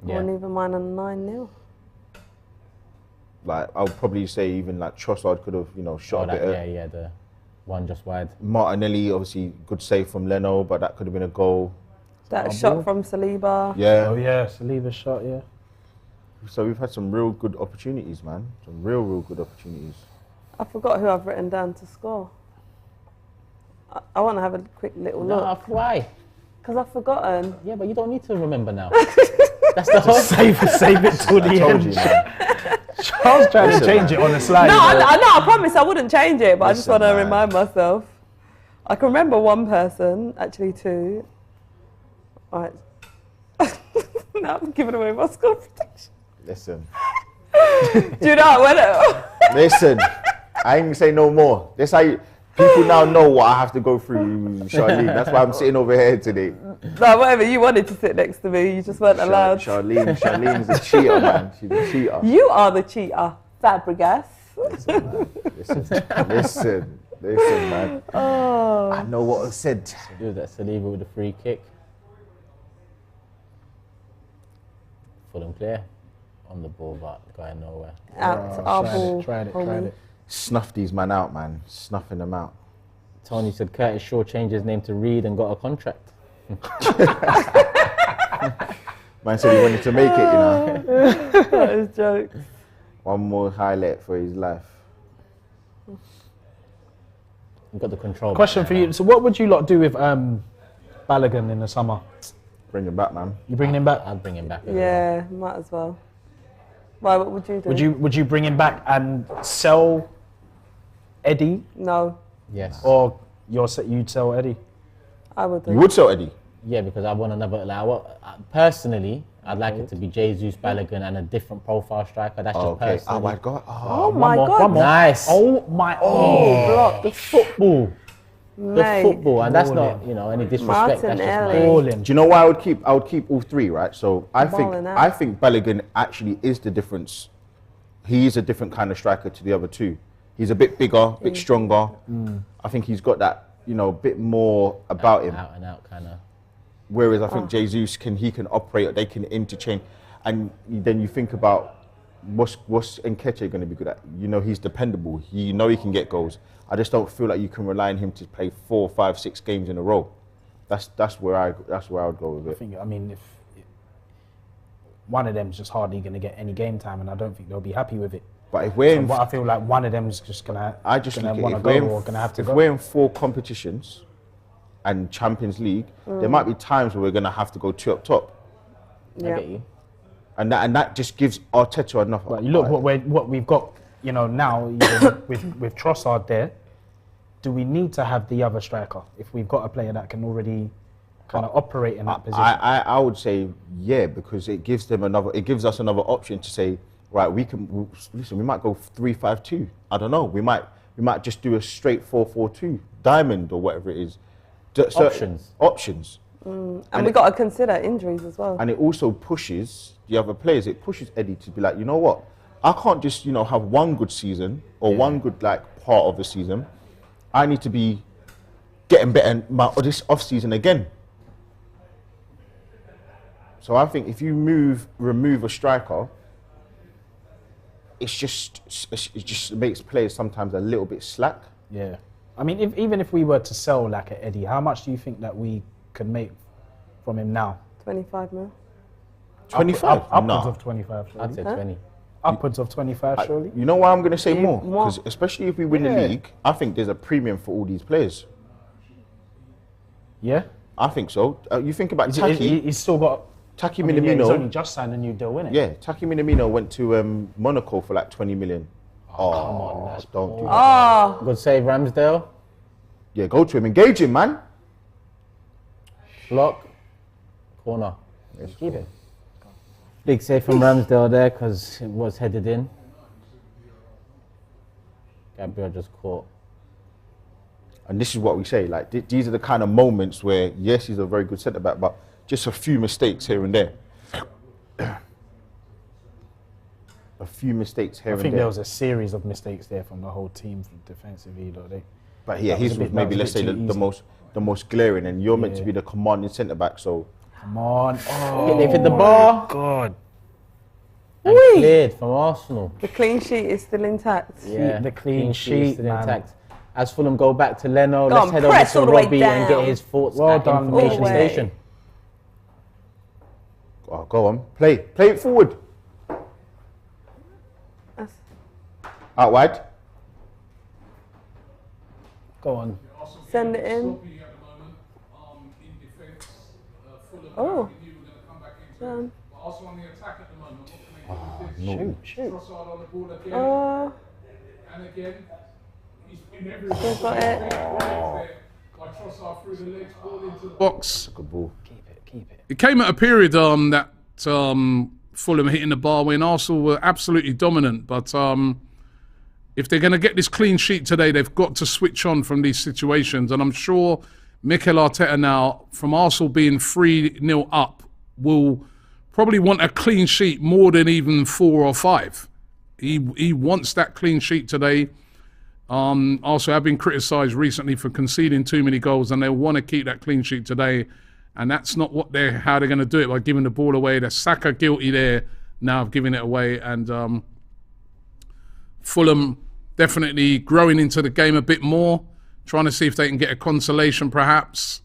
Yeah. Or even mine on 9-0. Like, I would probably say even like Trossard could have, shot a bit. Yeah, the one just wide. Martinelli, obviously, good save from Leno, but that could have been a goal. That shot from Saliba. Yeah. Oh yeah, Saliba's shot, yeah. So we've had some real good opportunities, man. Some real good opportunities. I forgot who I've written down to score. I want to have a quick little look. No, why? Because I've forgotten. Yeah, but you don't need to remember now. That's the whole Save it till the I told end. you, man. Charles trying to change it on the slide. No, I promise I wouldn't change it, but I just Listen, want to man. remind myself. I can remember one person, actually 2. All right. Now I'm giving away my score prediction. Listen. Do you know when? Listen. I ain't gonna say no more. That's how people now know what I have to go through, Charlene. That's why I'm sitting over here today. No, whatever. You wanted to sit next to me. You just weren't allowed. Charlene's a cheater, man. She's a cheater. You are the cheater, Fabregas. Listen, man. Listen, man. Oh. I know what I said. do that. Saliba with a free kick. Fulham clear. On the ball, but going nowhere. Out our ball. Tried homie. it. Snuff these man out, man. Snuffing them out. Tony said Curtis Shaw changed his name to Reed and got a contract. Man said he wanted to make it, That is jokes. One more highlight for his life. We've got the control. Question for you. So what would you lot do with Balogun in the summer? Bring him back, man. You bringing him back? I'd bring him back. as well. Yeah, might as well. Why? What would you do? Would you bring him back and sell Eddie, No, Yes. or you'd sell Eddie? I would. You would sell Eddie? Yeah, because I want another. Personally, I'd like it to be Jesus, Balogun, and a different profile striker. That's just Okay. personally. Oh my God. Oh my God. One more. Nice. Oh my. Block. The football. Mate. The football, and that's not any disrespect. That's just Martinelli. my. Do you know why I would keep? I would keep all 3, right? So I Balling out. think Balogun actually is the difference. He is a different kind of striker to the other 2. He's a bit bigger, a bit stronger. I think he's got that, bit more about him. Out and out kind of. Whereas I think Jesus can operate, they can interchange, and then you think about what's Nketiah going to be good at. He's dependable. He can get goals. I just don't feel like you can rely on him to play 4, 5, 6 games in a row. That's where I would go with it. I mean, if one of them's just hardly going to get any game time, and I don't think they'll be happy with it. But if we're in, I feel like one of them's just gonna. I just gonna look wanna at go it, or gonna have to if go. we're in 4 competitions, and Champions League, there might be times where we're going to have to go 2 up top. I get you. And that just gives Arteta enough. But you look what we've got, now even with Trossard there. Do we need to have the other striker if we've got a player that can already kind of operate in that position? I would say because it gives us another option to say, right, we might go 3-5-2. I don't know. We might just do a straight 4-4-2 diamond or whatever it is. Options. And we've got to consider injuries as well. And it also pushes the other players. It pushes Eddie to be like, you know what? I can't just, have one good season or one good part of the season. I need to be getting better this off season again. So I think if you remove a striker, it just makes players sometimes a little bit slack. Yeah. I mean, even if we were to sell like an Eddie, how much do you think that we could make from him now? 25 mil. 25? Upwards of 25. Surely. I'd say 20. Upwards of 25, surely. You know why I'm going to say more? Because especially if we win the league, I think there's a premium for all these players. Yeah? I think so. You think about Taki. He's still got... Taki Minamino. He's only just signed a new deal, innit? Yeah, Taki Minamino went to Monaco for like 20 million. Oh, come on. Don't do that. Good save, Ramsdale. Yeah, go to him. Engage him, man. Block. Corner. Keep it. Big save from Ramsdale there because it was headed in. Gabriel just caught. And this is what we say. Like these are the kind of moments where, yes, he's a very good centre back, but just a few mistakes here and there. A few mistakes here and there. I think there was a series of mistakes there from the whole team defensively. But yeah, his was maybe, let's say, the most glaring, and you're meant to be the commanding centre back, so. Come on. Oh, they've hit the bar. God. And cleared from Arsenal. The clean sheet is still intact. Yeah, the clean sheet is still intact. As Fulham go back to Leno, Go let's on, head over press to all the way Robbie and down. get his thoughts Well at done, information all the way. station. Oh, go on, play it forward. Out wide. Go on. Send it in. Oh. Done. Also on the attack at the moment. No. Shoot. Trossard on the ball again. And again, he's in every got it. By Trossard through the legs, ball into the box. Good ball. Keep it. It came at a period that Fulham hitting the bar when Arsenal were absolutely dominant. But if they're going to get this clean sheet today, they've got to switch on from these situations. And I'm sure Mikel Arteta now, from Arsenal being 3-0 up, will probably want a clean sheet more than even 4 or 5. He wants that clean sheet today. Also, have been criticised recently for conceding too many goals, and they'll want to keep that clean sheet today. And that's not how they're going to do it, by giving the ball away. They're Saka guilty there now of giving it away. And Fulham definitely growing into the game a bit more, trying to see if they can get a consolation perhaps.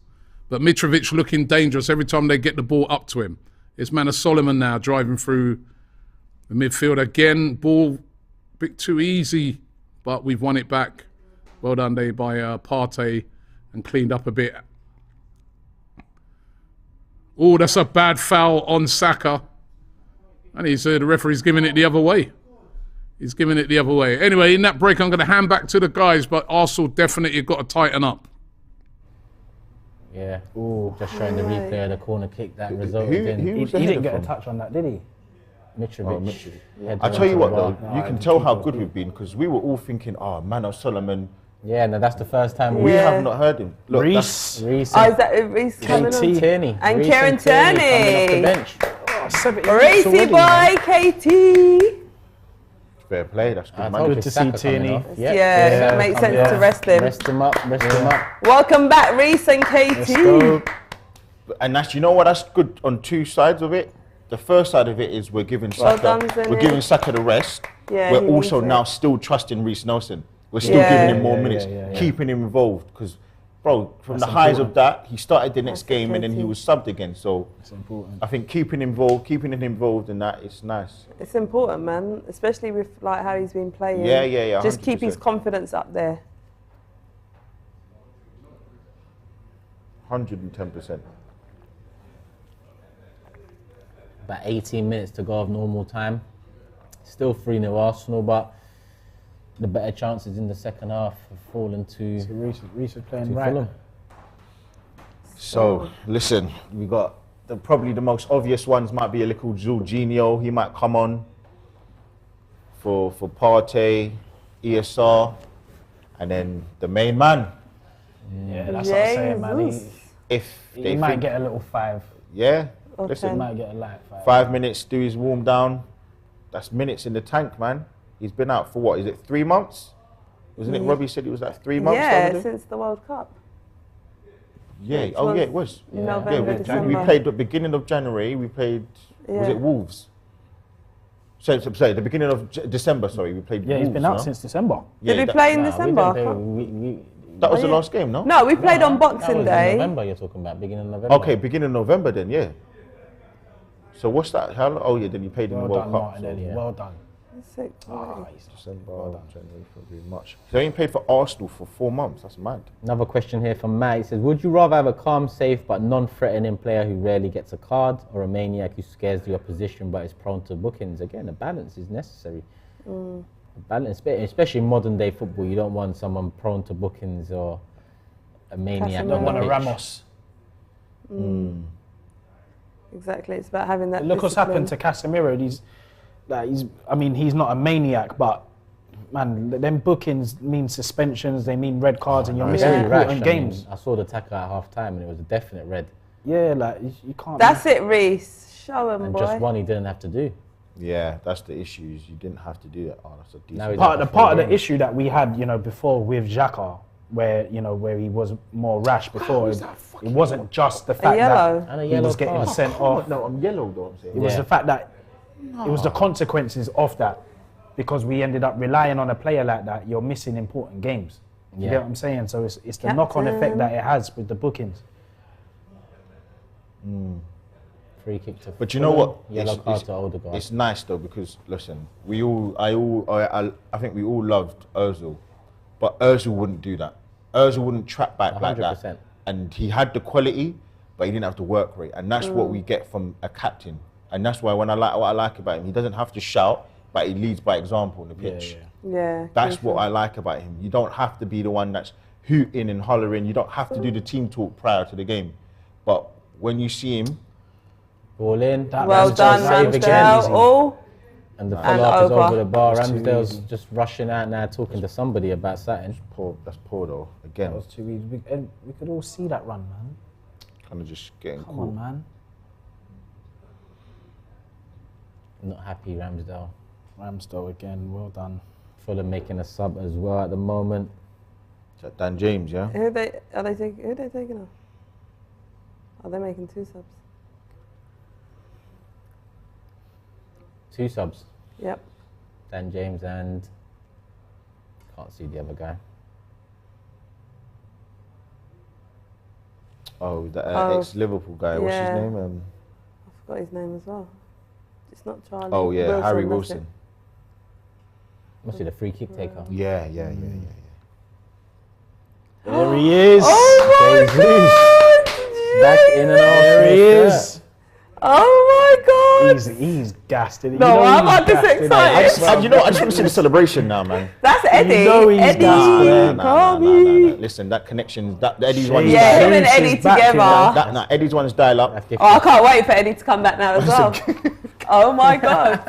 But Mitrovic looking dangerous every time they get the ball up to him. It's Manor Solomon now driving through the midfield again. Ball a bit too easy, but we've won it back. Well done there by Partey, and cleaned up a bit. Oh, that's a bad foul on Saka. And the referee's giving it the other way. He's giving it the other way. Anyway, in that break, I'm going to hand back to the guys, but Arsenal definitely got to tighten up. Yeah. Ooh, just showing the replay of the corner kick that resulted in. He didn't get a touch on that, did he? Mitrovic. I tell you what, though, you can tell how good we've been, because we were all thinking, Manor Solomon. Yeah, no, that's the first time we have not heard him. Look, Reece. Is that Reece coming on? Tierney. And Reece Kieran Tierney. coming off the bench. Reece boy, KT. Fair play, that's good. Good to see Tierney. Yeah, it makes sense to rest him. Rest him up. Welcome back, Reece and KT. And you know what? That's good on two sides of it. The first side of it is we're giving Saka, the rest. Yeah, we're also now still trusting Reece Nelson. We're still giving him more minutes, keeping him involved. Because, bro, from the highs of that, he started the next game and then he was subbed again. So it's important. I think keeping him involved in that is nice. It's important, man, especially with like how he's been playing. Yeah. Just keep his confidence up there. 110%. About 18 minutes to go of normal time. Still 3-0 Arsenal, but the better chances in the second half have fallen to Reece is playing right. Fulham. So, listen, we got probably the most obvious ones might be a little Jorginho. He might come on for Partey, ESR, and then the main man. Yeah, that's what I'm saying, man. He might get a little 5. Yeah, Okay. listen, He might get a light 5. 5 minutes, do his warm down. That's minutes in the tank, man. He's been out for what? Is it 3 months? Wasn't it? Robbie said it was like 3 months. Yeah, since the World Cup. Yeah. Which Oh, was yeah, it was. November, we December. played the beginning of January. We played. Was Yeah. it Wolves? Sorry, the beginning of December. Sorry, we played. Yeah, Wolves, he's been out no? since December. Yeah, Did we play in Nah, December? That was Oh, the yeah. last game, no? No, we played on That Boxing was Day. in November you're talking about, beginning of November. Okay, beginning of November then, yeah. So what's that? Oh yeah, then you played in Well the World done, Cup. Martinelli. yeah. Well done. Sick. December, January, February, March. So he ain't played for Arsenal for 4 months. That's mad. Another question here from Matt. He says, would you rather have a calm, safe, but non-threatening player who rarely gets a card, or a maniac who scares the opposition but is prone to bookings? Again, a balance is necessary. A balance, especially in modern day football, you don't want someone prone to bookings or a maniac. Don't on want the a pitch. Ramos. Exactly, it's about having that. Look what's happened to Casemiro. He's not a maniac, but man, them bookings mean suspensions. They mean red cards, and you're missing Very rash. important games. I saw the tackle at half time and it was a definite red. Yeah, like you can't. That's it, Reece. Show him, And boy. just one he didn't have to do. Yeah, that's the issue. You didn't have to do that. Oh, that's a decent. Now he's part up of for four the games. issue that we had, before with Xhaka, where he was more rash before. It wasn't just the fact yellow. that And a he yellow was getting card. sent off. No, I'm yellow though. I'm saying. It was Yeah. the fact that it was the consequences of that, because we ended up relying on a player like that. You're missing important games. You Yeah. get what I'm saying? So it's the knock-on effect that it has with the bookings. Free kick to But you know Fulham, what? Yellow card to Odegaard. It's nice though because listen, I think we all loved Özil, but Özil wouldn't do that. Özil wouldn't track back like that, 100%. and he had the quality, but he didn't have the work rate, and that's what we get from a captain, and that's why what I like about him, he doesn't have to shout, but he leads by example on the pitch. Yeah. That's what I like about him. You don't have to be the one that's hooting and hollering. You don't have to do the team talk prior to the game, but when you see him. Ball in. Well done, Save again. Ramsdale. Oh, And the And follow-up is over. over the bar. That's too Ramsdale's easy. just rushing out now, talking to somebody about something. That's poor though. Again, That was too easy. We could all see that run, man. kind of just getting Come caught. on, man. Not happy, Ramsdale. Ramsdale again. Well done. Fulham making a sub as well at the moment. Is that Dan James, yeah? who are they taking off? Are they making 2 subs? 2 subs. Yep. Dan James and can't see the other guy. Oh, the Oh, ex-Liverpool guy. What's his yeah. name? I forgot his name as well. It's not Charlie. Oh yeah, Harry that's Wilson. it. Must be the free kick taker. Yeah. There he is. Oh my god! Back in an There he Arsenal is. shirt. Oh my god! He's gassed. You No, know I'm he's not this gassed, innit? excited. You know, I just want to see the celebration now, man. That's Eddie. know he's Eddie, down. Nah. Listen, that connection, that Eddie's one. is Yeah, dial him and up. Eddie He's back, together. Eddie's one is dial up. That's gifted. Oh, I can't wait for Eddie to come back now as well. Oh my god!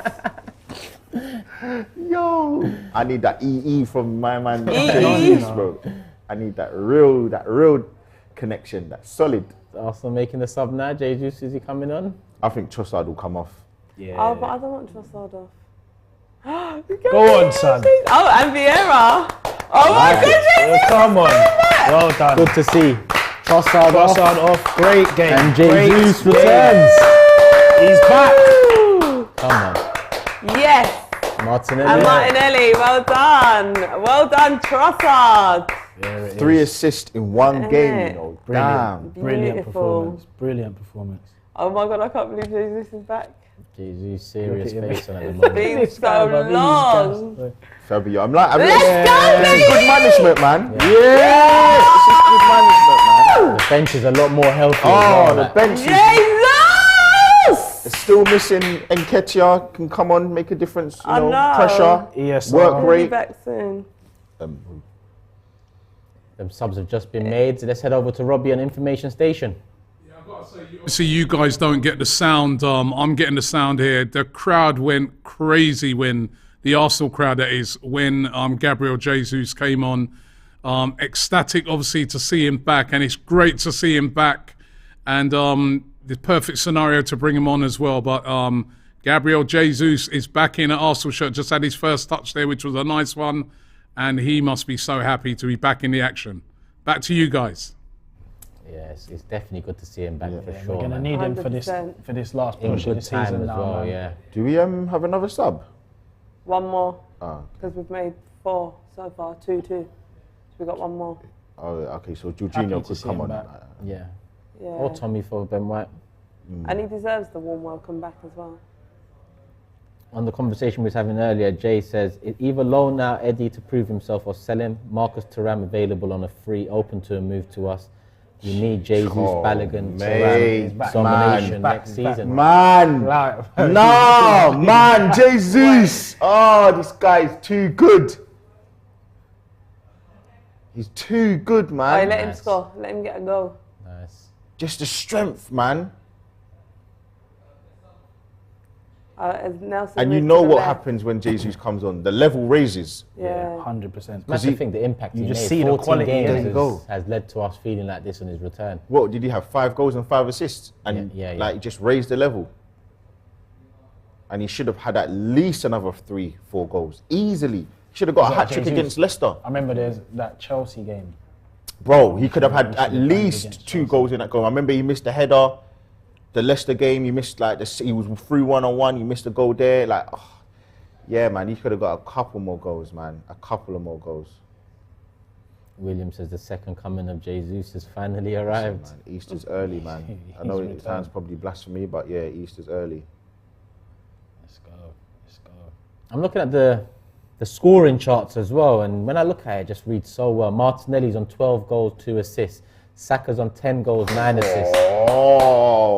Yo, I need that EE from my man, EE. Jesus, bro. I need that real connection, that solid. Arsenal making the sub now. Jesus, is he coming on? I think Trossard will come off. Yeah. Oh, but I don't want Trossard off. Go on, son. Oh, and Vieira. Oh my goodness! Come on. Well done. Good to see. Trossard off. Trossard off. Great game. And Great Jesus game. returns. He's back. Come on. Yes. Martinelli. And Martinelli, well done. Well done, Trossard. There it is. 3 assists in one game, Innit? you know. Brilliant. Damn. Brilliant Beautiful. performance. Brilliant performance. Oh my god, I can't believe Jesus is back. Jesus, serious Look at him. face on at the It's moment. been so long. Fabio, I'm like, Let's go, this is good management, man. Yeah. This is good management, man. The bench is a lot more healthy. Oh, the bench is... Jesus! It's still missing. Nketiah can come on, make a difference. You know, pressure, yes, work He'll be rate. back soon. Them subs have just been made. So let's head over to Robbie on information station. Obviously, you guys don't get the sound. I'm getting the sound here. The crowd went crazy when the Arsenal crowd, that is, when Gabriel Jesus came on. Ecstatic, obviously, to see him back, and it's great to see him back. And the perfect scenario to bring him on as well. But Gabriel Jesus is back in at Arsenal shirt. Just had his first touch there, which was a nice one, and he must be so happy to be back in the action. Back to you guys. Yes, it's definitely good to see him back for sure. We're gonna need him for this last push of the season as now, well. man. Yeah. Do we have another sub? One more. Ah. Because we've made 4 so far, 2. So we got one more. Oh, okay. So Jorginho could come on. Yeah. Yeah. Or Tommy for Ben White. And he deserves the warm welcome back as well. On the conversation we was having earlier, Jay says, either loan out Eddie to prove himself or sell him. Marcus Thuram available on a free, open to a move to us. We need Jesus, Balogun, Thuram domination next season. Man, no, man, Jesus. Oh, this guy's too good. He's too good, man. Oh, let him score. Let him get a goal. Nice. Just the strength, man. And you know what happens when Jesus comes on? The level raises. Yeah, 100%. That's the thing, the impact you he just made. see the 14 quality games has led to us feeling like this on his return. What, did he have 5 goals and 5 assists? And like, he just raised the level. And he should have had at least another 3-4 goals. Easily. He should have got a hat-trick against Leicester. I remember there's that Chelsea game. Bro, he could have had at least 2 goals in that goal. I remember he missed a header. The Leicester game, he missed like he was through 1-on-1. He missed a goal there. Like, oh, yeah, man, he could have got a couple more goals, man. A couple of more goals. William says the second coming of Jesus has finally arrived. Listen, man, Easter's early, man. I know it sounds probably blasphemy, but yeah, Easter's early. Let's go. I'm looking at the scoring charts as well, and when I look at it, it just reads so well. Martinelli's on 12 goals, 2 assists. Saka's on 10 goals, 9 assists. Oh.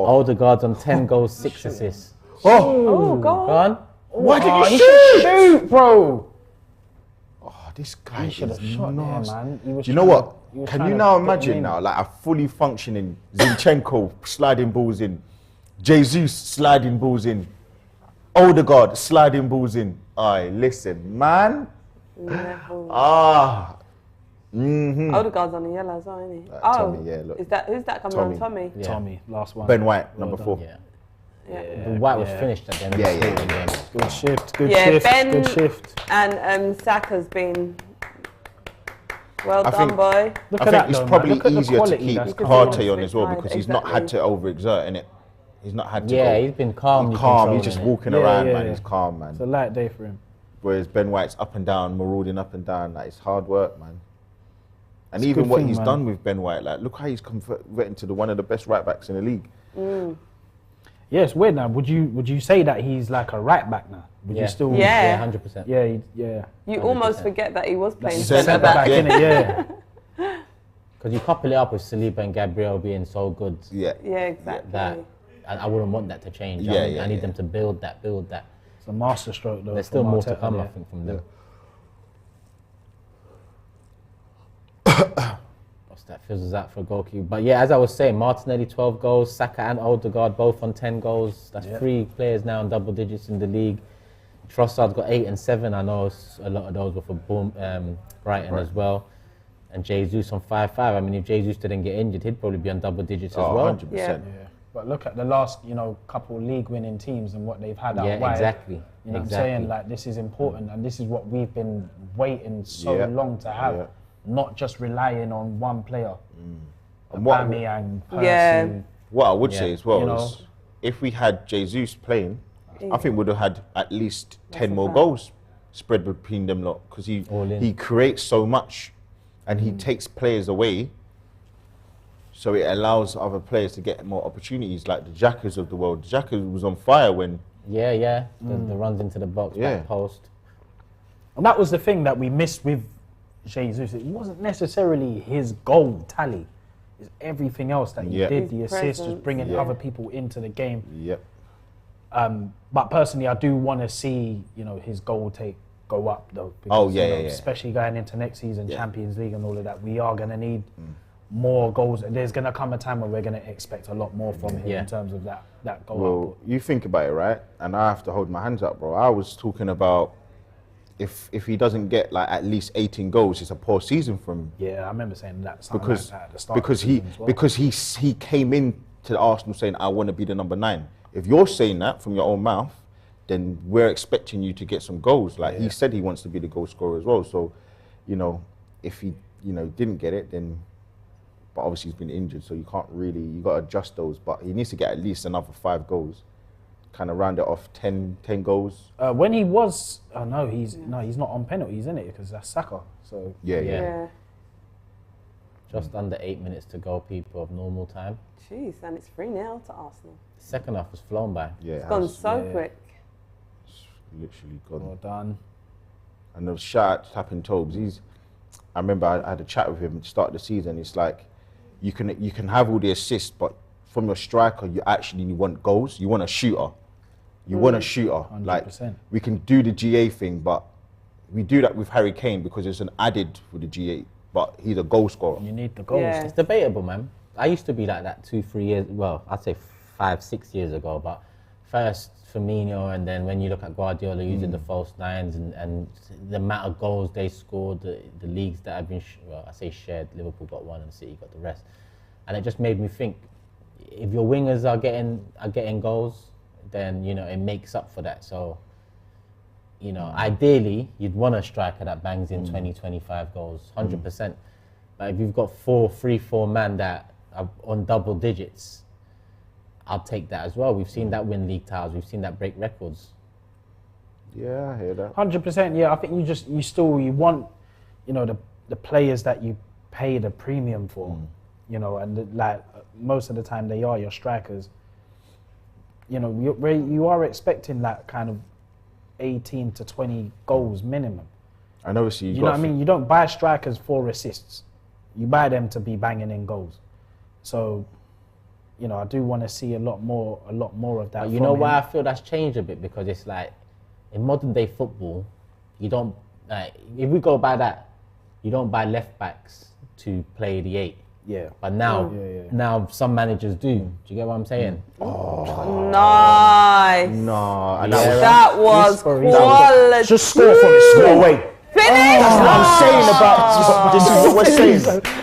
Odegaard's on 10 goals, 6 assists. Oh, go on. Why did you shoot, bro? Oh, this guy should have is shot there, nasty. man. Do you know what? Can you now imagine now, like a fully functioning Zinchenko sliding balls in, Jesus sliding balls in, Odegaard sliding balls in. Aye, listen, man. Odegaard's on the yellow as well, isn't he? Tommy, yeah, look. Who's that coming on? Tommy? Yeah. Tommy, last one. Ben White, number 4. Yeah. But White was finished at the end of the game. Good shift, good Ben shift. And Saka's been well I done, think- boy. I think it's probably easier to keep Partey on as well because he's not had to overexert, innit? He's not had to Yeah, go. he's been calm. He's calm, he's just walking around, man. yeah. He's calm, man. It's a light day for him. Whereas Ben White's up and down, marauding up and down. Like, it's hard work, man. And It's a even good what thing, he's man. done with Ben White, like, look how he's converted to one of the best right backs in the league. Yeah, it's weird now. Would you say that he's like a right back now? Would you still? Yeah. 100%. Yeah, yeah. You almost forget that he was playing Centre centre back, back. Innit? Yeah. Because you couple it up with Saliba and Gabriel being so good. Yeah. Yeah, exactly. That I wouldn't want that to change. Yeah, I need them to build that. It's a masterstroke though. There's still more to Arteta, come, yeah. I think, from them. That fizzles out for a goalkeeper. But yeah, as I was saying, Martinelli 12 goals, Saka and Odegaard both on 10 goals. That's 3 players now in double digits in the league. Trossard got 8 and 7. I know a lot of those were for Brighton as well. And Jesus on 5-5. I mean, if Jesus didn't get injured, he'd probably be on double digits as well. 100%. Yeah. But look at the last, couple league-winning teams and what they've had out Yeah, wide. exactly. You know what I'm saying? Like, this is important, and this is what we've been waiting so long to have. Yeah. Not just relying on one player. And what- Aubameyang, Percy. Yeah. What I would say as well You know. is, if we had Jesus playing, I think we'd have had at least 10 a more fact. goals spread between them lot because All in. he creates so much and he takes players away, so it allows other players to get more opportunities, like the Jackers of the world. Jackers was on fire when Yeah. The runs into the box, back post. And that was the thing that we missed with Jesus. It wasn't necessarily his goal tally. It's everything else that he did, the assists, just bringing other people into the game. Yep. But personally, I do want to see, you know, his goal take go up though. Because, especially going into next season, Champions League and all of that, we are going to need more goals. There's going to come a time where we're going to expect a lot more from him in terms of that goal. Well, you think about it, right? And I have to hold my hands up, bro. I was talking about if he doesn't get like at least 18 goals, it's a poor season for him. Yeah, I remember saying that. Because like that at the start of the season as well. because he came in to Arsenal saying, I want to be the number 9. If you're saying that from your own mouth, then we're expecting you to get some goals. Like he said, he wants to be the goal scorer as well. So, you know, if he, you know, didn't get it, then, but obviously he's been injured, so you can't really, you got to adjust those. But he needs to get at least another 5 goals, kind of round it off 10 goals. When he was, he's not on penalties, isn't it? Because that's Saka. So yeah. Just under 8 minutes to go, people, of normal time. Jeez, and it's 3-0 to Arsenal. The second half was flown by. Yeah, it's gone so quick. It's literally gone. Well done. And the shout out to Tapping Tobes. I remember I had a chat with him at the start of the season. It's like you can have all the assists, but from your striker, you actually want goals. You want a shooter. You want a shooter. 100%. Like we can do the GA thing, but we do that with Harry Kane because it's an added with the GA. But he's a goal scorer. You need the goals. Yeah. It's debatable, man. I used to be like that 2-3 years. Well, I'd say 5-6 years ago. But first Firmino, and then when you look at Guardiola using the false nines and the amount of goals they scored, the leagues that have been, shared. Liverpool got 1 and City got the rest. And it just made me think, if your wingers are getting goals, then you know it makes up for that. So, you know, ideally you'd want a striker that bangs in 20-25 goals, 100%. But if you've got 3-4 men that are on double digits, I'll take that as well. We've seen that win league titles. We've seen that break records. Yeah, I hear that. 100%. Yeah, I think you want, you know, the players that you pay the premium for, you know, and like most of the time they are your strikers. You know, you are expecting that kind of 18 to 20 goals minimum. And obviously you know what I mean? You don't buy strikers for assists. You buy them to be banging in goals. So, you know, I do want to see a lot more of that. But you know why I feel that's changed a bit? Because it's like, in modern day football, you don't, like, if we go by that, you don't buy left backs to play the 8. Yeah. But now some managers do. Do you get what I'm saying? Oh. Nice. No. And that was quality. Just score from it. Score away. Finish. That's what I'm saying about. This is what we're saying.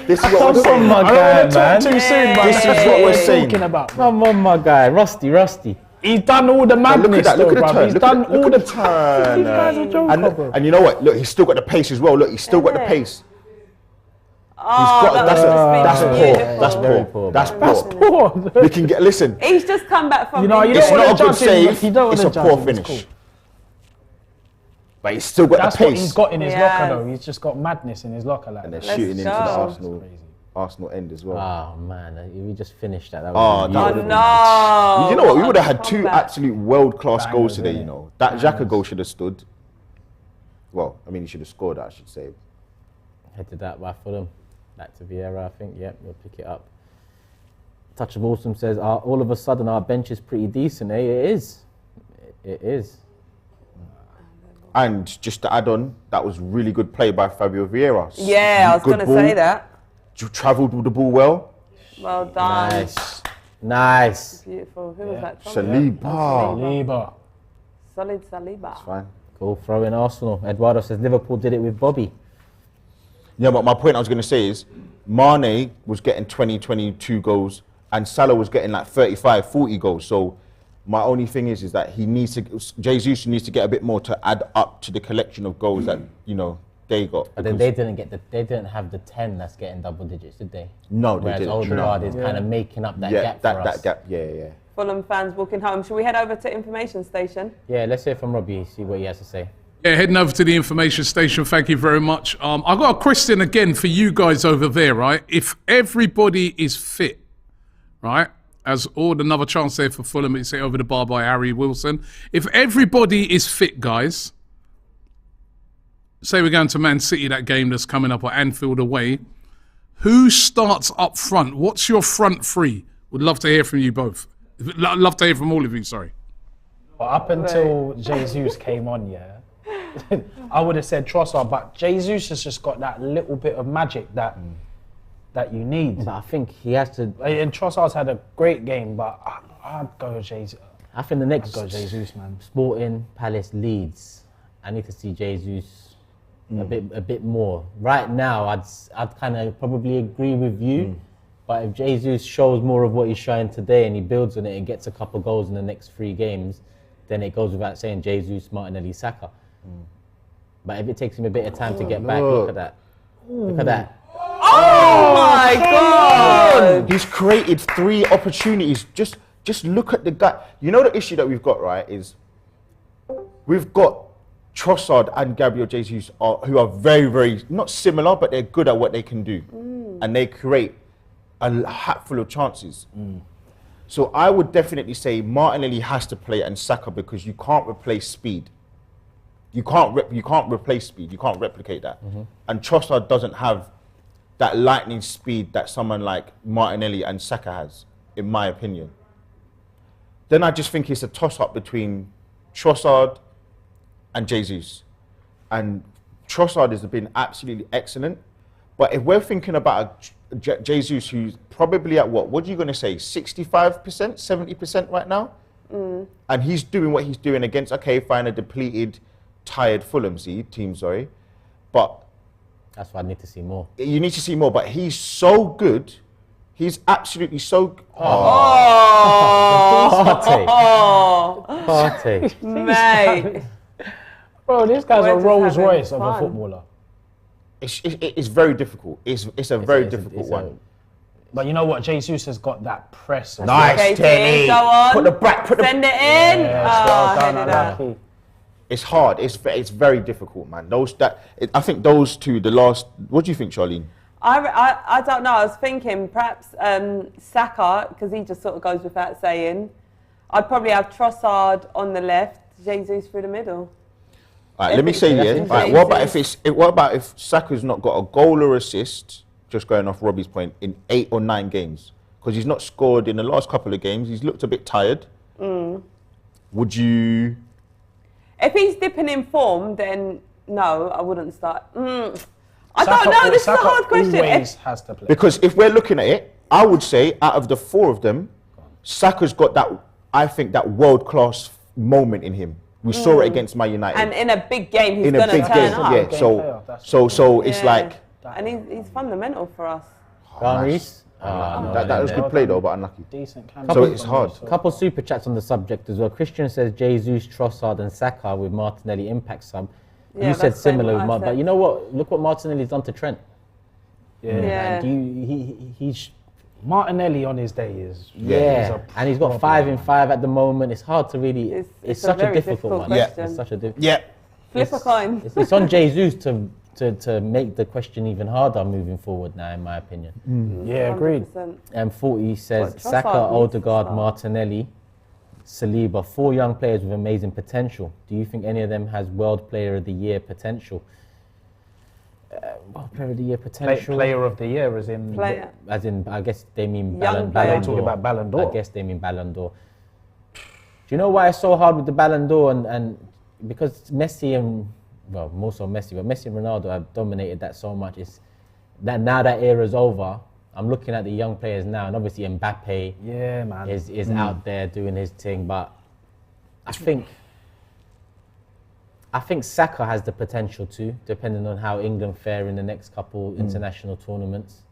This is what we're saying. My guy, man. Too soon, man. This is what we're saying. Talking about. Come on, my guy. Rusty. He's done all the madness. Look at the turn. He's done all the turn. These guys are joking. And you know what? Look, he's still got the pace as well. Look, he's still got the pace. Oh, That's poor. We can get. Listen. He's just come back from. It's not a good save. It's a poor finish. But he's still got the pace. That's what he's got in his locker, though. He's just got madness in his locker, like. And they're shooting into the Arsenal end as well. Oh man, if we just finished that. No. You know what? We would have had 2 absolute world-class goals today. You know that Xhaka goal should have stood. Well, I mean, he should have scored that, I should say. Headed that by Fulham. Back to Vieira, I think. Yep, we'll pick it up. Touch of Awesome says, all of a sudden our bench is pretty decent. It is. It is. And just to add on, that was really good play by Fabio Vieira. Yeah, I was going to say that. Travelled with the ball well. Well done. Nice. Beautiful. Who was that? Saliba. Solid Saliba. That's fine. Cool. Throw in Arsenal. Eduardo says Liverpool did it with Bobby. Yeah, but my point I was going to say is Mane was getting 20, 22 goals and Salah was getting like 35, 40 goals. So my only thing is that Jesus needs to get a bit more to add up to the collection of goals that, you know, they got. But then they didn't have the 10 that's getting double digits, did they? No, they Whereas didn't. Odegaard is kind of making up that gap for us. That gap, yeah. Fulham fans walking home. Should we head over to information station? Yeah, let's hear from Robbie, see what he has to say. Yeah, heading over to the information station. Thank you very much. I've got a question again for you guys over there, right? If everybody is fit, right? Another chance there for Fulham. It's hit over the bar by Harry Wilson. If everybody is fit, guys, say we're going to Man City, that game that's coming up, or Anfield away, Who starts up front? What's your front three? Would love to hear from you both. Love to hear from all of you, sorry. Well, up until Jesus came on, yeah, I would have said Trossard, but Jesus has just got that little bit of magic that you need. But I think he has to. And Trossard's had a great game, but I'd go Jesus. I think the next I'd go Jesus, man. Sporting, Palace, Leeds. I need to see Jesus a bit more. Right now, I'd kind of probably agree with you. But if Jesus shows more of what he's showing today and he builds on it and gets a couple goals in the next 3 games, then it goes without saying Jesus, Martinelli, Saka. But if it takes him a bit of time to get back, look at that. Look at that. Oh my God! He's created 3 opportunities. Just look at the guy. You know the issue that we've got, right, is we've got Trossard and Gabriel Jesus who are very, very, not similar, but they're good at what they can do. And they create a hatful of chances. So I would definitely say Martinelli has to play and Saka, because you can't replace speed. You can't replace speed. You can't replicate that. And Trossard doesn't have that lightning speed that someone like Martinelli and Saka has, in my opinion. Then I just think it's a toss-up between Trossard and Jesus. And Trossard has been absolutely excellent. But if we're thinking about Jesus, who's probably at what are you going to say, 65%, 70% right now? And he's doing what he's doing against, okay, fine, a depleted, tired Fulham team, but that's why I need to see more. You need to see more, but he's so good. He's absolutely so good. Party. Mate. Bro, this guy's a Rolls Royce of a footballer. It's very difficult. It's a very difficult one. But you know what? Jesus has got that press. Nice, Tenny. Go on. Send it in. Well, it's hard. It's very difficult, man. I think those two. The last. What do you think, Charlene? I don't know. I was thinking perhaps Saka, because he just sort of goes without saying. I'd probably have Trossard on the left, Jesus through the middle. All right, let me say Right, what about if Saka's not got a goal or assist? Just going off Robbie's point, in 8 or 9 games, because he's not scored in the last couple of games. He's looked a bit tired. Would you? If he's dipping in form, then no, I wouldn't start. I don't know. This is a hard question. Always has to play. Because if we're looking at it, I would say out of the 4 of them, Saka's got that. I think that world-class moment in him. We saw it against Man United. And in a big game, he's going to turn up. Yeah. So it's like. And he's fundamental for us. That was good play though, but unlucky. Decent. So it's hard. Couple super chats on the subject as well. Christian says Jesus, Trossard, and Saka with Martinelli impact sub. You said similar with Martinelli, but you know what? Look what Martinelli's done to Trent. And he's Martinelli on his day is and he's got 5 in 5 at the moment. It's hard to really. It's such a difficult one. It's such a difficult. Flip a coin. It's on Jesus to make the question even harder moving forward now, in my opinion. Yeah, agreed. And 40 says Saka, Odegaard, Martinelli, Saliba, 4 young players with amazing potential. Do you think any of them has World Player of the Year potential? World Player of the Year potential. Player of the Year as in player. As in, I guess they mean Ballon d'Or. Talking about Ballon d'Or. I guess they mean Ballon d'Or. Do you know why it's so hard with the Ballon d'Or? And because Messi and more so Messi, but Messi and Ronaldo have dominated that so much. It's that now that era's over. I'm looking at the young players now, and obviously Mbappe is out there doing his thing. But I think Saka has the potential to, depending on how England fare in the next couple international tournaments,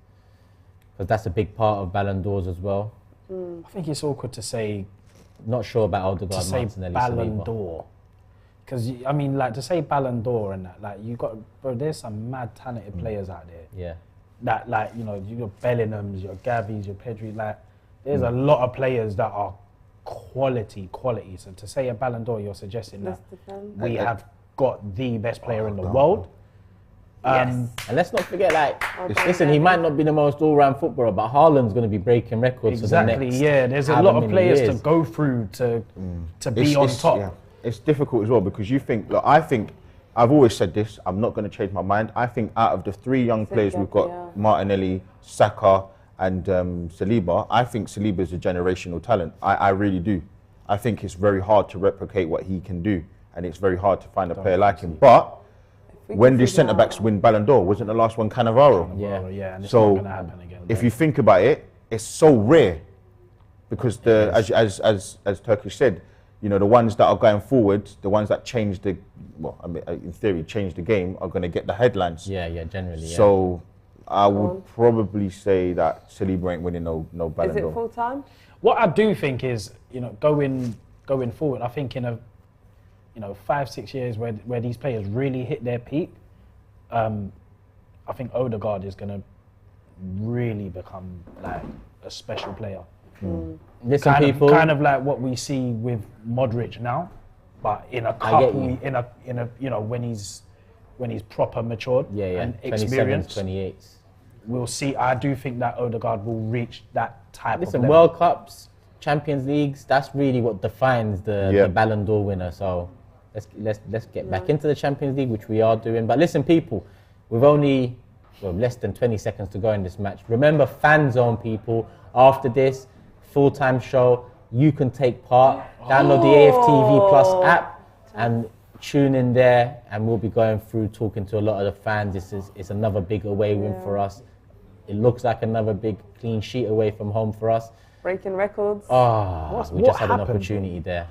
because that's a big part of Ballon d'Ors as well. I think it's awkward to say. Not sure about Odegaard, to say Martinelli, Ballon Saliba. d'Or. Because, I mean, like, to say Ballon d'Or and that, like, you got, bro, there's some mad talented players out there. Yeah. That, like, you know, your Bellinghams, your Gavis, your Pedri, like, there's a lot of players that are quality. So to say a Ballon d'Or, you're suggesting that we have got the best player in the world. And let's not forget, like, listen, he might not be the most all-round footballer, but Haaland's going to be breaking records for the next. There's a lot of players to go through to be on top. Yeah. It's difficult as well because you think. Look, I think I've always said this, I'm not going to change my mind. I think out of the 3 young players we've got, Martinelli, Saka and Saliba, I think Saliba is a generational talent. I really do. I think it's very hard to replicate what he can do, and it's very hard to find a player like him. But when the centre-backs win Ballon d'Or, wasn't the last one Cannavaro? Yeah, and it's so not going to happen again. If you think about it, it's so rare because as Turkish said, you know, the ones that are going forward, the ones that change the, well, I mean, in theory, change the game are going to get the headlines. Yeah, generally. So I would probably say that Saliba ain't winning no Ballon d'Or. Is it full time? What I do think is, you know, going forward, I think in a, 5-6 years where these players really hit their peak, I think Odegaard is going to really become like a special player. Listen, people. Kind of like what we see with Modric now, but in a couple, in a, when he's proper matured and experienced. 28. We'll see. I do think that Odegaard will reach that type of Listen, level. World Cups, Champions Leagues, that's really what defines the Ballon d'Or winner. So let's get back into the Champions League, which we are doing. But listen, people, we've only less than 20 seconds to go in this match. Remember, Fan Zone, people. After this full-time show, you can take part. Download the AFTV Plus app and tune in there, and we'll be going through talking to a lot of the fans. It's another big away win for us. It looks like another big clean sheet away from home for us. Breaking records. We just had an opportunity there.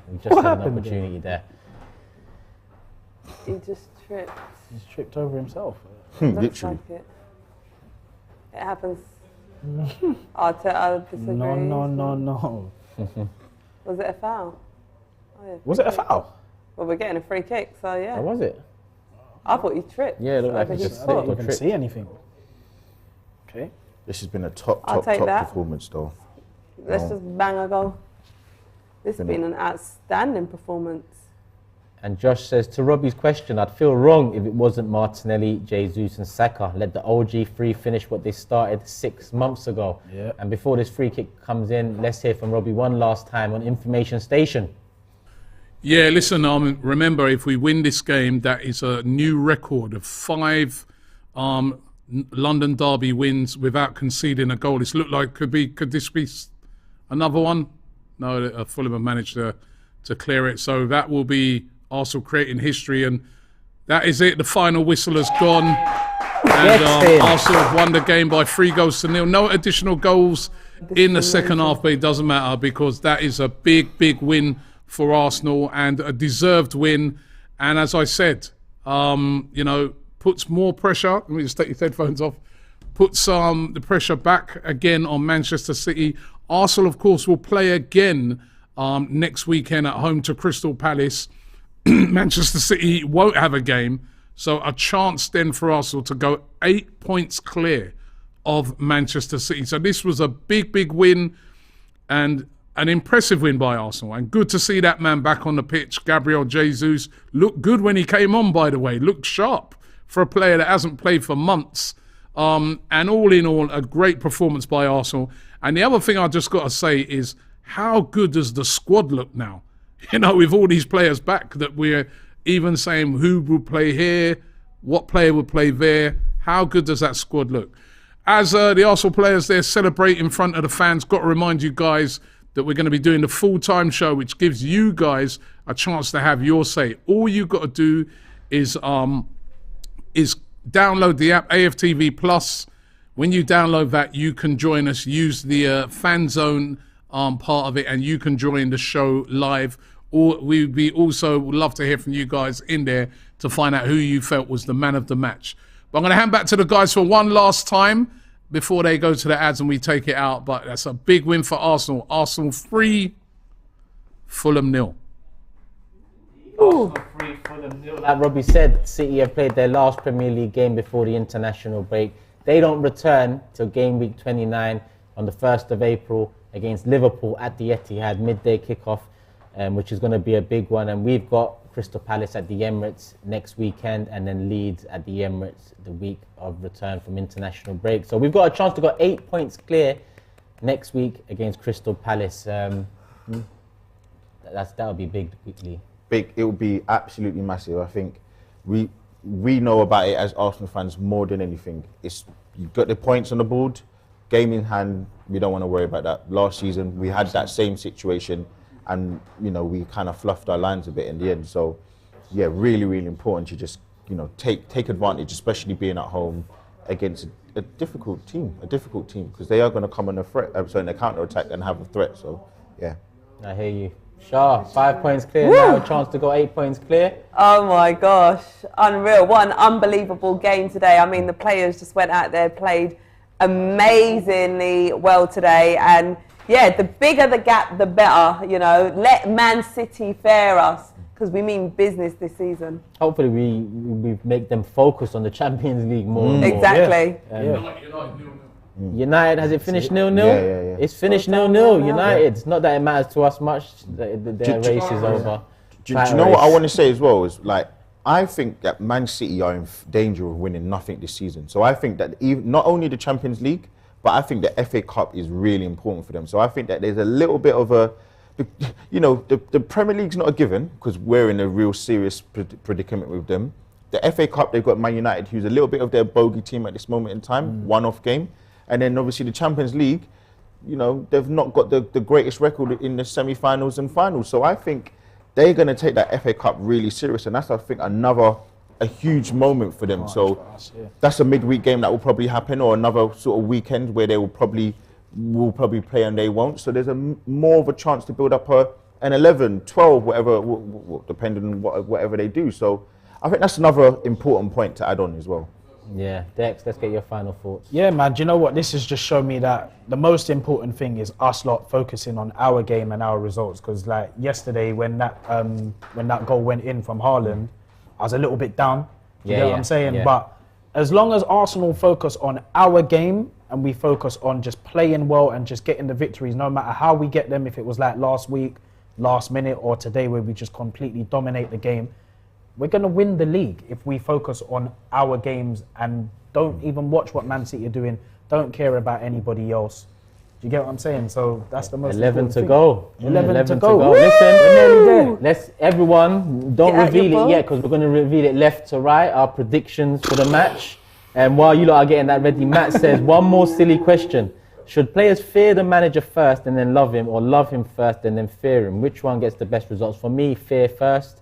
He just tripped. He's tripped over himself. Literally. Like it happens. I'll disagree. No. Was it a foul? Oh, yeah. Was it a foul? Well, we're getting a free kick, so yeah. Or was it? I thought he tripped. Yeah, it looked like he just I didn't even see anything. Okay. This has been a top that. performance, though. Let's just bang a goal. This has been an outstanding performance. And Josh says, to Robbie's question, I'd feel wrong if it wasn't Martinelli, Jesus and Saka. Let the OG three finish what they started 6 months ago. Yeah. And before this free kick comes in, let's hear from Robbie one last time on Information Station. Yeah, listen, remember, if we win this game, that is a new record of 5 London derby wins without conceding a goal. It's looked like could this be another one? No, Fulham have managed to clear it. So that will be Arsenal creating history, and that is it. The final whistle has gone, and Arsenal have won the game by 3-0. No additional goals in the second half, but it doesn't matter because that is a big win for Arsenal and a deserved win. And as I said, puts more pressure. Let me just take your headphones off. Puts the pressure back again on Manchester City. Arsenal, of course, will play again next weekend at home to Crystal Palace. Manchester City won't have a game, so a chance then for Arsenal to go 8 points clear of Manchester City. So this was a big win and an impressive win by Arsenal, and good to see that man back on the pitch. Gabriel Jesus looked good when he came on, by the way, looked sharp for a player that hasn't played for months. And all in all, a great performance by Arsenal. And the other thing I just got to say is, how good does the squad look now? With all these players back, that we're even saying who will play here, what player will play there. How good does that squad look? As the Arsenal players there celebrate in front of the fans, got to remind you guys that we're going to be doing the full-time show, which gives you guys a chance to have your say. All you got to do is download the app AFTV Plus. When you download that, you can join us. Use the Fan Zone part of it, and you can join the show live. Or we also would love to hear from you guys in there to find out who you felt was the man of the match. But I'm going to hand back to the guys for one last time before they go to the ads and we take it out. But that's a big win for Arsenal. Arsenal 3, Fulham 0. Arsenal 3, Fulham 0. Like Robbie said, City have played their last Premier League game before the international break. They don't return till game week 29 on the 1st of April against Liverpool at the Etihad, midday kickoff, which is going to be a big one. And we've got Crystal Palace at the Emirates next weekend, and then Leeds at the Emirates the week of return from international break. So we've got a chance to go 8 points clear next week against Crystal Palace. That'll be big quickly. Big. It will be absolutely massive. I think, we know about it as Arsenal fans more than anything. You've got the points on the board, game in hand. We don't want to worry about that. Last season we had that same situation, and we kind of fluffed our lines a bit in the end. So yeah, really, really important to just take advantage, especially being at home against a difficult team, because they are going to come on a threat, in a counter attack and have a threat. So yeah. I hear you. Shah, 5 points clear now, chance to go 8 points clear. Oh my gosh, unreal. What an unbelievable game today. I mean, the players just went out there, played amazingly well today. And yeah, the bigger the gap, the better, Let Man City fare us, because we mean business this season. Hopefully we make them focus on the Champions League more and more. Exactly. United, has it finished 0-0? Yeah. It's finished 0-0. United. It's not that it matters to us much. Their race is over. Do you know what I want to say as well? Is I think that Man City are in danger of winning nothing this season. So I think that not only the Champions League, but I think the FA Cup is really important for them. So I think that there's a little bit of the Premier League's not a given, because we're in a real serious predicament with them. The FA Cup, they've got Man United, who's a little bit of their bogey team at this moment in time, one-off game. And then obviously the Champions League, they've not got the greatest record in the semi-finals and finals. So I think they're going to take that FA Cup really serious. And that's, I think, a huge moment for them. So that's a midweek game that will probably happen, or another sort of weekend where they will probably play and they won't. So there's more of a chance to build up an 11, 12, whatever, depending on whatever they do. So I think that's another important point to add on as well. Yeah, Dex, let's get your final thoughts. Yeah, man, do you know what? This has just shown me that the most important thing is us lot focusing on our game and our results. Because like yesterday, when that goal went in from Haaland, I was a little bit down. You know what I'm saying? Yeah. But as long as Arsenal focus on our game and we focus on just playing well and just getting the victories, no matter how we get them, if it was like last week, last minute, or today where we just completely dominate the game, we're going to win the league if we focus on our games and don't even watch what Man City are doing, don't care about anybody else. Do you get what I'm saying? So that's the most 11 important to thing. go. 11 to go. Listen, we're nearly there. Let's everyone, don't reveal it yet, because we're going to reveal it left to right, our predictions for the match. And while you lot are getting that ready, Matt says, one more silly question. Should players fear the manager first and then love him, or love him first and then fear him? Which one gets the best results? For me, fear first,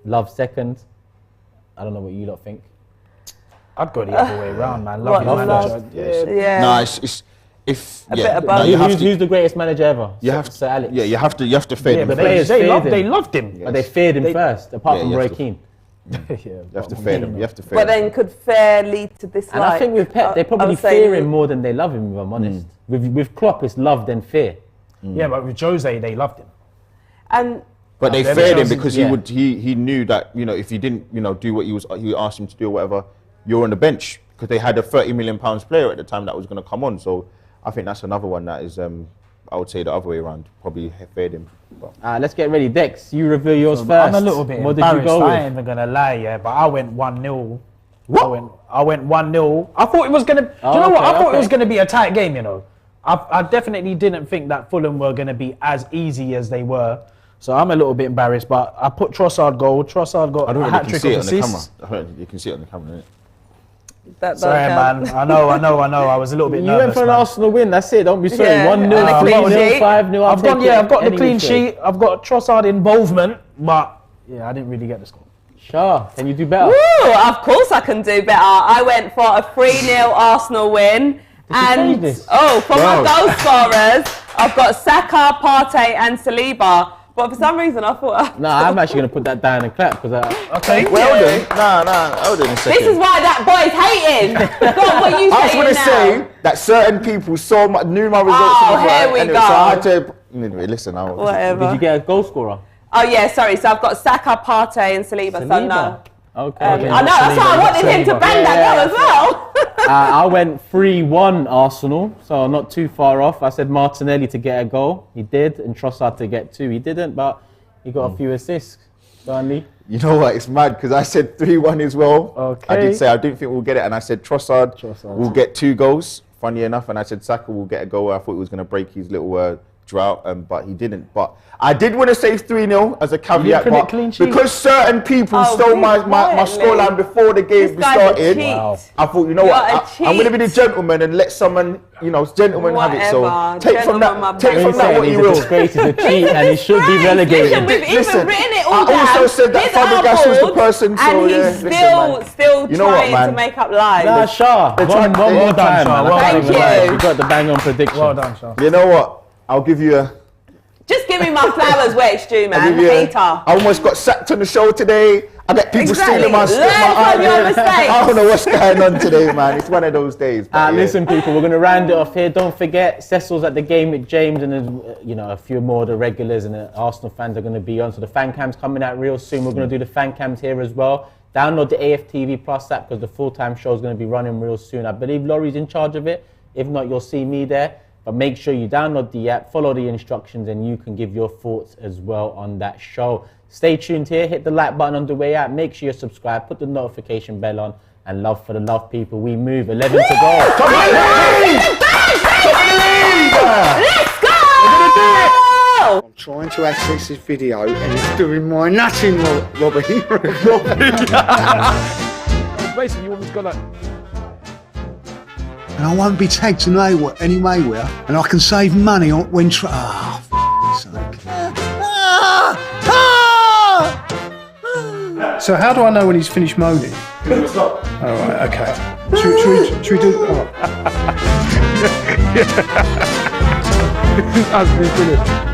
love second. I don't know what you lot think. I'd go the other way around, man. Love your manager. Yeah. No, who's the greatest manager ever? Sir Alex. Yeah, you have to fear them. But they loved him. But they feared him first, apart from Roy Keane. You have to fear them. But then could fear lead to dislike? And I think with Pep, they probably fear him more than they love him, if I'm honest. With Klopp, it's love then fear. Yeah, but with Jose, they loved him. But they feared him because he knew that if he didn't do what he asked him to do or whatever, you're on the bench, because they had a £30 million player at the time that was going to come on. So I think that's another one that is I would say the other way around, probably feared him. Let's get ready. Dex, you reveal yours first. I'm a little bit embarrassed. I ain't even gonna lie, but I went 1-0. What? I went 1-0. I thought it was gonna. Do you know what? I thought it was gonna be a tight game. I definitely didn't think that Fulham were gonna be as easy as they were. So I'm a little bit embarrassed, but I put Trossard goal. Trossard got a hat trick of assists. You can see it on the camera, innit? Sorry, man. I know. I was a little bit nervous. You went for an Arsenal win. That's it. Don't be sorry. 1-0, 3-0, 5-0. I've got the clean sheet. I've got Trossard involvement, but I didn't really get the score. Shah, can you do better? Woo, of course I can do better. I went for a 3-0 Arsenal win. And for my goal scorers, I've got Saka, Partey, and Saliba. But for some reason, I thought... No, I'm actually going to put that down and clap. Okay. Well done. Hold on a second. This is why that boy's hating. God, what are you saying now? I was going to say that certain people knew my results. Oh, here we go. So I had to... Anyway, listen. Whatever. Did you get a goal scorer? Oh, yeah, sorry. So I've got Saka, Partey, and Saliba. So no. Okay. I know, that's why I wanted him to bang that goal as well. I went 3-1 Arsenal, so not too far off. I said Martinelli to get a goal. He did, and Trossard to get 2. He didn't, but he got a few assists. Burnley. You know what? It's mad because I said 3-1 as well. Okay. I did say I didn't think we'll get it, and I said Trossard will get 2 goals. Funny enough, and I said Saka will get a goal. I thought he was going to break his little drought, but he didn't. But I did want to say 3-0 as a caveat, predict but clean sheet? because certain people stole my scoreline before the game started, I thought, you know what, I'm going to be the gentleman and let someone, you know, gentleman have it. So take from that what you will. He's a cheat and he should be relegated. We've even written it all I also said that Fabregas was the person, so and he's still trying to make up lies. Nah, Shah, well done, Shah. Thank you. You got the bang on prediction. Well done, Shah. You know what? I'll give you a... Just give me my flowers where it's due, man. Hater. I almost got sacked on the show today. I got people stealing my Learn from your mistakes. I don't know what's going on today, man. It's one of those days. Listen, people, we're going to round it off here. Don't forget, Cecil's at the game with James, and there's, you know, a few more of the regulars and the Arsenal fans are going to be on. So the fan cam's coming out real soon. We're going to do the fan cams here as well. Download the AFTV Plus app because the full-time show is going to be running real soon. I believe Laurie's in charge of it. If not, you'll see me there. But make sure you download the app, follow the instructions, and you can give your thoughts as well on that show. Stay tuned here, hit the like button on the way out, make sure you subscribe, put the notification bell on, and love for the love, people. We move, 11 to go. Come on, Let's go! I'm trying to access this video and it's doing my nutting, Robbie. Basically, you almost got like... And I won't be tagged anywhere, and I can save money on when sake. So how do I know when he's finished moaning? All right, okay. Should we do? That's brilliant.